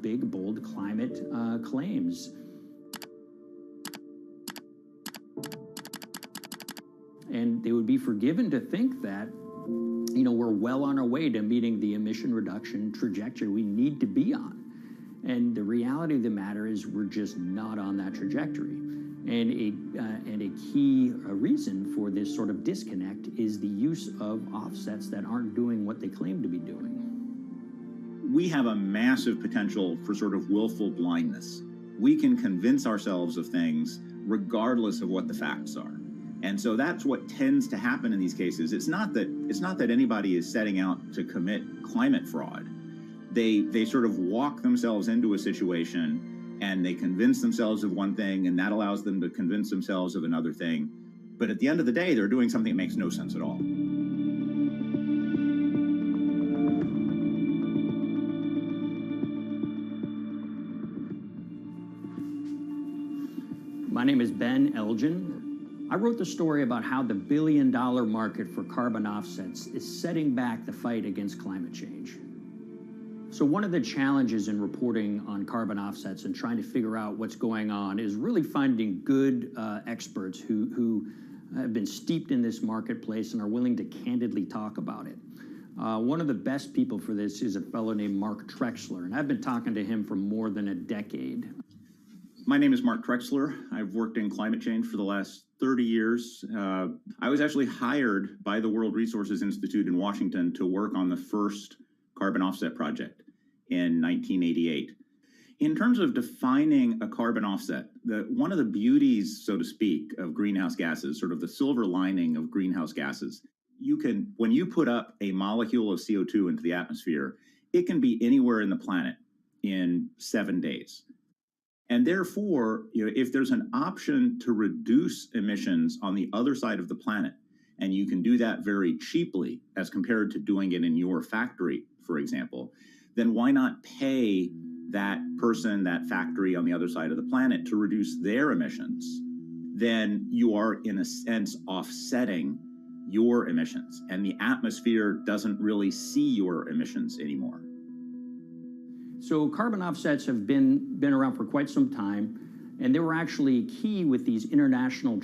big, bold climate claims. And they would be forgiven to think that we're well on our way to meeting the emission reduction trajectory we need to be on. And the reality of the matter is we're just not on that trajectory. And a key reason for this sort of disconnect is the use of offsets that aren't doing what they claim to be doing. We have a massive potential for sort of willful blindness. We can convince ourselves of things regardless of what the facts are. And so that's what tends to happen in these cases. It's not that anybody is setting out to commit climate fraud. They sort of walk themselves into a situation and they convince themselves of one thing, and that allows them to convince themselves of another thing. But at the end of the day, they're doing something that makes no sense at all. My name is Ben Elgin. I wrote the story about how the billion-dollar market for carbon offsets is setting back the fight against climate change. So one of the challenges in reporting on carbon offsets and trying to figure out what's going on is really finding good experts who have been steeped in this marketplace and are willing to candidly talk about it. One of the best people for this is a fellow named Mark Trexler, and I've been talking to him for more than a decade. My name is Mark Trexler. I've worked in climate change for the last 30 years. I was actually hired by the World Resources Institute in Washington to work on the first carbon offset project in 1988. In terms of defining a carbon offset, one of the beauties, so to speak, of greenhouse gases, sort of the silver lining of greenhouse gases, when you put up a molecule of CO2 into the atmosphere, it can be anywhere in the planet in 7 days. And therefore, if there's an option to reduce emissions on the other side of the planet, and you can do that very cheaply as compared to doing it in your factory, for example, then why not pay that person, that factory on the other side of the planet to reduce their emissions? Then you are, in a sense, offsetting your emissions, and the atmosphere doesn't really see your emissions anymore. So carbon offsets have been around for quite some time, and they were actually key with these international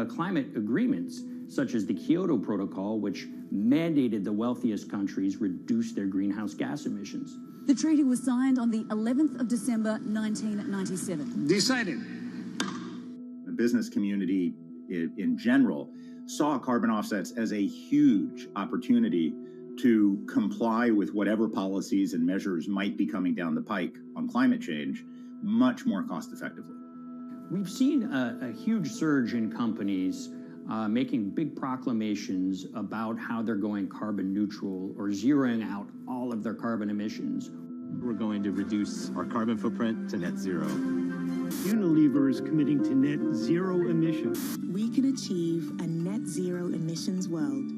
climate agreements, such as the Kyoto Protocol, which mandated the wealthiest countries reduce their greenhouse gas emissions. The treaty was signed on the 11th of December, 1997. Decided. The business community in general saw carbon offsets as a huge opportunity to comply with whatever policies and measures might be coming down the pike on climate change much more cost effectively. We've seen a huge surge in companies making big proclamations about how they're going carbon neutral or zeroing out all of their carbon emissions. We're going to reduce our carbon footprint to net zero. Unilever is committing to net zero emissions. We can achieve a net zero emissions world.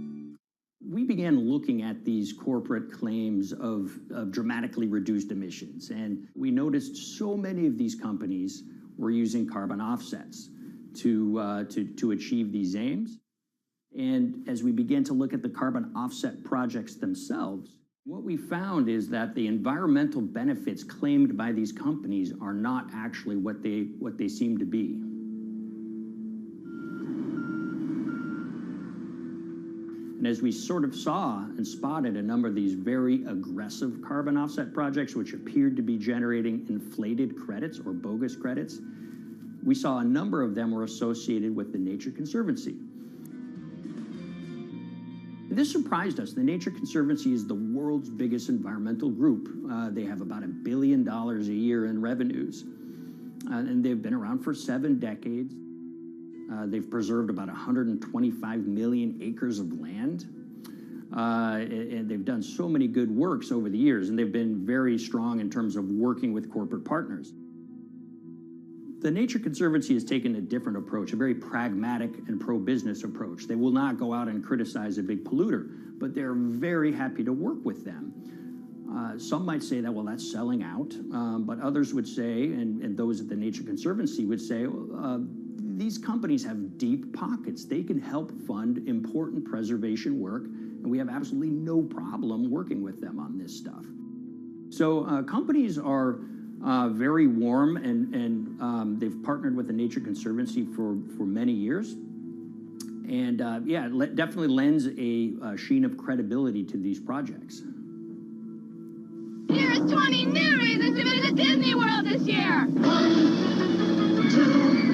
We began looking at these corporate claims of dramatically reduced emissions, and we noticed so many of these companies were using carbon offsets to achieve these aims. And as we began to look at the carbon offset projects themselves, what we found is that the environmental benefits claimed by these companies are not actually what they seem to be. And as we sort of saw and spotted a number of these very aggressive carbon offset projects, which appeared to be generating inflated credits or bogus credits, we saw a number of them were associated with the Nature Conservancy. This surprised us. The Nature Conservancy is the world's biggest environmental group. They have about $1 billion a year in revenues, and they've been around for 7 decades. They've preserved about 125 million acres of land, and they've done so many good works over the years, and they've been very strong in terms of working with corporate partners. The Nature Conservancy has taken a different approach, a very pragmatic and pro-business approach. They will not go out and criticize a big polluter, but they're very happy to work with them. Some might say that, well, that's selling out, but others would say, and those at the Nature Conservancy would say, these companies have deep pockets. They can help fund important preservation work, and we have absolutely no problem working with them on this stuff. So companies are very warm, and they've partnered with the Nature Conservancy for many years. And yeah, it definitely lends a sheen of credibility to these projects. Here's 20 new reasons to visit Disney World this year. 1, 2,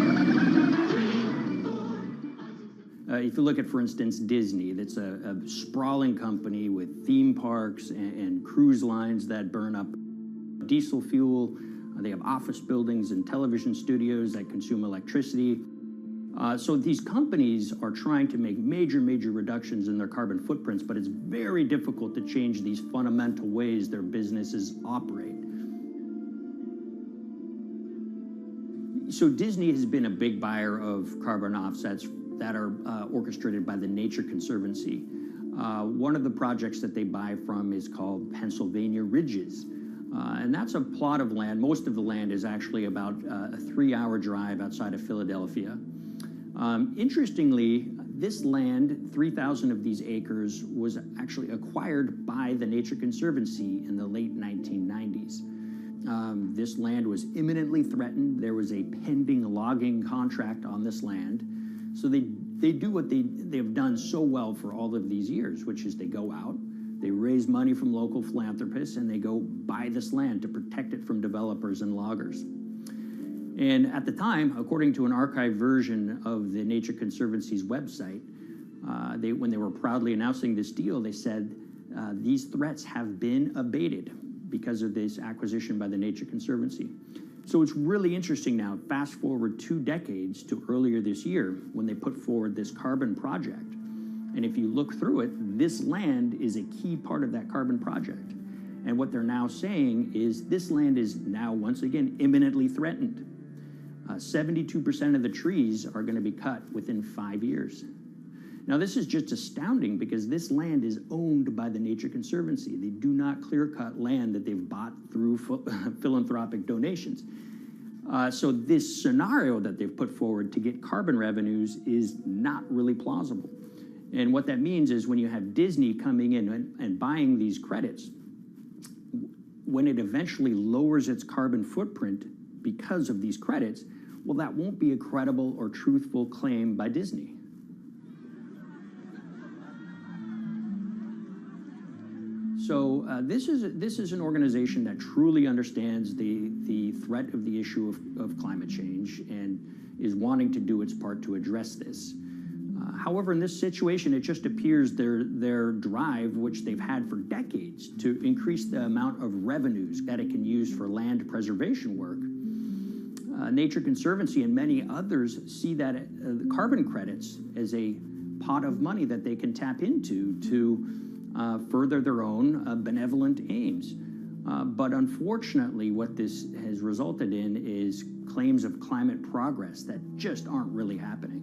if you look at, for instance, Disney, that's a sprawling company with theme parks and cruise lines that burn up diesel fuel. They have office buildings and television studios that consume electricity. So these companies are trying to make major reductions in their carbon footprints, but it's very difficult to change these fundamental ways their businesses operate. So Disney has been a big buyer of carbon offsets that are orchestrated by the Nature Conservancy. One of the projects that they buy from is called Pennsylvania Ridges. And that's a plot of land. Most of the land is actually about a 3-hour drive outside of Philadelphia. Interestingly, this land, 3,000 of these acres, was actually acquired by the Nature Conservancy in the late 1990s. This land was imminently threatened. There was a pending logging contract on this land. So they do what they've done so well for all of these years, which is they go out, they raise money from local philanthropists, and they go buy this land to protect it from developers and loggers. And at the time, according to an archived version of the Nature Conservancy's website, when they were proudly announcing this deal, they said, these threats have been abated because of this acquisition by the Nature Conservancy. So it's really interesting now, fast forward 2 decades to earlier this year when they put forward this carbon project. And if you look through it, this land is a key part of that carbon project. And what they're now saying is this land is now, once again, imminently threatened. 72% of the trees are going to be cut within 5 years. Now, this is just astounding because this land is owned by the Nature Conservancy. They do not clear-cut land that they've bought through philanthropic donations. So this scenario that they've put forward to get carbon revenues is not really plausible. And what that means is when you have Disney coming in and buying these credits, when it eventually lowers its carbon footprint because of these credits, well, that won't be a credible or truthful claim by Disney. So this is an organization that truly understands the threat of the issue of climate change and is wanting to do its part to address this. However, in this situation, it just appears their drive, which they've had for decades, to increase the amount of revenues that it can use for land preservation work, Nature Conservancy and many others see that the carbon credits as a pot of money that they can tap into to further their own benevolent aims. But unfortunately, what this has resulted in is claims of climate progress that just aren't really happening.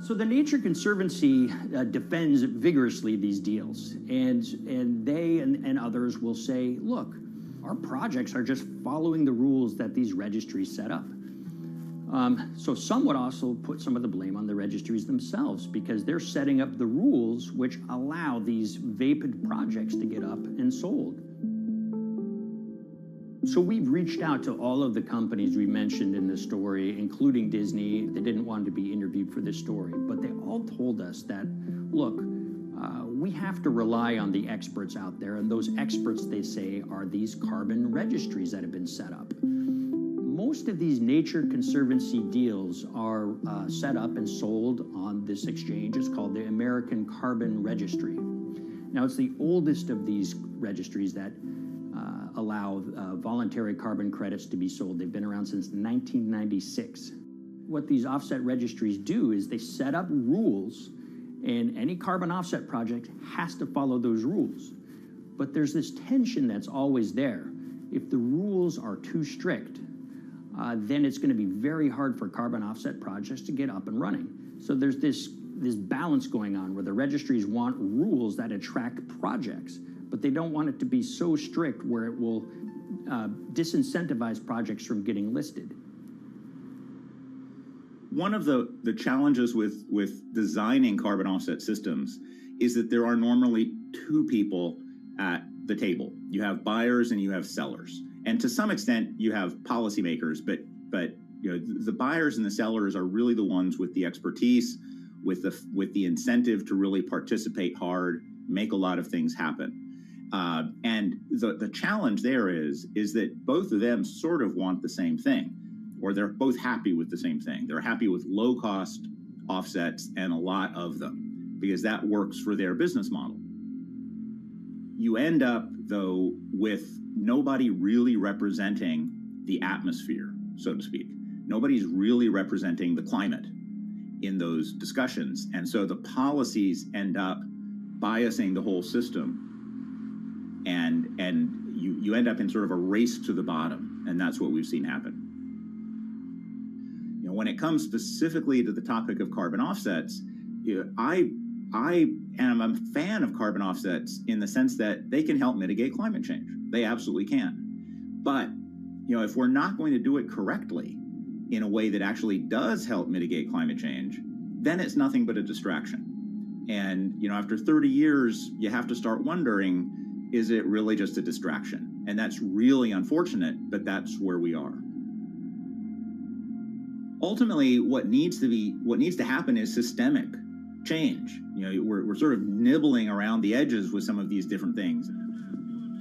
So the Nature Conservancy defends vigorously these deals, and they and others will say, look, our projects are just following the rules that these registries set up. So some would also put some of the blame on the registries themselves because they're setting up the rules which allow these vapid projects to get up and sold. So we've reached out to all of the companies we mentioned in the story, including Disney. They didn't want to be interviewed for this story, but they all told us that, look, we have to rely on the experts out there, and those experts, they say, are these carbon registries that have been set up. Most of these Nature Conservancy deals are set up and sold on this exchange. It's called the American Carbon Registry. Now, it's the oldest of these registries that allow voluntary carbon credits to be sold. They've been around since 1996. What these offset registries do is they set up rules, and any carbon offset project has to follow those rules. But there's this tension that's always there. If the rules are too strict, then it's going to be very hard for carbon offset projects to get up and running. So there's this balance going on where the registries want rules that attract projects, but they don't want it to be so strict where it will disincentivize projects from getting listed. One of the challenges with designing carbon offset systems is that there are normally two people at the table. You have buyers and you have sellers. And to some extent, you have policymakers, but you know, the buyers and the sellers are really the ones with the expertise, with the incentive to really participate hard, make a lot of things happen. And the challenge there is that both of them sort of want the same thing, or they're both happy with the same thing. They're happy with low-cost offsets and a lot of them, because that works for their business model. You end up, though, with nobody really representing the atmosphere, so to speak. Nobody's really representing the climate in those discussions. And so the policies end up biasing the whole system. And you end up in sort of a race to the bottom. And that's what we've seen happen. You know, when it comes specifically to the topic of carbon offsets, you know, I am a fan of carbon offsets in the sense that they can help mitigate climate change. They absolutely can. But, you know, if we're not going to do it correctly in a way that actually does help mitigate climate change, then it's nothing but a distraction. And, you know, after 30 years, you have to start wondering, is it really just a distraction? And that's really unfortunate, but that's where we are. Ultimately, what needs to happen is systemic change. You know, we're sort of nibbling around the edges with some of these different things.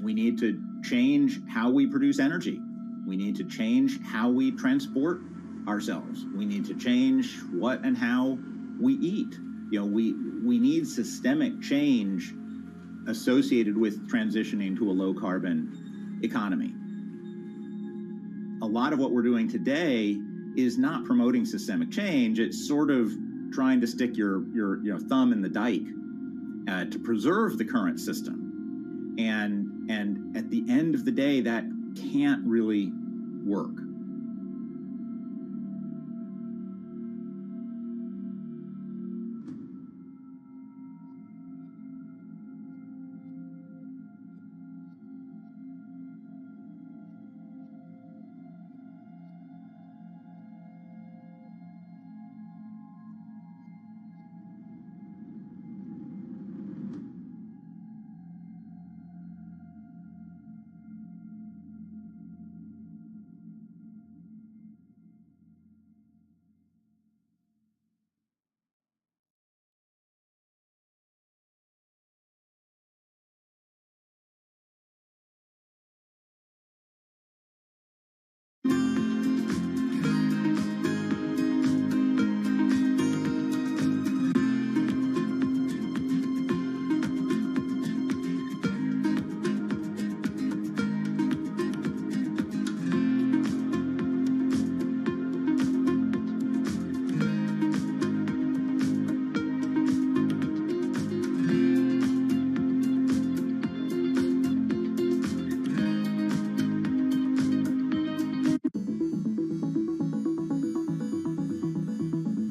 We need to change how we produce energy. We need to change how we transport ourselves. We need to change what and how we eat. You know, we need systemic change associated with transitioning to a low carbon economy. A lot of what we're doing today is not promoting systemic change. It's sort of trying to stick your thumb in the dike to preserve the current system. And at the end of the day, that can't really work.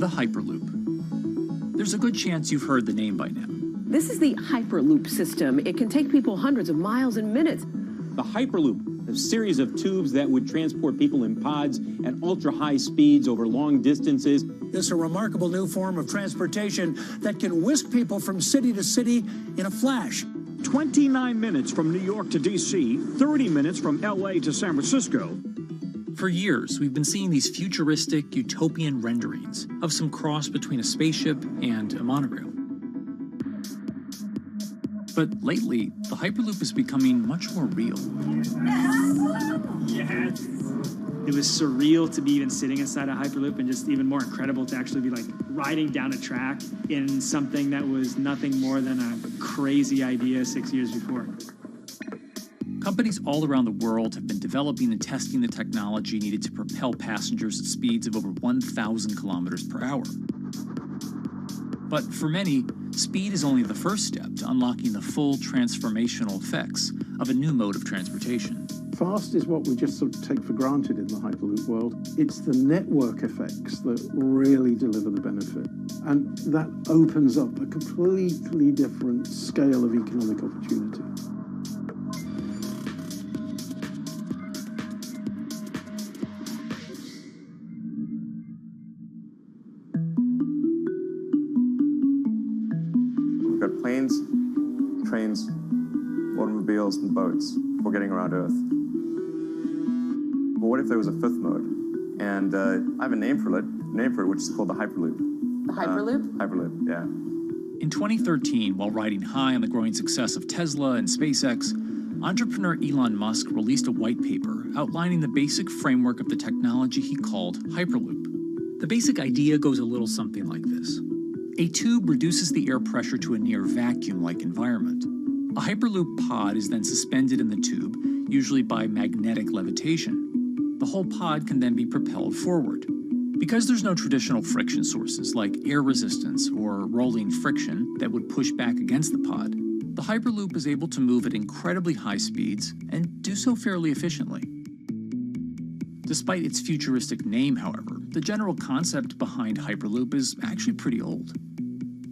the Hyperloop. There's a good chance you've heard the name by now. This is the Hyperloop system. It can take people hundreds of miles in minutes. The Hyperloop, a series of tubes that would transport people in pods at ultra-high speeds over long distances. It's a remarkable new form of transportation that can whisk people from city to city in a flash. 29 minutes from New York to D.C., 30 minutes from L.A. to San Francisco. For years, we've been seeing these futuristic, utopian renderings of some cross between a spaceship and a monorail. But lately, the Hyperloop is becoming much more real. Yes! It was surreal to be even sitting inside a Hyperloop, and just even more incredible to actually be like riding down a track in something that was nothing more than a crazy idea 6 years before. Companies all around the world have been developing and testing the technology needed to propel passengers at speeds of over 1,000 kilometers per hour. But for many, speed is only the first step to unlocking the full transformational effects of a new mode of transportation. Fast is what we just sort of take for granted in the Hyperloop world. It's the network effects that really deliver the benefit. And that opens up a completely different scale of economic opportunity. We've got planes, trains, automobiles, and boats for getting around Earth. But what if there was a fifth mode? And I have a name for it, which is called the Hyperloop. The Hyperloop? Hyperloop, yeah. In 2013, while riding high on the growing success of Tesla and SpaceX, entrepreneur Elon Musk released a white paper outlining the basic framework of the technology he called Hyperloop. The basic idea goes a little something like this. A tube reduces the air pressure to a near vacuum-like environment. A Hyperloop pod is then suspended in the tube, usually by magnetic levitation. The whole pod can then be propelled forward. Because there's no traditional friction sources like air resistance or rolling friction that would push back against the pod, the Hyperloop is able to move at incredibly high speeds and do so fairly efficiently. Despite its futuristic name, however, the general concept behind Hyperloop is actually pretty old.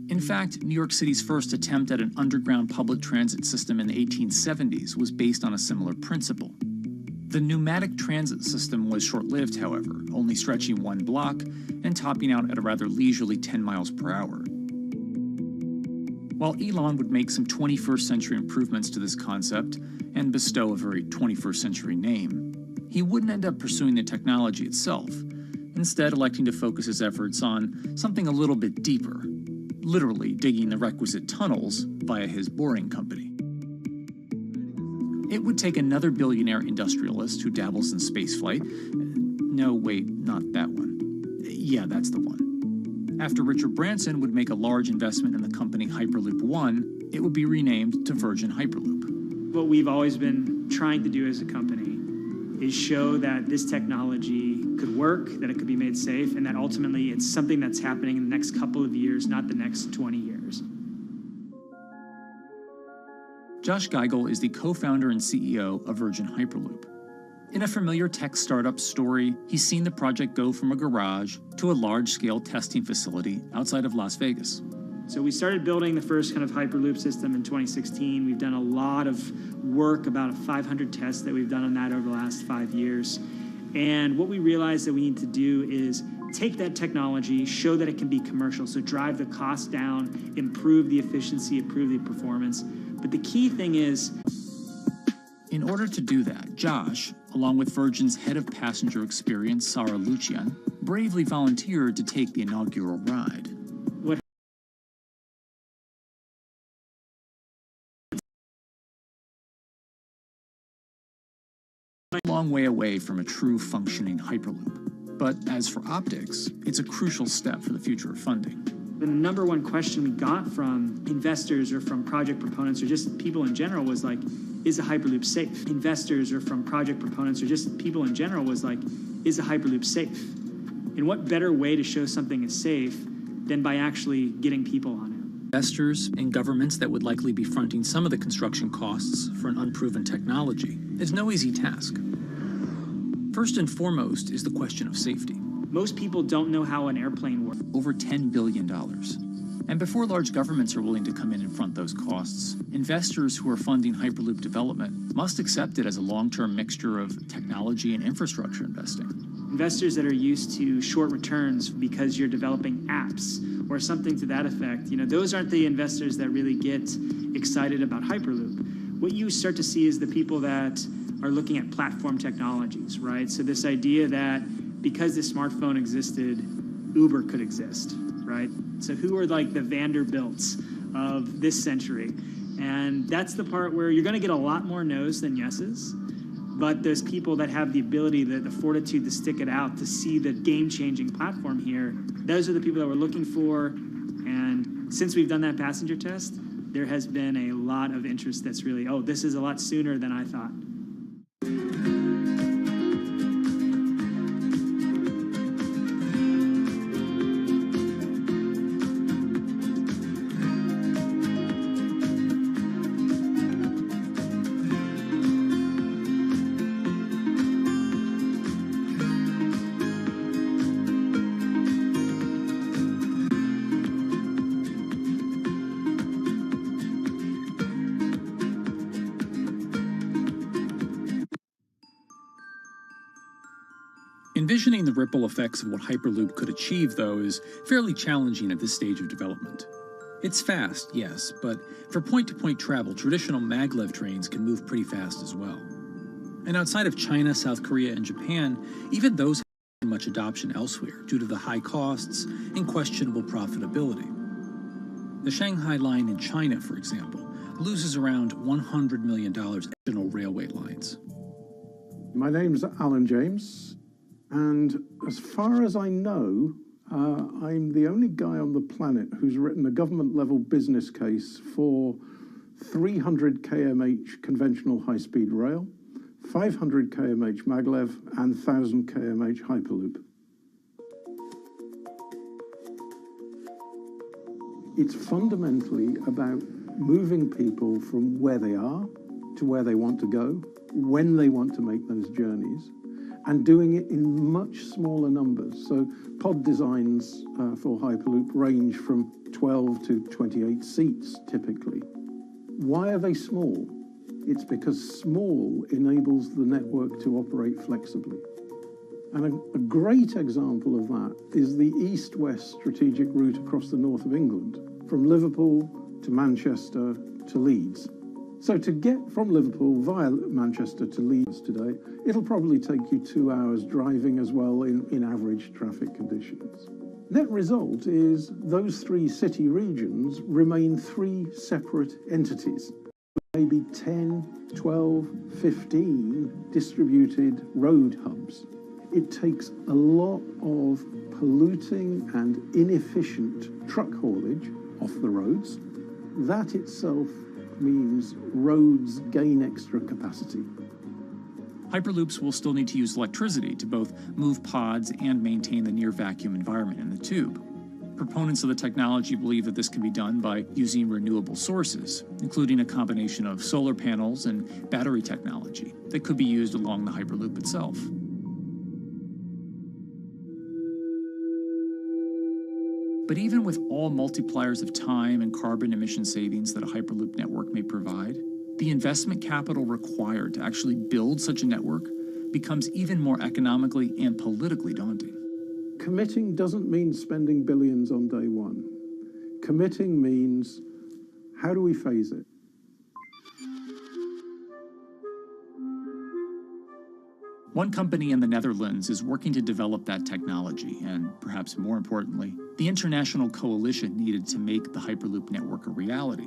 In fact, New York City's first attempt at an underground public transit system in the 1870s was based on a similar principle. The pneumatic transit system was short-lived, however, only stretching one block and topping out at a rather leisurely 10 miles per hour. While Elon would make some 21st century improvements to this concept and bestow a very 21st century name, he wouldn't end up pursuing the technology itself, instead electing to focus his efforts on something a little bit deeper, literally digging the requisite tunnels via his boring company. It would take another billionaire industrialist who dabbles in spaceflight. No, wait, not that one. Yeah, that's the one. After Richard Branson would make a large investment in the company Hyperloop One, it would be renamed to Virgin Hyperloop. What we've always been trying to do as a company is show that this technology could work, that it could be made safe, and that ultimately it's something that's happening in the next couple of years, not the next 20 years. Josh Geigel is the co-founder and CEO of Virgin Hyperloop. In a familiar tech startup story, he's seen the project go from a garage to a large-scale testing facility outside of Las Vegas. So we started building the first kind of Hyperloop system in 2016. We've done a lot of work, about 500 tests that we've done on that over the last 5 years. And what we realized that we need to do is take that technology, show that it can be commercial, so drive the cost down, improve the efficiency, improve the performance. But the key thing is, in order to do that, Josh, along with Virgin's head of passenger experience, Sarah Lucian, bravely volunteered to take the inaugural ride. A long way away from a true functioning Hyperloop. But as for optics, it's a crucial step for the future of funding. The number one question we got from investors or from project proponents or just people in general was like, is a Hyperloop safe? Investors or from project proponents or just people in general was like, is a Hyperloop safe? And what better way to show something is safe than by actually getting people on it? Investors and governments that would likely be fronting some of the construction costs for an unproven technology is no easy task. First and foremost is the question of safety. Most people don't know how an airplane works. Over $10 billion. And before large governments are willing to come in and front those costs, investors who are funding Hyperloop development must accept it as a long-term mixture of technology and infrastructure investing. Investors that are used to short returns because you're developing apps or something to that effect, those aren't the investors that really get excited about Hyperloop. What you start to see is the people that are looking at platform technologies, right? So this idea that because the smartphone existed, Uber could exist, right? So who are like the Vanderbilts of this century? And that's the part where you're going to get a lot more no's than yeses. But there's people that have the ability, the fortitude to stick it out, to see the game-changing platform here. Those are the people that we're looking for. And since we've done that passenger test, there has been a lot of interest that's really, oh, this is a lot sooner than I thought. Envisioning the ripple effects of what Hyperloop could achieve, though, is fairly challenging at this stage of development. It's fast, yes, but for point-to-point travel, traditional maglev trains can move pretty fast as well. And outside of China, South Korea, and Japan, even those have much adoption elsewhere due to the high costs and questionable profitability. The Shanghai line in China, for example, loses around $100 million in additional railway lines. My name's Alan James. And as far as I know, I'm the only guy on the planet who's written a government-level business case for 300 kmh conventional high-speed rail, 500 kmh maglev, and 1,000 kmh Hyperloop. It's fundamentally about moving people from where they are to where they want to go, when they want to make those journeys, and doing it in much smaller numbers. So pod designs for Hyperloop range from 12 to 28 seats, typically. Why are they small? It's because small enables the network to operate flexibly. And a great example of that is the east-west strategic route across the north of England, from Liverpool to Manchester to Leeds. So to get from Liverpool via Manchester to Leeds today, it'll probably take you 2 hours driving as well in average traffic conditions. Net result is those three city regions remain three separate entities. Maybe 10, 12, 15 distributed road hubs. It takes a lot of polluting and inefficient truck haulage off the roads. That itself means roads gain extra capacity. Hyperloops will still need to use electricity to both move pods and maintain the near-vacuum environment in the tube. Proponents of the technology believe that this can be done by using renewable sources, including a combination of solar panels and battery technology that could be used along the Hyperloop itself. But even with all multipliers of time and carbon emission savings that a Hyperloop network may provide, the investment capital required to actually build such a network becomes even more economically and politically daunting. Committing doesn't mean spending billions on day one. Committing means, how do we phase it? One company in the Netherlands is working to develop that technology, and perhaps more importantly, the international coalition needed to make the Hyperloop network a reality.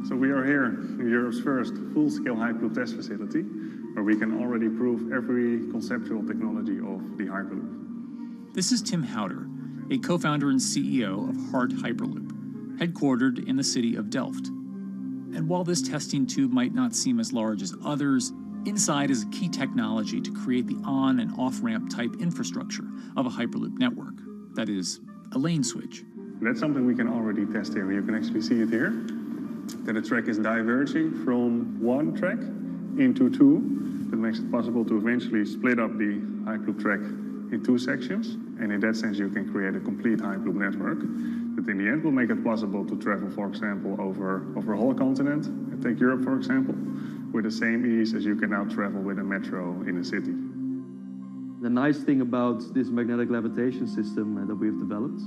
So we are here in Europe's first full-scale Hyperloop test facility, where we can already prove every conceptual technology of the Hyperloop. This is Tim Houter, a co-founder and CEO of Hard Hyperloop, headquartered in the city of Delft. And while this testing tube might not seem as large as others, inside is a key technology to create the on- and off-ramp type infrastructure of a Hyperloop network. That is, a lane switch. That's something we can already test here. You can actually see it here, that the track is diverging from one track into two, that makes it possible to eventually split up the Hyperloop track in two sections. And in that sense, you can create a complete Hyperloop network that in the end will make it possible to travel, for example, over a whole continent. And take Europe, for example, with the same ease as you can now travel with a metro in a city. The nice thing about this magnetic levitation system that we've developed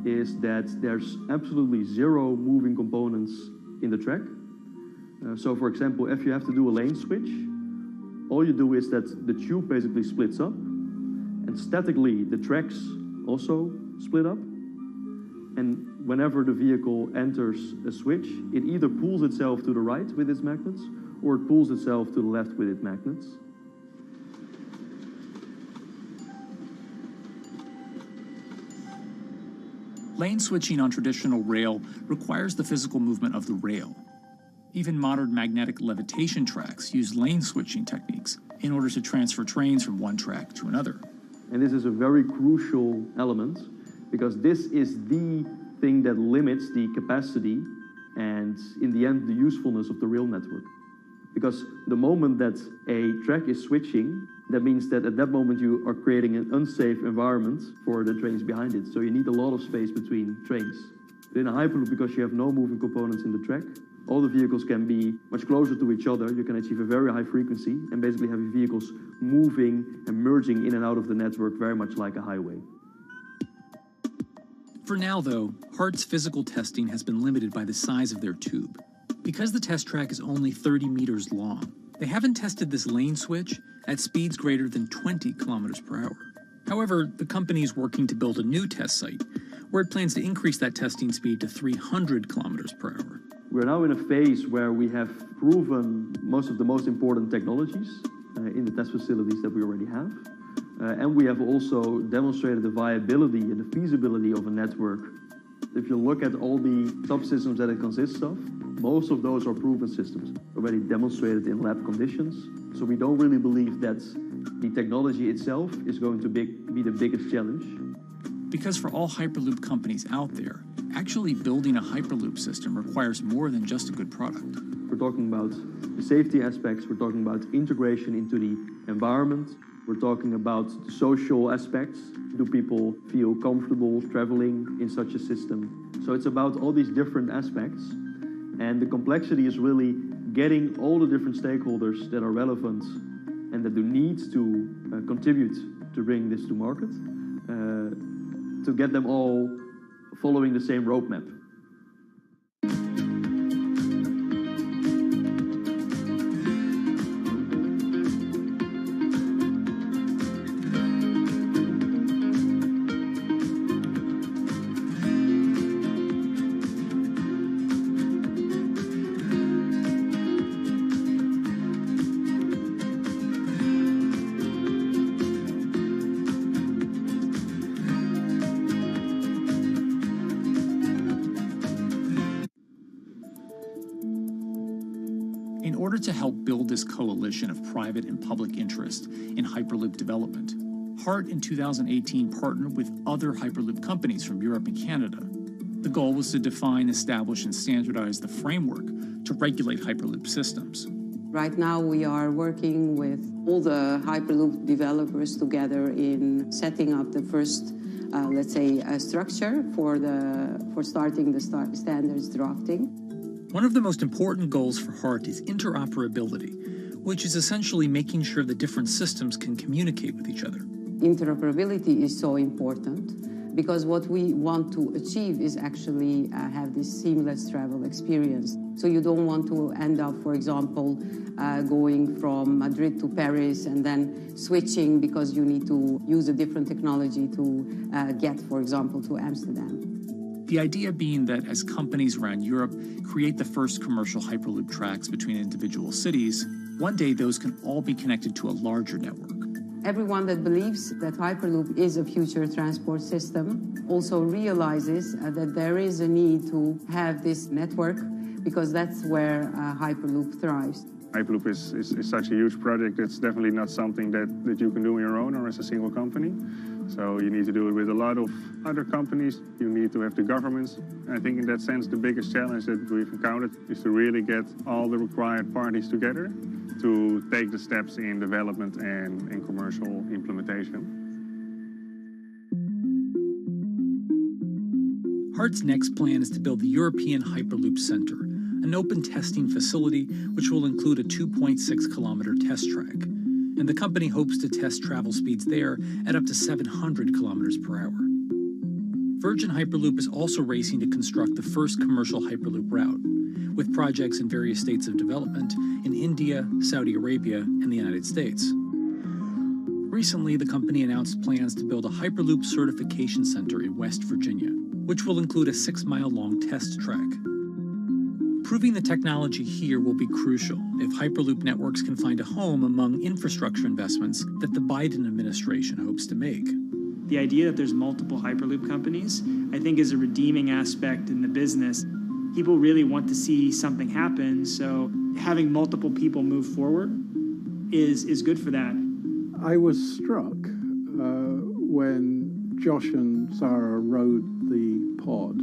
is that there's absolutely zero moving components in the track. So for example, if you have to do a lane switch, all you do is that the tube basically splits up, and statically the tracks also split up. And whenever the vehicle enters a switch, it either pulls itself to the right with its magnets, or it pulls itself to the left with its magnets. Lane switching on traditional rail requires the physical movement of the rail. Even modern magnetic levitation tracks use lane switching techniques in order to transfer trains from one track to another. And this is a very crucial element because this is the thing that limits the capacity and, in the end, the usefulness of the rail network. Because the moment that a track is switching, that means that at that moment you are creating an unsafe environment for the trains behind it. So you need a lot of space between trains. In a Hyperloop, because you have no moving components in the track, all the vehicles can be much closer to each other. You can achieve a very high frequency and basically have your vehicles moving and merging in and out of the network very much like a highway. For now, though, HART's physical testing has been limited by the size of their tube. Because the test track is only 30 meters long, they haven't tested this lane switch at speeds greater than 20 kilometers per hour. However, the company is working to build a new test site where it plans to increase that testing speed to 300 kilometers per hour. We're now in a phase where we have proven most of the most important technologies in the test facilities that we already have. And we have also demonstrated the viability and the feasibility of a network. If you look at all the subsystems that it consists of, most of those are proven systems, already demonstrated in lab conditions. So we don't really believe that the technology itself is going to be the biggest challenge. Because for all Hyperloop companies out there, actually building a Hyperloop system requires more than just a good product. We're talking about the safety aspects, we're talking about integration into the environment, we're talking about the social aspects. Do people feel comfortable traveling in such a system? So it's about all these different aspects. And the complexity is really getting all the different stakeholders that are relevant and that do need to contribute to bring this to market, to get them all following the same roadmap. In order to help build this coalition of private and public interest in Hyperloop development, HART in 2018 partnered with other Hyperloop companies from Europe and Canada. The goal was to define, establish, and standardize the framework to regulate Hyperloop systems. Right now we are working with all the Hyperloop developers together in setting up the first, let's say, structure for starting the standards drafting. One of the most important goals for HART is interoperability, which is essentially making sure the different systems can communicate with each other. Interoperability is so important because what we want to achieve is actually have this seamless travel experience. So you don't want to end up, for example, going from Madrid to Paris and then switching because you need to use a different technology to get, for example, to Amsterdam. The idea being that as companies around Europe create the first commercial Hyperloop tracks between individual cities, one day those can all be connected to a larger network. Everyone that believes that Hyperloop is a future transport system also realizes that there is a need to have this network because that's where Hyperloop thrives. Hyperloop is such a huge project, it's definitely not something that you can do on your own or as a single company. So you need to do it with a lot of other companies. You need to have the governments. And I think in that sense, the biggest challenge that we've encountered is to really get all the required parties together to take the steps in development and in commercial implementation. HART's next plan is to build the European Hyperloop Center, an open testing facility which will include a 2.6-kilometer test track. And the company hopes to test travel speeds there at up to 700 kilometers per hour. Virgin Hyperloop is also racing to construct the first commercial Hyperloop route, with projects in various states of development in India, Saudi Arabia, and the United States. Recently, the company announced plans to build a Hyperloop certification center in West Virginia, which will include a 6-mile-long test track. Proving the technology here will be crucial if Hyperloop networks can find a home among infrastructure investments that the Biden administration hopes to make. The idea that there's multiple Hyperloop companies, I think, is a redeeming aspect in the business. People really want to see something happen, so having multiple people move forward is good for that. I was struck when Josh and Sarah rode the pod.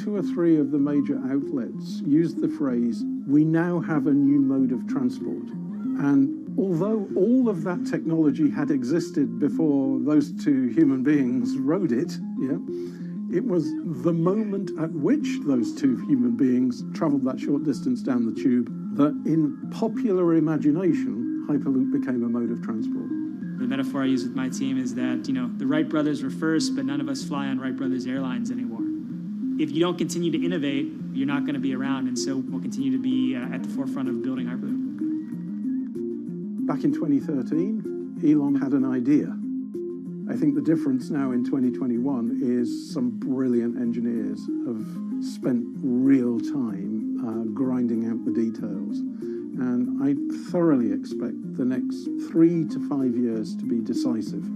2 or 3 of the major outlets used the phrase, "We now have a new mode of transport." And although all of that technology had existed before those 2 human beings rode it, it was the moment at which those 2 human beings traveled that short distance down the tube that in popular imagination, Hyperloop became a mode of transport. The metaphor I use with my team is that, the Wright brothers were first, but none of us fly on Wright Brothers Airlines anymore. If you don't continue to innovate, you're not going to be around, and so we'll continue to be at the forefront of building Hyperloop. Back in 2013, Elon had an idea. I think the difference now in 2021 is some brilliant engineers have spent real time grinding out the details. And I thoroughly expect the next 3 to 5 years to be decisive.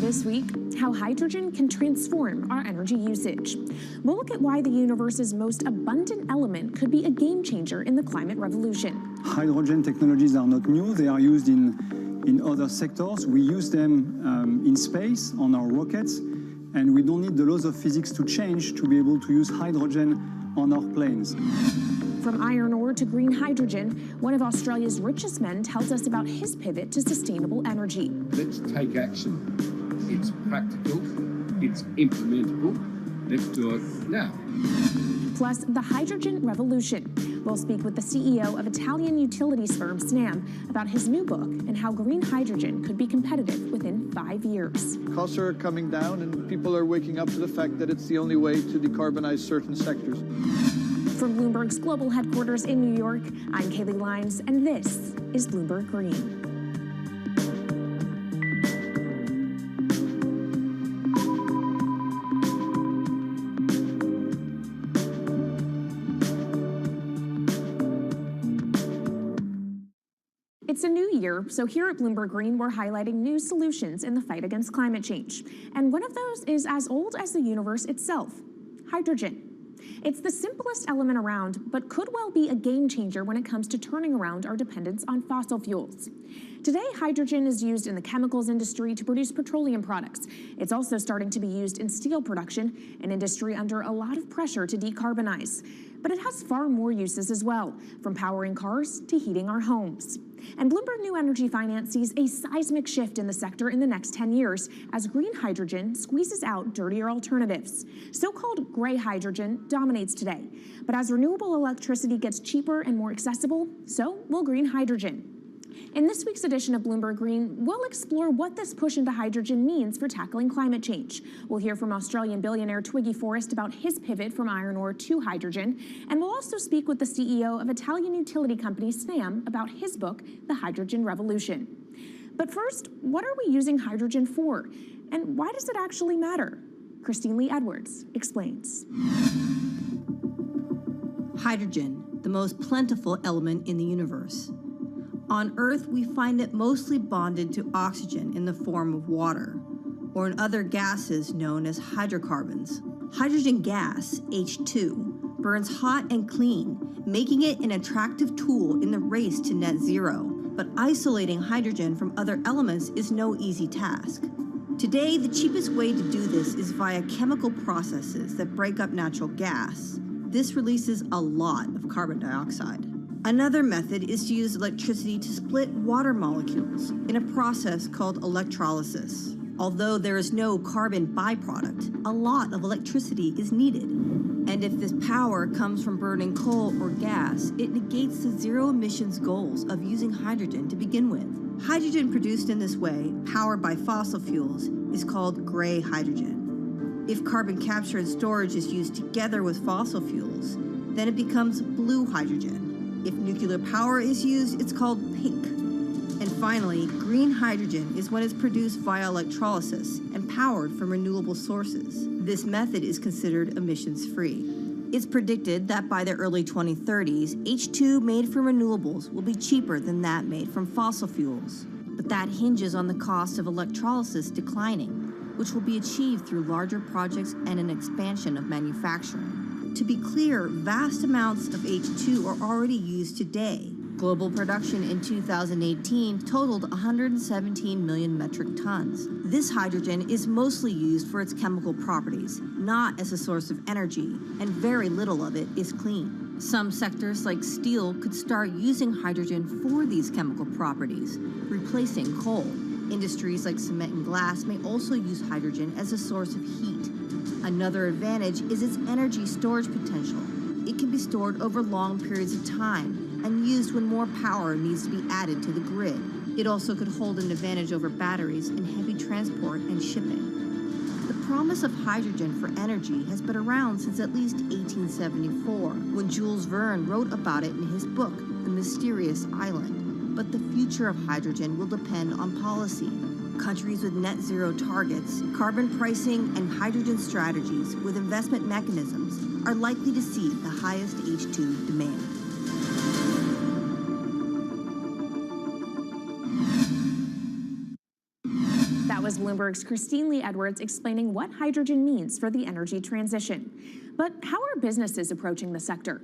This week, how hydrogen can transform our energy usage. We'll look at why the universe's most abundant element could be a game changer in the climate revolution. Hydrogen technologies are not new. They are used in other sectors. We use them in space, on our rockets, and we don't need the laws of physics to change to be able to use hydrogen on our planes. From iron ore to green hydrogen, one of Australia's richest men tells us about his pivot to sustainable energy. Let's take action. It's practical, it's implementable. Let's do it now. Plus, the hydrogen revolution. We'll speak with the CEO of Italian utilities firm Snam about his new book and how green hydrogen could be competitive within 5 years. Costs are coming down and people are waking up to the fact that it's the only way to decarbonize certain sectors. From Bloomberg's global headquarters in New York, I'm Kaylee Lyons, and this is Bloomberg Green. It's a new year, so here at Bloomberg Green, we're highlighting new solutions in the fight against climate change. And one of those is as old as the universe itself, hydrogen. It's the simplest element around, but could well be a game changer when it comes to turning around our dependence on fossil fuels. Today, hydrogen is used in the chemicals industry to produce petroleum products. It's also starting to be used in steel production, an industry under a lot of pressure to decarbonize. But it has far more uses as well, from powering cars to heating our homes. And Bloomberg New Energy Finance sees a seismic shift in the sector in the next 10 years as green hydrogen squeezes out dirtier alternatives. So-called gray hydrogen dominates today. But as renewable electricity gets cheaper and more accessible, so will green hydrogen. In this week's edition of Bloomberg Green, we'll explore what this push into hydrogen means for tackling climate change. We'll hear from Australian billionaire Twiggy Forrest about his pivot from iron ore to hydrogen, and we'll also speak with the CEO of Italian utility company Snam about his book, The Hydrogen Revolution. But first, what are we using hydrogen for? And why does it actually matter? Christine Lee Edwards explains. Hydrogen, the most plentiful element in the universe. On Earth, we find it mostly bonded to oxygen in the form of water, or in other gases known as hydrocarbons. Hydrogen gas, H2, burns hot and clean, making it an attractive tool in the race to net zero. But isolating hydrogen from other elements is no easy task. Today, the cheapest way to do this is via chemical processes that break up natural gas. This releases a lot of carbon dioxide. Another method is to use electricity to split water molecules in a process called electrolysis. Although there is no carbon byproduct, a lot of electricity is needed. And if this power comes from burning coal or gas, it negates the zero emissions goals of using hydrogen to begin with. Hydrogen produced in this way, powered by fossil fuels, is called gray hydrogen. If carbon capture and storage is used together with fossil fuels, then it becomes blue hydrogen. If nuclear power is used, it's called pink. And finally, green hydrogen is when it's produced via electrolysis and powered from renewable sources. This method is considered emissions-free. It's predicted that by the early 2030s, H2 made from renewables will be cheaper than that made from fossil fuels. But that hinges on the cost of electrolysis declining, which will be achieved through larger projects and an expansion of manufacturing. To be clear, vast amounts of H2 are already used today. Global production in 2018 totaled 117 million metric tons. This hydrogen is mostly used for its chemical properties, not as a source of energy, and very little of it is clean. Some sectors like steel could start using hydrogen for these chemical properties, replacing coal. Industries like cement and glass may also use hydrogen as a source of heat. Another advantage is its energy storage potential. It can be stored over long periods of time and used when more power needs to be added to the grid. It also could hold an advantage over batteries in heavy transport and shipping. The promise of hydrogen for energy has been around since at least 1874, when Jules Verne wrote about it in his book, The Mysterious Island. But the future of hydrogen will depend on policy. Countries with net zero targets, carbon pricing, and hydrogen strategies with investment mechanisms are likely to see the highest H2 demand. That was Bloomberg's Christine Lee Edwards explaining what hydrogen means for the energy transition. But how are businesses approaching the sector?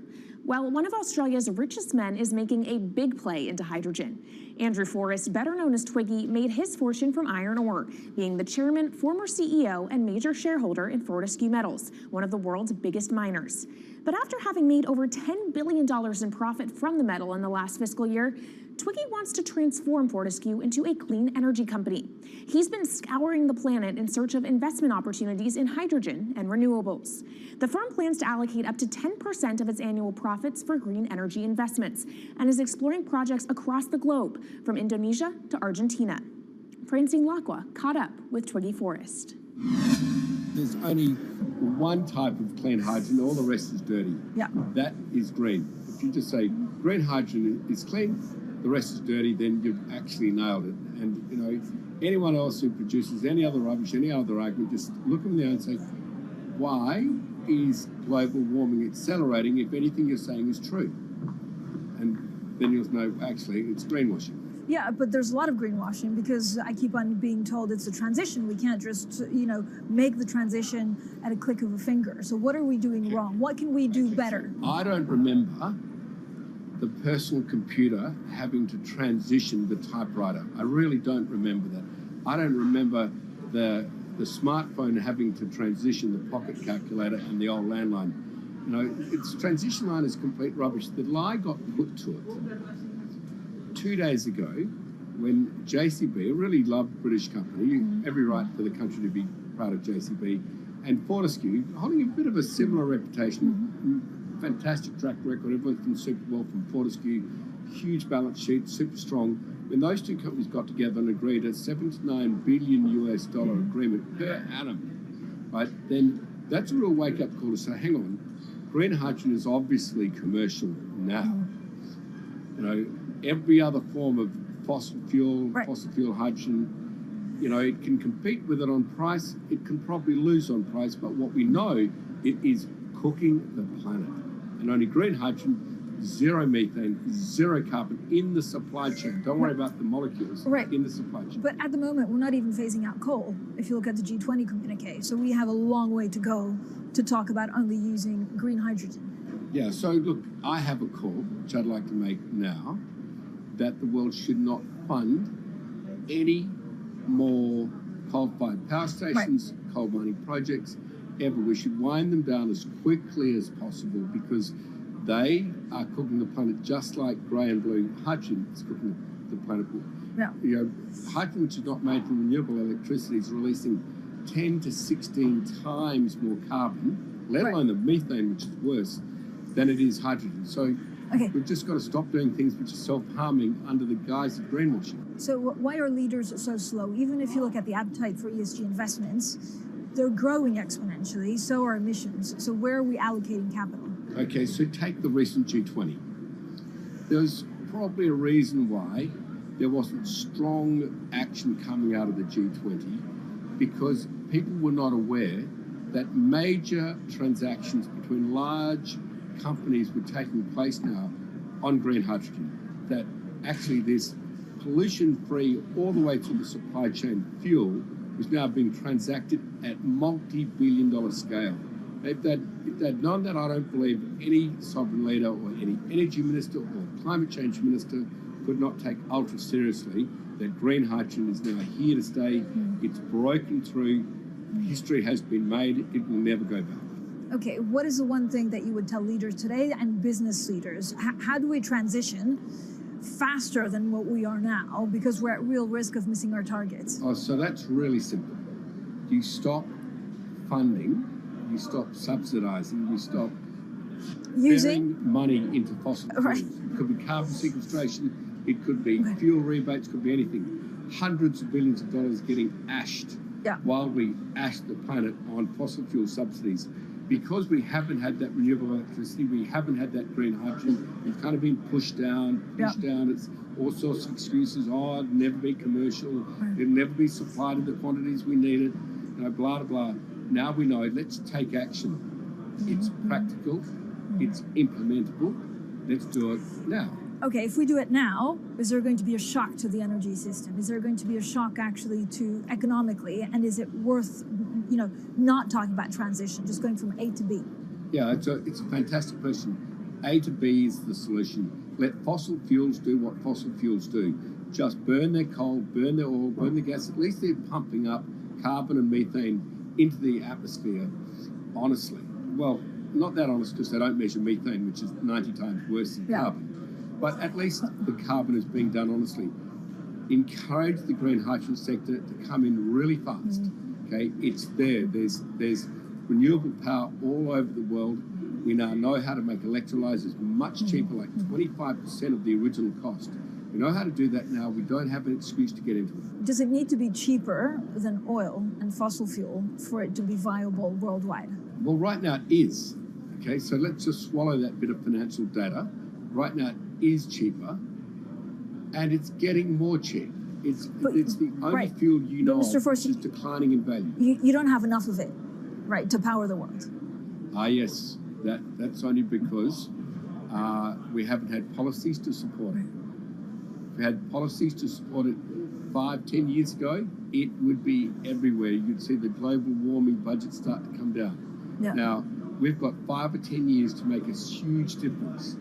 Well, one of Australia's richest men is making a big play into hydrogen. Andrew Forrest, better known as Twiggy, made his fortune from iron ore, being the chairman, former CEO, and major shareholder in Fortescue Metals, one of the world's biggest miners. But after having made over $10 billion in profit from the metal in the last fiscal year, Twiggy wants to transform Fortescue into a clean energy company. He's been scouring the planet in search of investment opportunities in hydrogen and renewables. The firm plans to allocate up to 10% of its annual profits for green energy investments and is exploring projects across the globe, from Indonesia to Argentina. Francine Lacqua caught up with Twiggy Forrest. There's only one type of clean hydrogen, all the rest is dirty. Yeah. That is green. If you just say green hydrogen is clean, the rest is dirty, then you've actually nailed it. And, you know, anyone else who produces any other rubbish, any other argument, just look them there and say, why is global warming accelerating if anything you're saying is true? And then you'll know, actually, it's greenwashing. Yeah, but there's a lot of greenwashing because I keep on being told it's a transition. We can't just, make the transition at a click of a finger. So what are we doing wrong? What can we do better? I don't remember the personal computer having to transition the typewriter. I really don't remember that. I don't remember the smartphone having to transition the pocket calculator and the old landline. You know, its transition line is complete rubbish. The lie got put to it 2 days ago when JCB, a really loved British company, every right for the country to be proud of JCB, and Fortescue, holding a bit of a similar reputation, fantastic track record, everyone's done super well from Fortescue, huge balance sheet, super strong. When those two companies got together and agreed a $79 billion US agreement per annum, right, then that's a real wake-up call to say, hang on, green hydrogen is obviously commercial now. You know, every other form of fossil fuel hydrogen, you know, it can compete with it on price, it can probably lose on price, but what we know, it is cooking the planet. And only green hydrogen, zero methane, zero carbon in the supply chain. Don't worry about the molecules in the supply chain. But at the moment, we're not even phasing out coal, if you look at the G20 communique. So we have a long way to go to talk about only using green hydrogen. Yeah, so look, I have a call, which I'd like to make now, that the world should not fund any more coal-fired power stations, coal mining projects, ever. We should wind them down as quickly as possible because they are cooking the planet just like grey and blue hydrogen is cooking the planet. Yeah. You know, hydrogen, which is not made from renewable electricity, is releasing 10 to 16 times more carbon, let alone the methane, which is worse, than it is hydrogen. So we've just got to stop doing things which are self-harming under the guise of greenwashing. So why are leaders so slow? Even if you look at the appetite for ESG investments, they're growing exponentially, so are emissions. So where are we allocating capital? Okay, so take the recent G20. There's probably a reason why there wasn't strong action coming out of the G20 because people were not aware that major transactions between large companies were taking place now on green hydrogen, that actually this pollution-free all the way through the supply chain fuel was now being transacted at multi-billion-dollar scale. If they'd known that, I don't believe any sovereign leader or any energy minister or climate change minister could not take ultra seriously that green hydrogen is now here to stay. It's broken through. History has been made. It will never go back. Okay, what is the one thing that you would tell leaders today and business leaders? How do we transition faster than what we are now because we're at real risk of missing our targets? Oh, so that's really simple. You stop funding, you stop subsidizing, you stop using money into fossil fuels. It could be carbon sequestration, it could be fuel rebates, could be anything. Hundreds of billions of dollars getting ashed while we ash the planet on fossil fuel subsidies. Because we haven't had that renewable electricity, we haven't had that green hydrogen, we've kind of been pushed down. It's all sorts of excuses. Oh, it'll never be commercial, it'll never be supplied in the quantities we need it, you know, blah, blah, blah. Now we know, let's take action. It's practical, it's implementable, let's do it now. Okay, if we do it now, is there going to be a shock to the energy system? Is there going to be a shock actually to economically? And is it worth, not talking about transition, just going from A to B? Yeah, it's a fantastic question. A to B is the solution. Let fossil fuels do what fossil fuels do. Just burn their coal, burn their oil, burn the gas. At least they're pumping up carbon and methane into the atmosphere, honestly. Well, not that honest because they don't measure methane, which is 90 times worse than carbon. But at least the carbon is being done honestly. Encourage the green hydrogen sector to come in really fast. Okay, it's there. There's renewable power all over the world. We now know how to make electrolyzers much cheaper, like 25% of the original cost. We know how to do that now. We don't have an excuse to get into it. Does it need to be cheaper than oil and fossil fuel for it to be viable worldwide? Well, right now it is. Okay, so let's just swallow that bit of financial data. Right now it is cheaper, and it's getting more cheap. It's the only fuel you know Mr. Force, which is declining in value. You don't have enough of it, right, to power the world. Yes, that's only because we haven't had policies to support it. If we had policies to support it 5-10 years ago, it would be everywhere. You'd see the global warming budget start to come down. Yeah. Now, we've got 5 or 10 years to make a huge difference.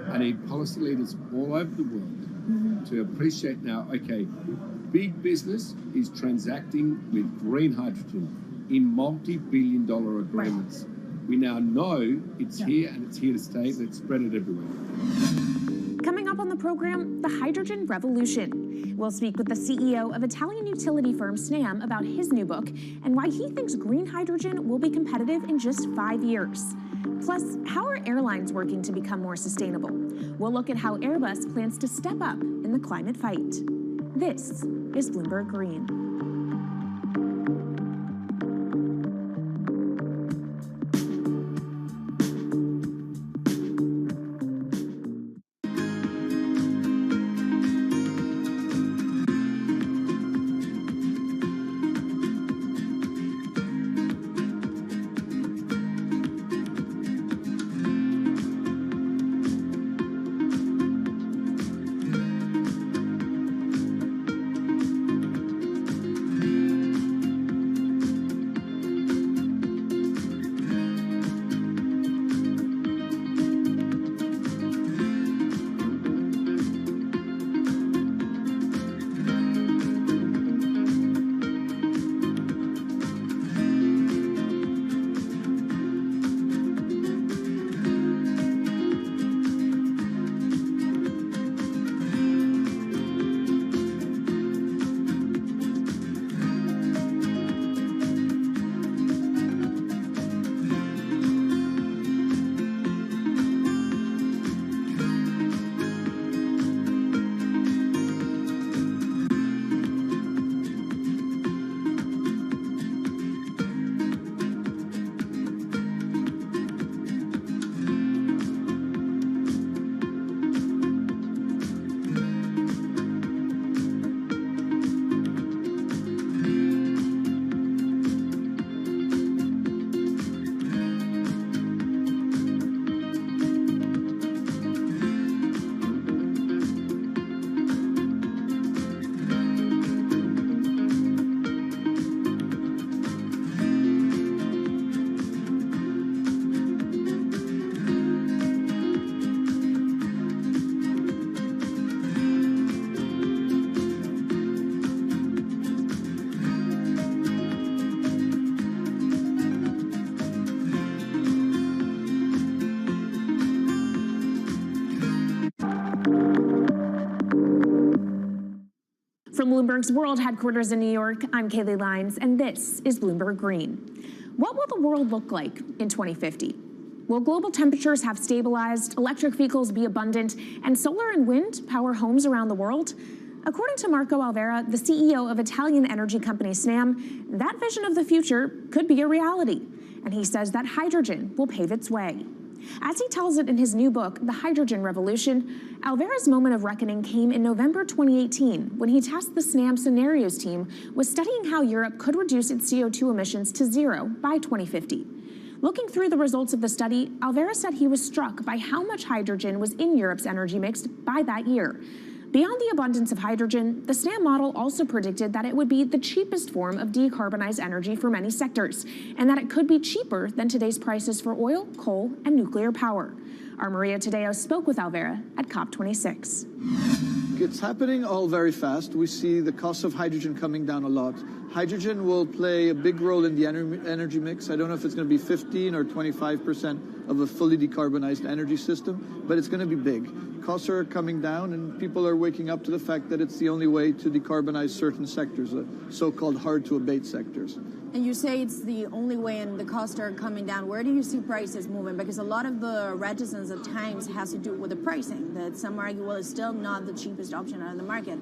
I need policy leaders all over the world to appreciate now, okay, big business is transacting with green hydrogen in multi-billion-dollar agreements. We now know it's here and it's here to stay. Let's spread it everywhere. Coming up on the program, the hydrogen revolution. We'll speak with the CEO of Italian utility firm Snam about his new book and why he thinks green hydrogen will be competitive in just 5 years. Plus, how are airlines working to become more sustainable? We'll look at how Airbus plans to step up in the climate fight. This is Bloomberg Green. From Bloomberg's world headquarters in New York, I'm Kaylee Lines, and this is Bloomberg Green. What will the world look like in 2050? Will global temperatures have stabilized, electric vehicles be abundant, and solar and wind power homes around the world? According to Marco Alvera, the CEO of Italian energy company Snam, that vision of the future could be a reality. And he says that hydrogen will pave its way. As he tells it in his new book, The Hydrogen Revolution, Alvera's moment of reckoning came in November 2018 when he tasked the Snam Scenarios team with studying how Europe could reduce its CO2 emissions to zero by 2050. Looking through the results of the study, Alvera said he was struck by how much hydrogen was in Europe's energy mix by that year. Beyond the abundance of hydrogen, the Snam model also predicted that it would be the cheapest form of decarbonized energy for many sectors, and that it could be cheaper than today's prices for oil, coal, and nuclear power. Our Maria Tadeo spoke with Alvera at COP26. It's happening all very fast. We see the cost of hydrogen coming down a lot. Hydrogen will play a big role in the energy mix. I don't know if it's going to be 15 or 25% of a fully decarbonized energy system, but it's going to be big. Costs are coming down, and people are waking up to the fact that it's the only way to decarbonize certain sectors, so-called hard-to-abate sectors. And you say it's the only way and the costs are coming down. Where do you see prices moving? Because a lot of the reticence at times has to do with the pricing, that some argue, well, it's still not the cheapest option on the market.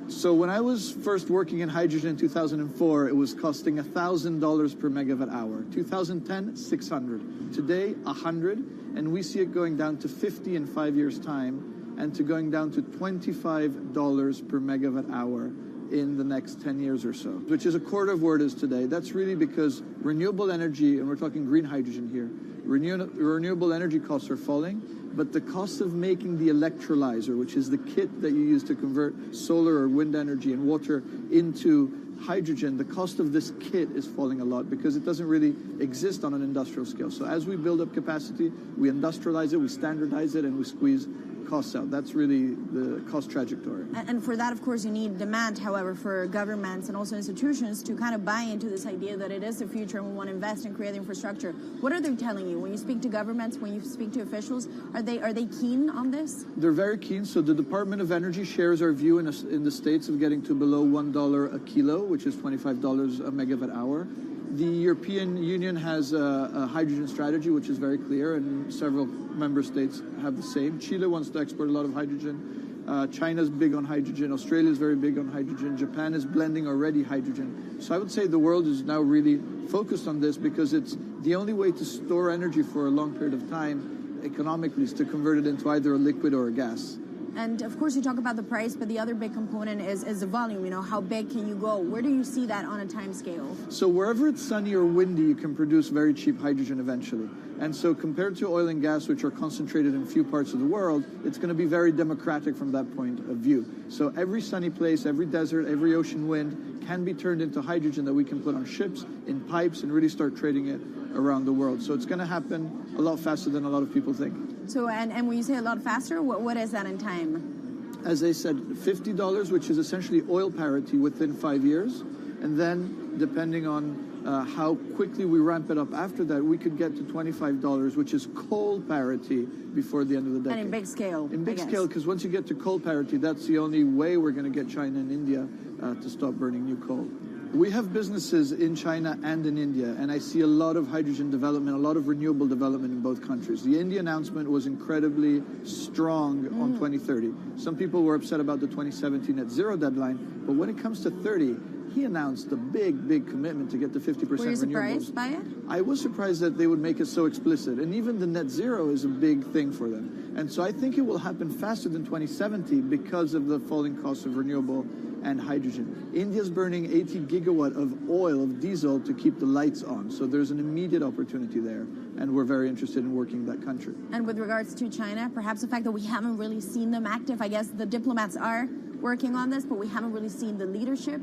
So when I was first working in hydrogen in 2004, it was costing $1,000 per megawatt hour. 2010, 600. Today, 100, and we see it going down to 50 in 5 years' time, and to going down to $25 per megawatt hour in the next 10 years or so, which is a quarter of where it is today. That's really because renewable energy, and we're talking green hydrogen here, renewable energy costs are falling, but the cost of making the electrolyzer, which is the kit that you use to convert solar or wind energy and water into hydrogen, the cost of this kit is falling a lot because it doesn't really exist on an industrial scale. So as we build up capacity, we industrialize it, we standardize it, and we squeeze costs out. That's really the cost trajectory. And for that, of course, you need demand, however, for governments and also institutions to kind of buy into this idea that it is the future and we want to invest and create infrastructure. What are they telling you? When you speak to governments, when you speak to officials, are they keen on this? They're very keen. So the Department of Energy shares our view in the States of getting to below $1 a kilo, which is $25 a megawatt hour. The European Union has a hydrogen strategy, which is very clear, and several member states have the same. Chile wants to export a lot of hydrogen. China's big on hydrogen. Australia's very big on hydrogen. Japan is blending already hydrogen. So I would say the world is now really focused on this because it's the only way to store energy for a long period of time economically is to convert it into either a liquid or a gas. And of course, you talk about the price, but the other big component is the volume. You know, how big can you go? Where do you see that on a time scale? So wherever it's sunny or windy, you can produce very cheap hydrogen eventually. And so compared to oil and gas, which are concentrated in few parts of the world, it's going to be very democratic from that point of view. So every sunny place, every desert, every ocean wind can be turned into hydrogen that we can put on ships, in pipes, and really start trading it around the world. So it's going to happen a lot faster than a lot of people think. So, and when you say a lot faster, what is that in time? As I said, $50, which is essentially oil parity within 5 years. And then, depending on how quickly we ramp it up after that, we could get to $25, which is coal parity before the end of the decade. And in big scale. In big scale, because once you get to coal parity, that's the only way we're going to get China and India to stop burning new coal. We have businesses in China and in India, and I see a lot of hydrogen development, a lot of renewable development in both countries. The India announcement was incredibly strong on 2030. Some people were upset about the 2017 net zero deadline, but when it comes to 30, he announced a big commitment to get to 50% renewables. Were you surprised by it? I was surprised that they would make it so explicit, and even the net zero is a big thing for them. And so I think it will happen faster than 2070 because of the falling cost of renewable and hydrogen. India's burning 80 gigawatt of oil, of diesel, to keep the lights on. So there's an immediate opportunity there, and we're very interested in working in that country. And with regards to China, perhaps the fact that we haven't really seen them active, I guess the diplomats are working on this, but we haven't really seen the leadership.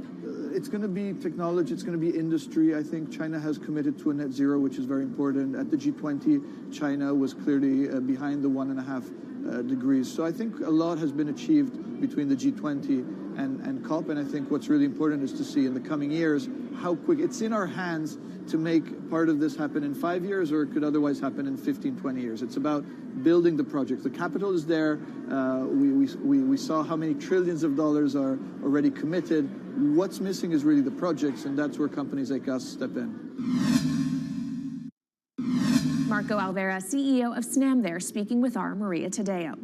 It's going to be technology, it's going to be industry. I think China has committed to a net zero, which is very important. At the G20, China was clearly behind the 1.5 degrees. So I think a lot has been achieved between the G20 and COP, and I think what's really important is to see in the coming years how quick it's in our hands to make part of this happen in 5 years, or it could otherwise happen in 15, 20 years. It's about building the project. The capital is there. We saw how many trillions of dollars are already committed. What's missing is really the projects, and that's where companies like us step in. Marco Alvera, CEO of SNAM there, speaking with our Maria Tadeo.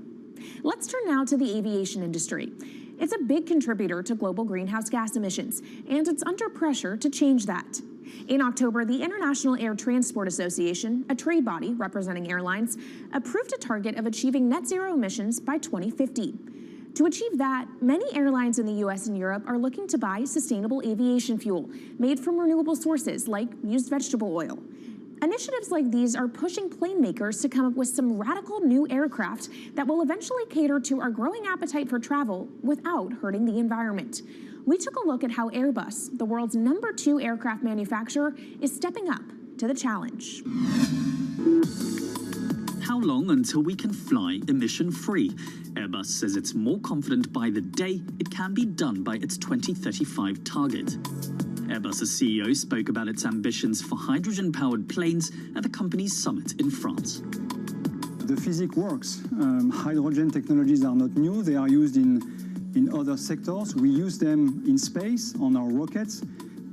Let's turn now to the aviation industry. It's a big contributor to global greenhouse gas emissions, and it's under pressure to change that. In October, the International Air Transport Association, a trade body representing airlines, approved a target of achieving net zero emissions by 2050. To achieve that, many airlines in the US and Europe are looking to buy sustainable aviation fuel made from renewable sources like used vegetable oil. Initiatives like these are pushing plane makers to come up with some radical new aircraft that will eventually cater to our growing appetite for travel without hurting the environment. We took a look at how Airbus, the world's #2 aircraft manufacturer, is stepping up to the challenge. How long until we can fly emission-free? Airbus says it's more confident by the day it can be done by its 2035 target. Airbus's CEO spoke about its ambitions for hydrogen-powered planes at the company's summit in France. The physics works. Hydrogen technologies are not new. They are used in other sectors. We use them in space on our rockets,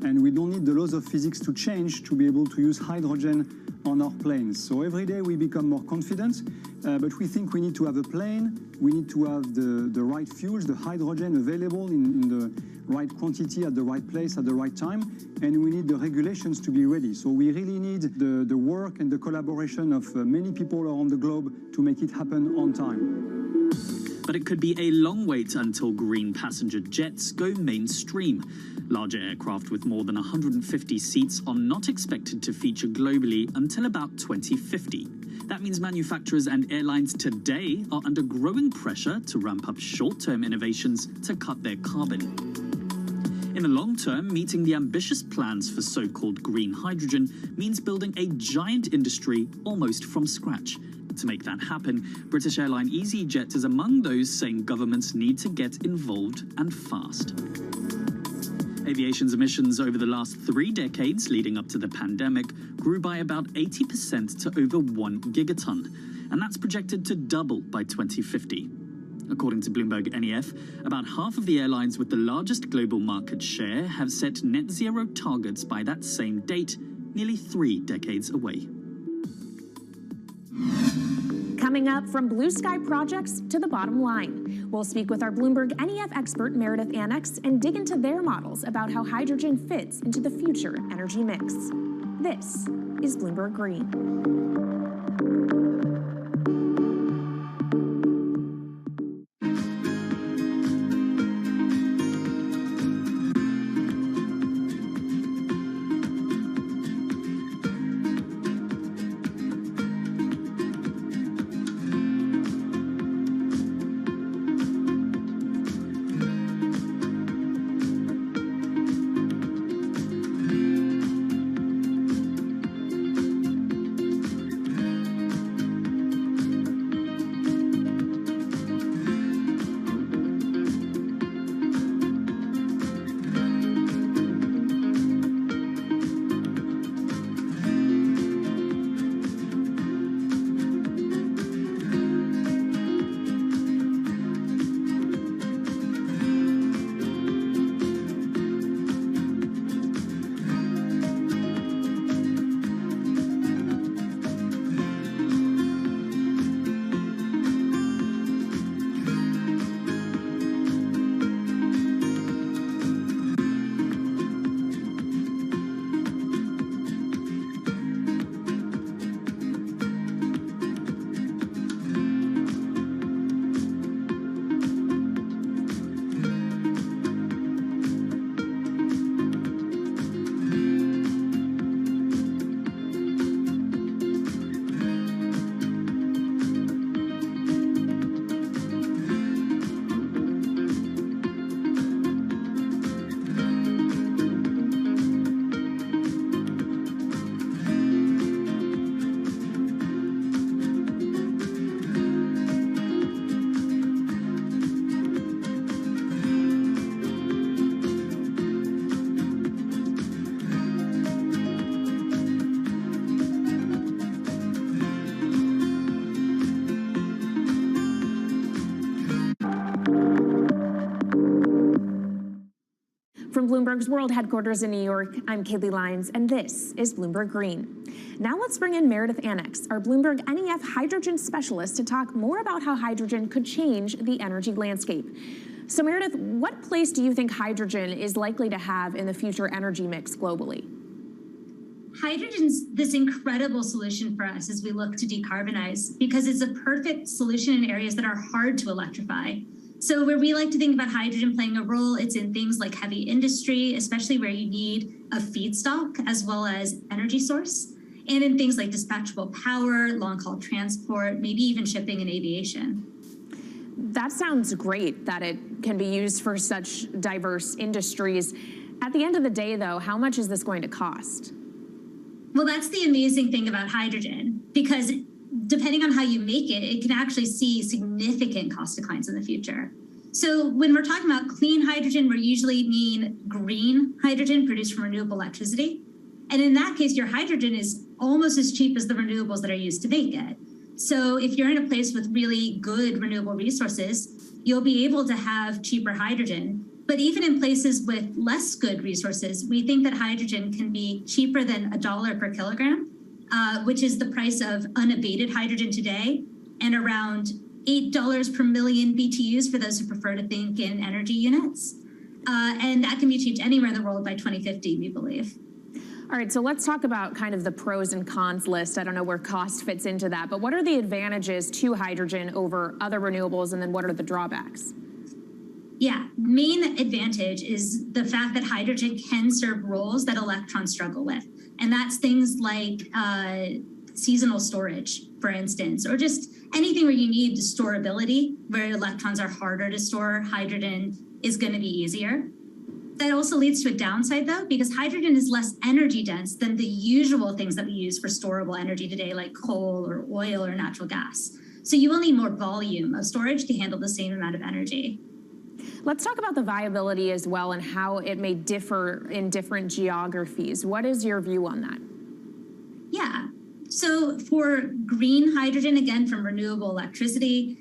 and we don't need the laws of physics to change to be able to use hydrogen on our planes. So every day we become more confident, but we think we need to have a plane, we need to have the right fuels, the hydrogen available in the right quantity at the right place at the right time, and we need the regulations to be ready. So we really need the work and the collaboration of many people around the globe to make it happen on time. But it could be a long wait until green passenger jets go mainstream. Larger aircraft with more than 150 seats are not expected to feature globally until about 2050. That means manufacturers and airlines today are under growing pressure to ramp up short-term innovations to cut their carbon. In the long term, meeting the ambitious plans for so-called green hydrogen means building a giant industry almost from scratch. To make that happen, British airline EasyJet is among those saying governments need to get involved and fast. Aviation's emissions over the last 3 decades leading up to the pandemic grew by about 80% to over 1 gigaton, and that's projected to double by 2050. According to Bloomberg NEF, about half of the airlines with the largest global market share have set net zero targets by that same date, nearly 3 decades away. Coming up, from blue sky projects to the bottom line. We'll speak with our Bloomberg NEF expert Meredith Annex and dig into their models about how hydrogen fits into the future energy mix. This is Bloomberg Green. From Bloomberg's World Headquarters in New York, I'm Kaylee Lyons, and this is Bloomberg Green. Now let's bring in Meredith Annex, our Bloomberg NEF hydrogen specialist, to talk more about how hydrogen could change the energy landscape. So Meredith, what place do you think hydrogen is likely to have in the future energy mix globally? Hydrogen's this incredible solution for us as we look to decarbonize because it's a perfect solution in areas that are hard to electrify. So where we like to think about hydrogen playing a role, it's in things like heavy industry, especially where you need a feedstock as well as energy source, and in things like dispatchable power, long-haul transport, maybe even shipping and aviation. That sounds great that it can be used for such diverse industries. At the end of the day, though, how much is this going to cost? Well, that's the amazing thing about hydrogen, because depending on how you make it, it can actually see significant cost declines in the future. So when we're talking about clean hydrogen, we usually mean green hydrogen produced from renewable electricity. And in that case, your hydrogen is almost as cheap as the renewables that are used to make it. So if you're in a place with really good renewable resources, you'll be able to have cheaper hydrogen. But even in places with less good resources, we think that hydrogen can be cheaper than $1 per kilogram, which is the price of unabated hydrogen today, and around $8 per million BTUs for those who prefer to think in energy units. And that can be achieved anywhere in the world by 2050, we believe. All right, so let's talk about kind of the pros and cons list. I don't know where cost fits into that, but what are the advantages to hydrogen over other renewables, and then what are the drawbacks? Yeah, main advantage is the fact that hydrogen can serve roles that electrons struggle with. And that's things like seasonal storage, for instance, or just anything where you need storability, where electrons are harder to store, hydrogen is going to be easier. That also leads to a downside, though, because hydrogen is less energy dense than the usual things that we use for storable energy today, like coal or oil or natural gas. So you will need more volume of storage to handle the same amount of energy. Let's talk about the viability as well and how it may differ in different geographies. What is your view on that? Yeah, so for green hydrogen, again, from renewable electricity,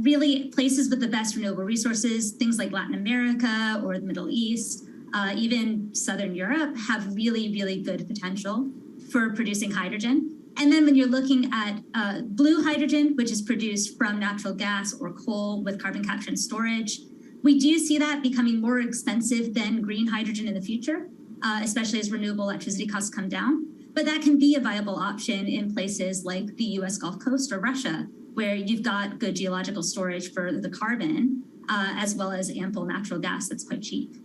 really places with the best renewable resources, things like Latin America or the Middle East, even Southern Europe, have really, really good potential for producing hydrogen. And then when you're looking at blue hydrogen, which is produced from natural gas or coal with carbon capture and storage, we do see that becoming more expensive than green hydrogen in the future, especially as renewable electricity costs come down. But that can be a viable option in places like the US Gulf Coast or Russia, where you've got good geological storage for the carbon, as well as ample natural gas that's quite cheap.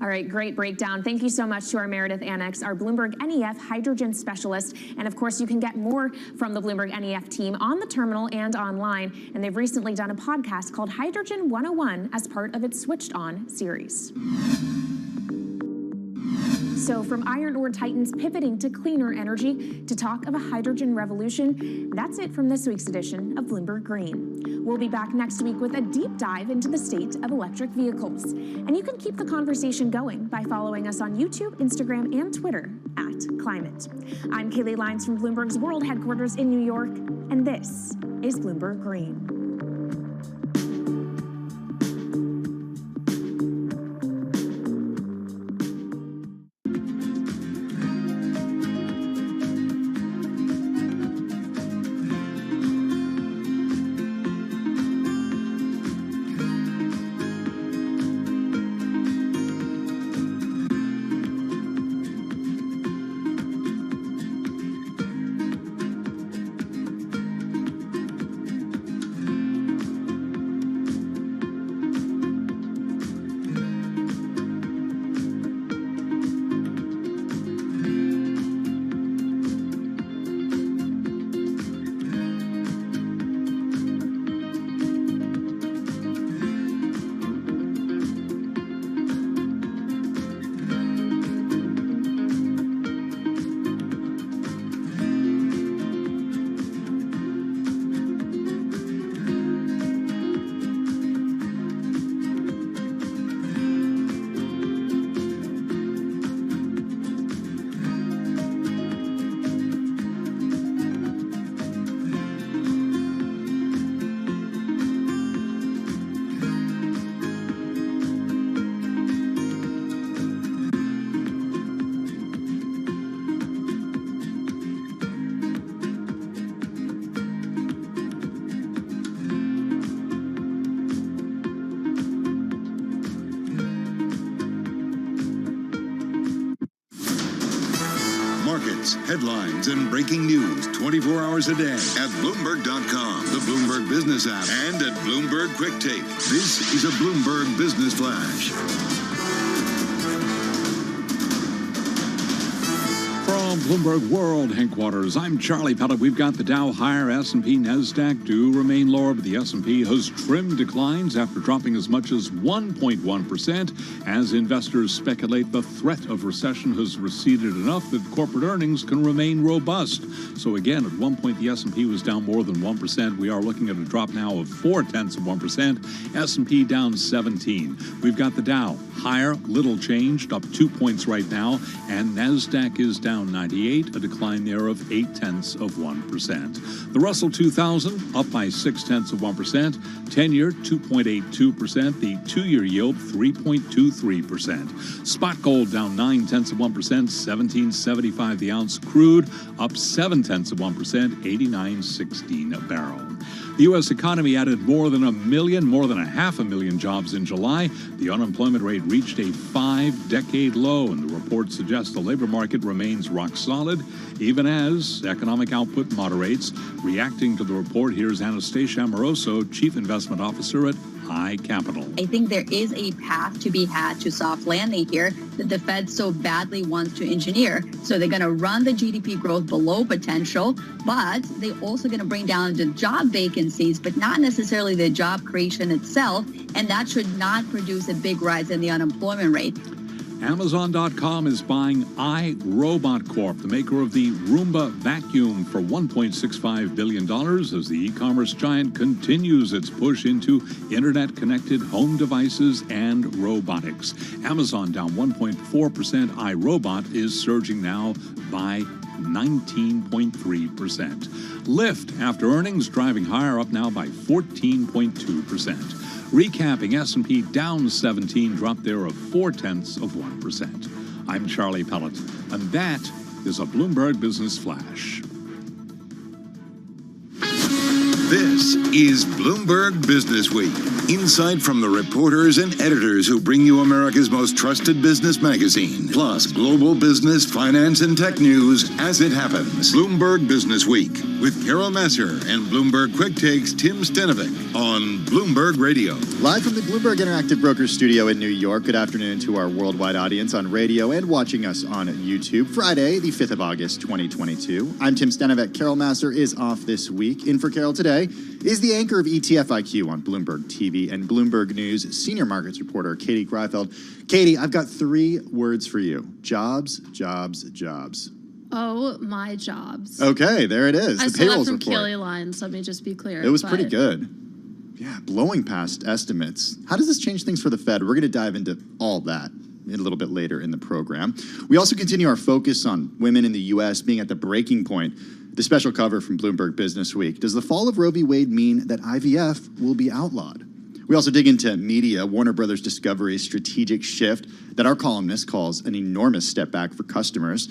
All right, great breakdown. Thank you so much to our Meredith Annex, our Bloomberg NEF hydrogen specialist. And of course, you can get more from the Bloomberg NEF team on the terminal and online. And they've recently done a podcast called Hydrogen 101 as part of its Switched On series. So from iron ore titans pivoting to cleaner energy to talk of a hydrogen revolution, that's it from this week's edition of Bloomberg Green. We'll be back next week with a deep dive into the state of electric vehicles. And you can keep the conversation going by following us on YouTube, Instagram, and Twitter @Climate. I'm Kaylee Lyons from Bloomberg's World Headquarters in New York, and this is Bloomberg Green. Markets, headlines, and breaking news 24 hours a day at Bloomberg.com, the Bloomberg Business app, and at Bloomberg Quick Take. This is a Bloomberg Business Flash. From Bloomberg World Headquarters, I'm Charlie Pellet. We've got the Dow higher, S&P, NASDAQ do remain lower, but the S&P has trimmed declines after dropping as much as 1.1% as investors speculate the threat of recession has receded enough that corporate earnings can remain robust. So again, at one point, the S&P was down more than 1%. We are looking at a drop now of 0.4%. S&P down 17. We've got the Dow higher, little changed, up 2 points right now, and NASDAQ is down 9. 28, a decline there of 0.8%. The Russell 2000 up by 0.6%, 10-year 2.82%, the 2-year yield 3.23%. Spot gold down 0.9%, $17.75 the ounce. Crude up 0.7%, $89.16 a barrel. The U.S. economy added more than 500,000 jobs in July. The unemployment rate reached a 5-decade low, and the report suggests the labor market remains rock solid, even as economic output moderates. Reacting to the report, here's Anastasia Amoroso, Chief Investment Officer at Capital. I think there is a path to be had to soft landing here that the Fed so badly wants to engineer. So they're going to run the GDP growth below potential, but they're also going to bring down the job vacancies, but not necessarily the job creation itself. And that should not produce a big rise in the unemployment rate. Amazon.com is buying iRobot Corp., the maker of the Roomba vacuum, for $1.65 billion as the e-commerce giant continues its push into internet-connected home devices and robotics. Amazon down 1.4%. iRobot is surging now by 19.3%. Lyft, after earnings, driving higher, up now by 14.2%. Recapping, S&P down 17, drop there of 0.4%. I'm Charlie Pellet, and that is a Bloomberg Business Flash. This is Bloomberg Business Week. Insight from the reporters and editors who bring you America's most trusted business magazine, plus global business, finance, and tech news as it happens. Bloomberg Business Week with Carol Masser and Bloomberg Quick Takes Tim Stenovic on Bloomberg Radio. Live from the Bloomberg Interactive Brokers studio in New York. Good afternoon to our worldwide audience on radio and watching us on YouTube. Friday, the 5th of August, 2022. I'm Tim Stenovic. Carol Masser is off this week. In for Carol today is the anchor of ETF IQ on Bloomberg TV and Bloomberg News senior markets reporter Katie Greifeld. Katie, I've got 3 words for you. Jobs, jobs, jobs. Oh, my jobs. Okay, there it is. I the saw that payrolls from report. Kelly Lines, let me just be clear. It was pretty good. Yeah, blowing past estimates. How does this change things for the Fed? We're going to dive into all that a little bit later in the program. We also continue our focus on women in the U.S. being at the breaking point. The special cover from Bloomberg Business Week. Does the fall of Roe v. Wade mean that IVF will be outlawed? We also dig into media, Warner Brothers Discovery's strategic shift that our columnist calls an enormous step back for customers.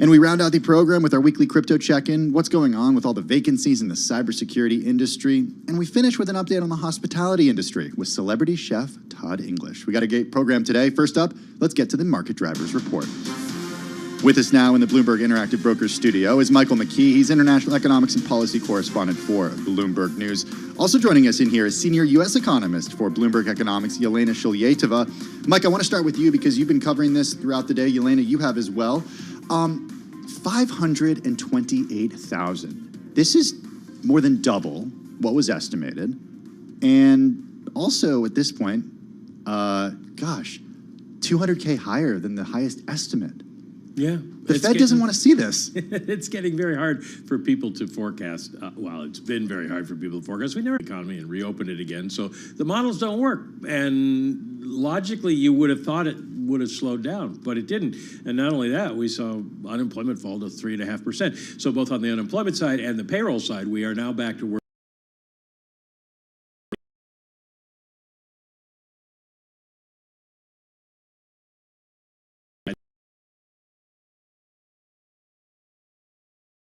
And we round out the program with our weekly crypto check-in, what's going on with all the vacancies in the cybersecurity industry. And we finish with an update on the hospitality industry with celebrity chef Todd English. We got a great program today. First up, let's get to the Market Drivers Report. With us now in the Bloomberg Interactive Brokers studio is Michael McKee. He's international economics and policy correspondent for Bloomberg News. Also joining us in here is senior U.S. economist for Bloomberg Economics, Yelena Shulyeeva. Mike, I want to start with you because you've been covering this throughout the day. Yelena, you have as well. 528,000. This is more than double what was estimated. And also at this point, 200K higher than the highest estimate. Yeah. The Fed doesn't want to see this. It's getting very hard for people to forecast. Well, it's been very hard for people to forecast. We never economy and reopened it again. So the models don't work. And logically, you would have thought it would have slowed down, but it didn't. And not only that, we saw unemployment fall to 3.5%. So both on the unemployment side and the payroll side, we are now back to where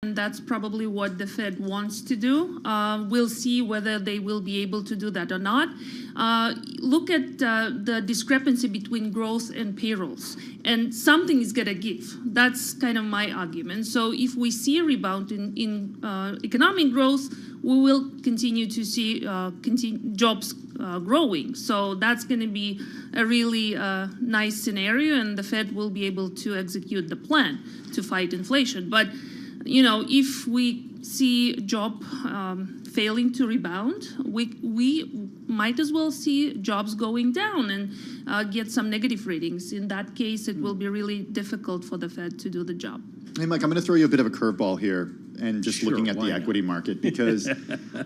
And that's probably what the Fed wants to do. We'll see whether they will be able to do that or not. Look at the discrepancy between growth and payrolls, and something is going to give. That's kind of my argument. So if we see a rebound in economic growth, we will continue to see jobs growing. So that's going to be a really nice scenario, and the Fed will be able to execute the plan to fight inflation. But you know, if we see job failing to rebound, we might as well see jobs going down and get some negative readings. In that case, it will be really difficult for the Fed to do the job. Hey, Mike, I'm going to throw you a bit of a curveball here and just looking at the equity market, because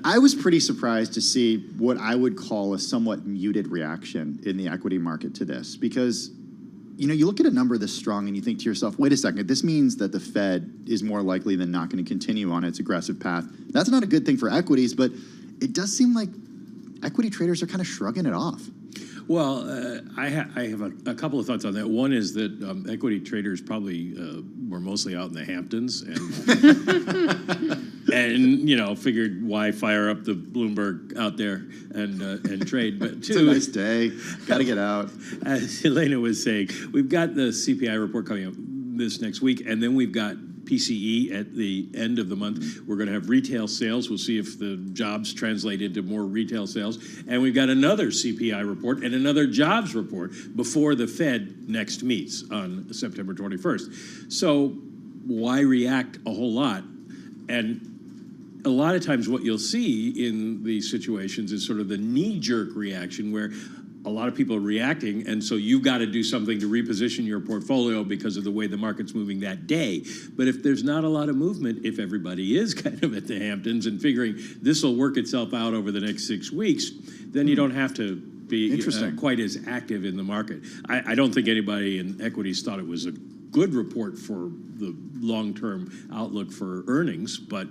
I was pretty surprised to see what I would call a somewhat muted reaction in the equity market to this, because you look at a number this strong and you think to yourself, wait a second, this means that the Fed is more likely than not going to continue on its aggressive path. That's not a good thing for equities, but it does seem like equity traders are kind of shrugging it off. Well, I have a couple of thoughts on that. One is that equity traders probably were mostly out in the Hamptons and figured why fire up the Bloomberg out there and trade. But two, it's a nice day. Got to get out. As Elena was saying, we've got the CPI report coming up this next week, and then we've got PCE at the end of the month. We're going to have retail sales. We'll see if the jobs translate into more retail sales. And we've got another CPI report and another jobs report before the Fed next meets on September 21st. So why react a whole lot? And a lot of times what you'll see in these situations is sort of the knee-jerk reaction where a lot of people are reacting, and so you've got to do something to reposition your portfolio because of the way the market's moving that day. But if there's not a lot of movement, if everybody is kind of at the Hamptons and figuring this will work itself out over the next 6 weeks, then you don't have to be quite as active in the market. I don't think anybody in equities thought it was a good report for the long-term outlook for earnings, but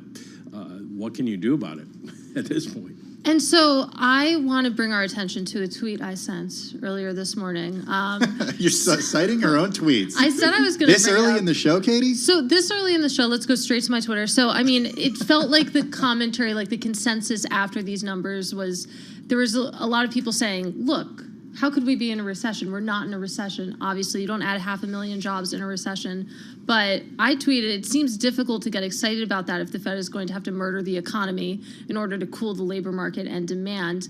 what can you do about it at this point? And so I want to bring our attention to a tweet I sent earlier this morning. You're citing your own tweets. I said I was going to This early in the show, Katie? So this early in the show, let's go straight to my Twitter. So, I mean, it felt like the commentary, like the consensus after these numbers was, there was a lot of people saying, look, how could we be in a recession? We're not in a recession. Obviously, you don't add 500,000 jobs in a recession. But I tweeted, it seems difficult to get excited about that if the Fed is going to have to murder the economy in order to cool the labor market and demand.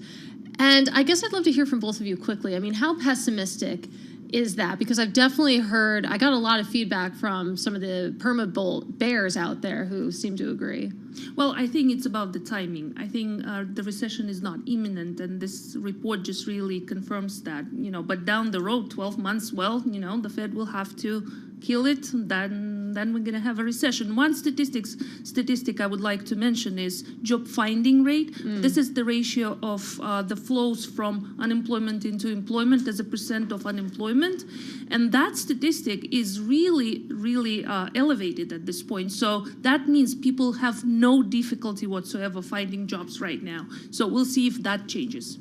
And I guess I'd love to hear from both of you quickly. I mean, how pessimistic is that? Because I've definitely heard, I got a lot of feedback from some of the perma-bull bears out there who seem to agree. Well, I think it's about the timing. I think the recession is not imminent, and this report just really confirms that. But down the road, 12 months, the Fed will have to kill it, then we're going to have a recession. One statistic I would like to mention is job finding rate. This is the ratio of the flows from unemployment into employment as a percent of unemployment. And that statistic is really, really elevated at this point. So that means people have no difficulty whatsoever finding jobs right now. So we'll see if that changes.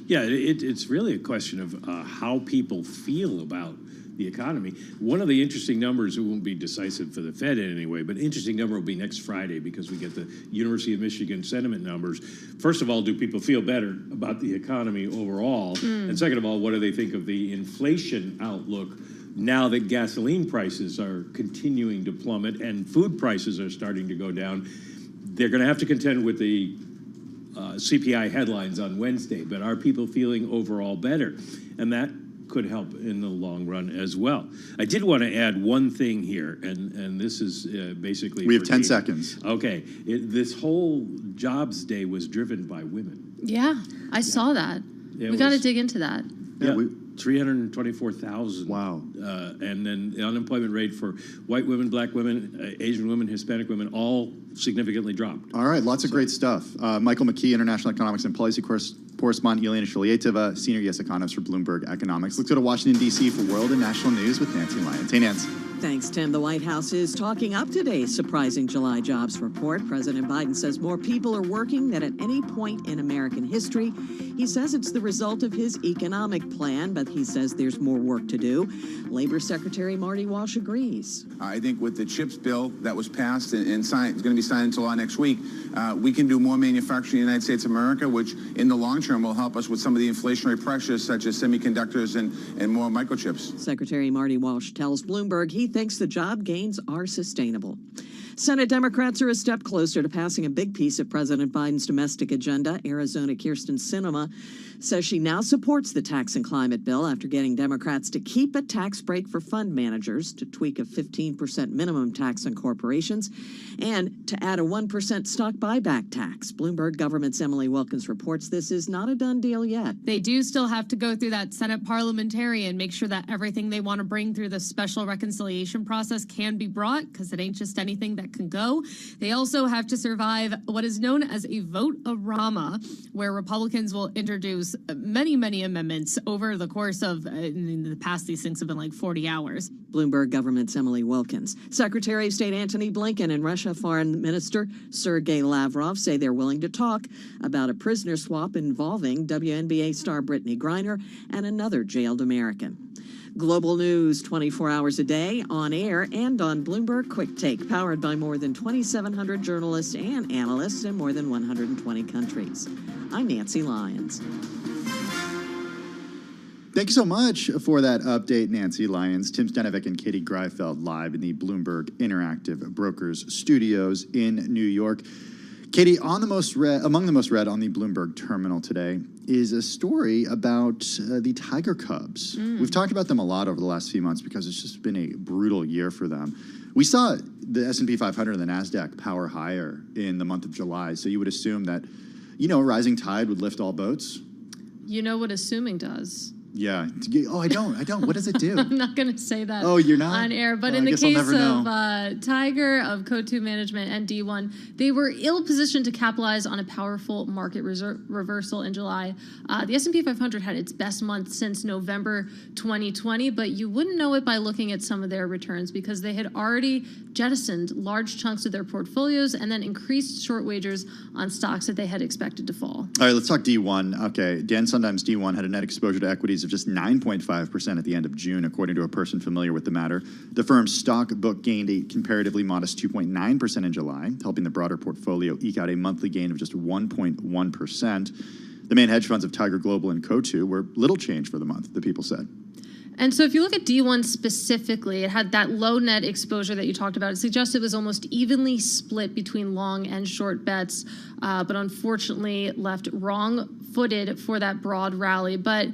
Yeah, it's really a question of how people feel about the economy. One of the interesting numbers, it won't be decisive for the Fed in any way, but interesting number will be next Friday because we get the University of Michigan sentiment numbers. First of all, do people feel better about the economy overall? And second of all, what do they think of the inflation outlook now that gasoline prices are continuing to plummet and food prices are starting to go down? They're going to have to contend with the CPI headlines on Wednesday, but are people feeling overall better? And that could help in the long run as well. I did want to add one thing here, and this is basically... We have 10 seconds. Okay. This whole jobs day was driven by women. Yeah, I saw that. We got to dig into that. Yeah, 324,000. Wow. And then the unemployment rate for white women, black women, Asian women, Hispanic women, all significantly dropped. All right, lots of great stuff. Michael McKee, International Economics and Policy Correspondent, Elena Shalietova, Senior U.S. Economist for Bloomberg Economics. Let's go to Washington, D.C. for world and national news with Nancy Lyons. Hey, Nancy. Thanks, Tim. The White House is talking up today's surprising July jobs report. President Biden says more people are working than at any point in American history. He says it's the result of his economic plan, but he says there's more work to do. Labor Secretary Marty Walsh agrees. I think with the CHIPS bill that was passed and signed, it's going to be signed into law next week, we can do more manufacturing in the United States of America, which in the long term will help us with some of the inflationary pressures such as semiconductors and more microchips. Secretary Marty Walsh tells Bloomberg he thinks the job gains are sustainable. Senate Democrats are a step closer to passing a big piece of President Biden's domestic agenda. Arizona Kyrsten Sinema says she now supports the tax and climate bill after getting Democrats to keep a tax break for fund managers, to tweak a 15% minimum tax on corporations, and to add a 1% stock buyback tax. Bloomberg Government's Emily Wilkins reports this is not a done deal yet. They do still have to go through that Senate parliamentarian, make sure that everything they want to bring through the special reconciliation process can be brought, because it ain't just anything that that can go. They also have to survive what is known as a vote-a-rama, where Republicans will introduce many, many amendments over the course of, in the past, these things have been like 40 hours. Bloomberg Government's Emily Wilkins. Secretary of State Antony Blinken and Russia Foreign Minister Sergei Lavrov say they're willing to talk about a prisoner swap involving WNBA star Brittany Griner and another jailed American. Global news 24 hours a day, on air and on Bloomberg Quick Take, powered by more than 2,700 journalists and analysts in more than 120 countries. I'm Nancy Lyons. Thank you so much for that update, Nancy Lyons. Tim Stenovic and Katie Greifeld live in the Bloomberg Interactive Brokers studios in New York. Katie, among the most read on the Bloomberg terminal today is a story about the Tiger Cubs. We've talked about them a lot over the last few months because it's just been a brutal year for them. We saw the S&P 500 and the NASDAQ power higher in the month of July, so you would assume that, a rising tide would lift all boats. You know what assuming does. Yeah. Oh, I don't. What does it do? I'm not going to say that you're not? on air. But Oh, in I the guess I'll case never of Tiger, of Coatue Management, and D1, they were ill-positioned to capitalize on a powerful market reversal in July. The S&P 500 had its best month since November 2020, but you wouldn't know it by looking at some of their returns because they had already jettisoned large chunks of their portfolios and then increased short wagers on stocks that they had expected to fall. All right, let's talk D1. Okay, Dan Sondheim's D1 had a net exposure to equities of just 9.5% at the end of June, according to a person familiar with the matter. The firm's stock book gained a comparatively modest 2.9% in July, helping the broader portfolio eke out a monthly gain of just 1.1%. The main hedge funds of Tiger Global and Coatue were little change for the month, the people said. And so if you look at D1 specifically, it had that low net exposure that you talked about. It suggests it was almost evenly split between long and short bets, but unfortunately left wrong-footed for that broad rally. But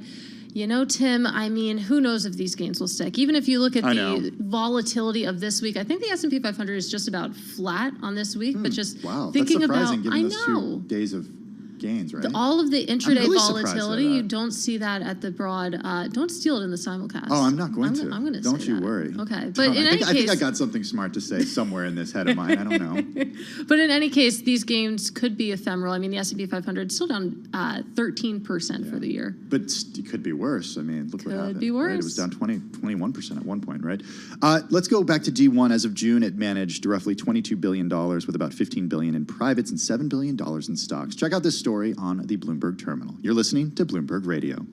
Tim, who knows if these gains will stick? Even if you look at the volatility of this week, I think the S&P 500 is just about flat on this week. But just thinking that's surprising, about, given those 2 days of gains, right? All of the intraday really volatility, you don't see that at the broad. Don't steal it in the simulcast. Oh, I'm not going to. I'm going to. Don't you that. worry. Okay, but in any case, I think I got something smart to say somewhere in this head of mine. I don't know. But in any case, these gains could be ephemeral. The S&P 500 is still down 13% for the year. But it could be worse. Look what happened. Could be worse. Right? It was down 21% at one point, right? Let's go back to D1. As of June, it managed roughly $22 billion with about $15 billion in privates and $7 billion in stocks. Check out this story on the Bloomberg terminal. You're listening to Bloomberg Radio.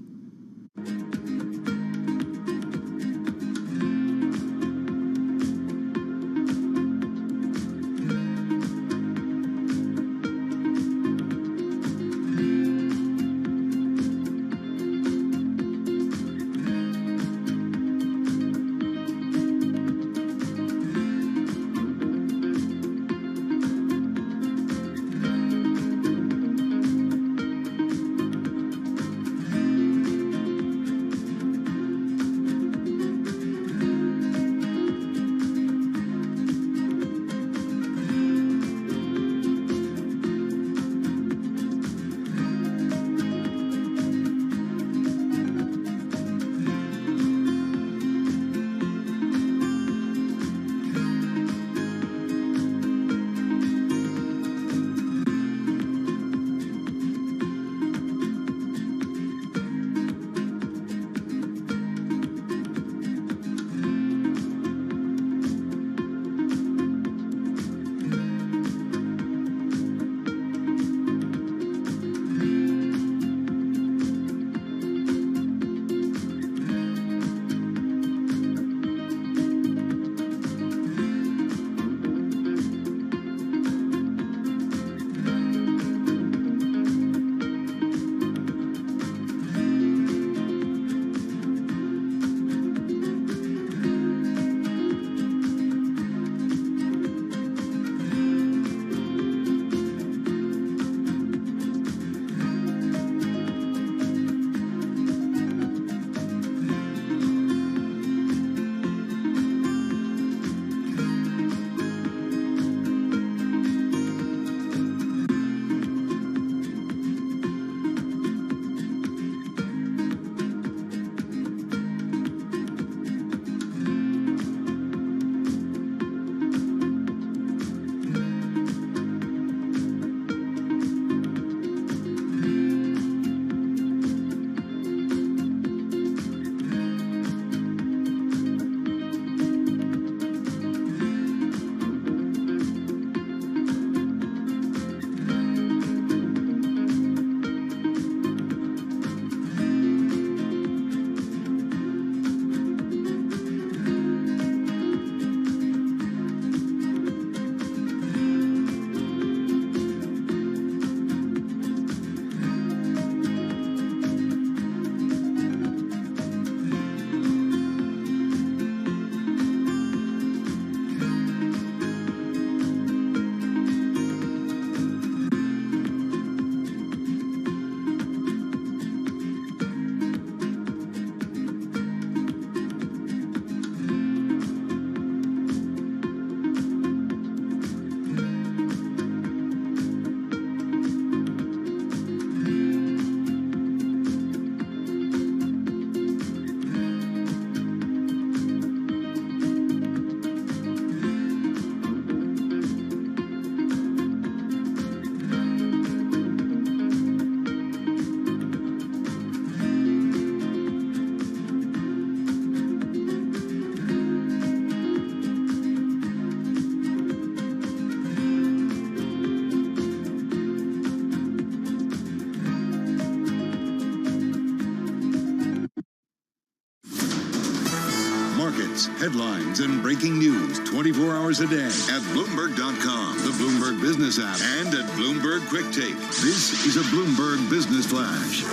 markets, headlines, and breaking news 24 hours a day at Bloomberg.com, the Bloomberg Business app, and at Bloomberg Quick Take. This is a Bloomberg Business Flash.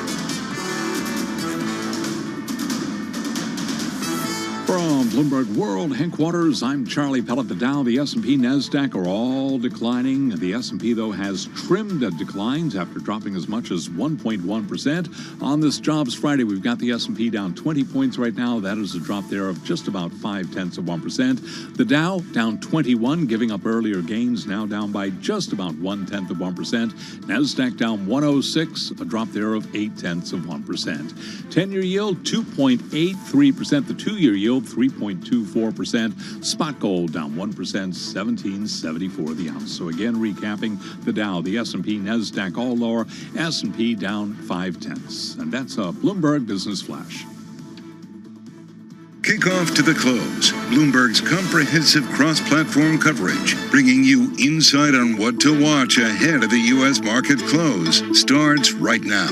From Bloomberg World headquarters, I'm Charlie Pellet. The Dow, the S&P, NASDAQ are all declining. The S&P, though, has trimmed declines after dropping as much as 1.1%. On this Jobs Friday, we've got the S&P down 20 points right now. That is a drop there of just about 0.5%. The Dow down 21, giving up earlier gains, now down by just about 0.1%. NASDAQ down 106, a drop there of 0.8%. 10-year yield 2.83%. The 2-year yield 3.24%. Spot gold down 1%, $17.74 the ounce. So again, recapping the Dow, the S&P, NASDAQ all lower, S&P down 0.5. And that's a Bloomberg Business Flash. Kickoff to the close. Bloomberg's comprehensive cross-platform coverage, bringing you insight on what to watch ahead of the U.S. market close, starts right now.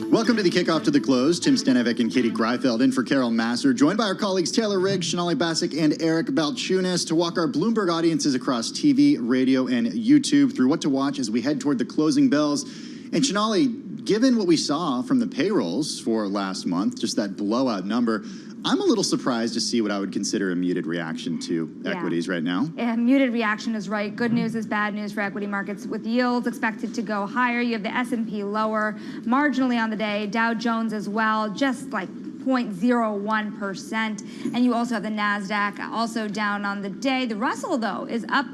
Welcome to the Kickoff to the Close. Tim Stenevec and Katie Greifeld in for Carol Masser, joined by our colleagues Taylor Riggs, Sonali Basak, and Eric Balchunas to walk our Bloomberg audiences across TV, radio, and YouTube through what to watch as we head toward the closing bells. And Sonali, given what we saw from the payrolls for last month, just that blowout number, I'm a little surprised to see what I would consider a muted reaction to equities right now. A muted reaction is right. Good news is bad news for equity markets, with yields expected to go higher. You have the S&P lower marginally on the day, Dow Jones as well, just like 0.01%. And you also have the NASDAQ also down on the day. The Russell, though, is up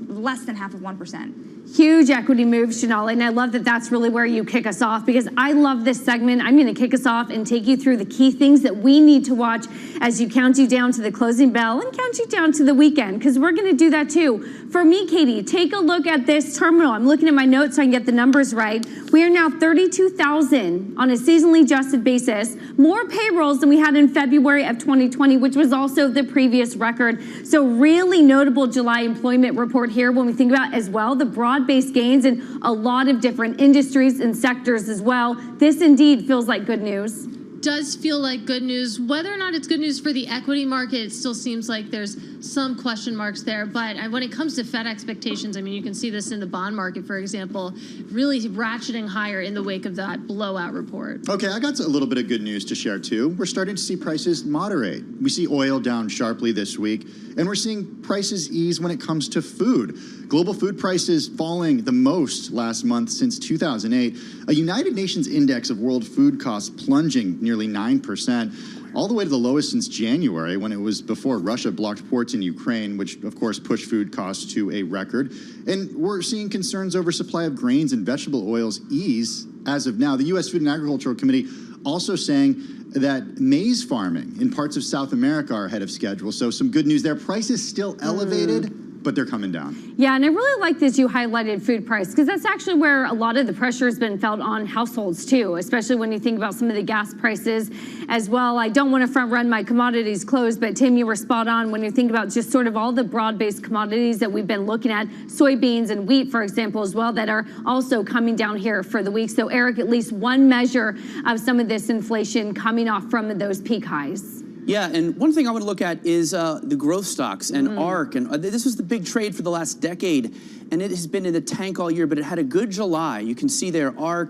less than 0.5%. Huge equity move, Sonali, and I love that that's really where you kick us off, because I love this segment. I'm going to kick us off and take you through the key things that we need to watch as you count you down to the closing bell and count you down to the weekend, because we're going to do that too. For me, Katie, take a look at this terminal. I'm looking at my notes so I can get the numbers right. We are now 32,000 on a seasonally adjusted basis, more payrolls than we had in February of 2020, which was also the previous record. So really notable July employment report here when we think about as well the broad-based gains in a lot of different industries and sectors as well. This indeed feels like good news. Does feel like good news. Whether or not it's good news for the equity market, it still seems like there's some question marks there. But when it comes to Fed expectations, I mean, you can see this in the bond market, for example, really ratcheting higher in the wake of that blowout report. Okay, I got a little bit of good news to share too. We're starting to see prices moderate. We see oil down sharply this week, and we're seeing prices ease when it comes to food. Global food prices falling the most last month since 2008. A United Nations index of world food costs plunging nearly 9%, all the way to the lowest since January, when it was before Russia blocked ports in Ukraine, which of course pushed food costs to a record. And we're seeing concerns over supply of grains and vegetable oils ease as of now. The U.S. Food and Agricultural Committee also saying that maize farming in parts of South America are ahead of schedule. So some good news there. Prices still elevated, but they're coming down. Yeah, and I really like this you highlighted food price, because that's actually where a lot of the pressure has been felt on households too, especially when you think about some of the gas prices as well. I don't want to front run my commodities close, but Tim, you were spot on when you think about just sort of all the broad-based commodities that we've been looking at, soybeans and wheat, for example, as well, that are also coming down here for the week. So Eric, at least one measure of some of this inflation coming off from those peak highs. Yeah, and one thing I would look at is the growth stocks and ARK. And this was the big trade for the last decade, and it has been in the tank all year, but it had a good July. You can see there ARK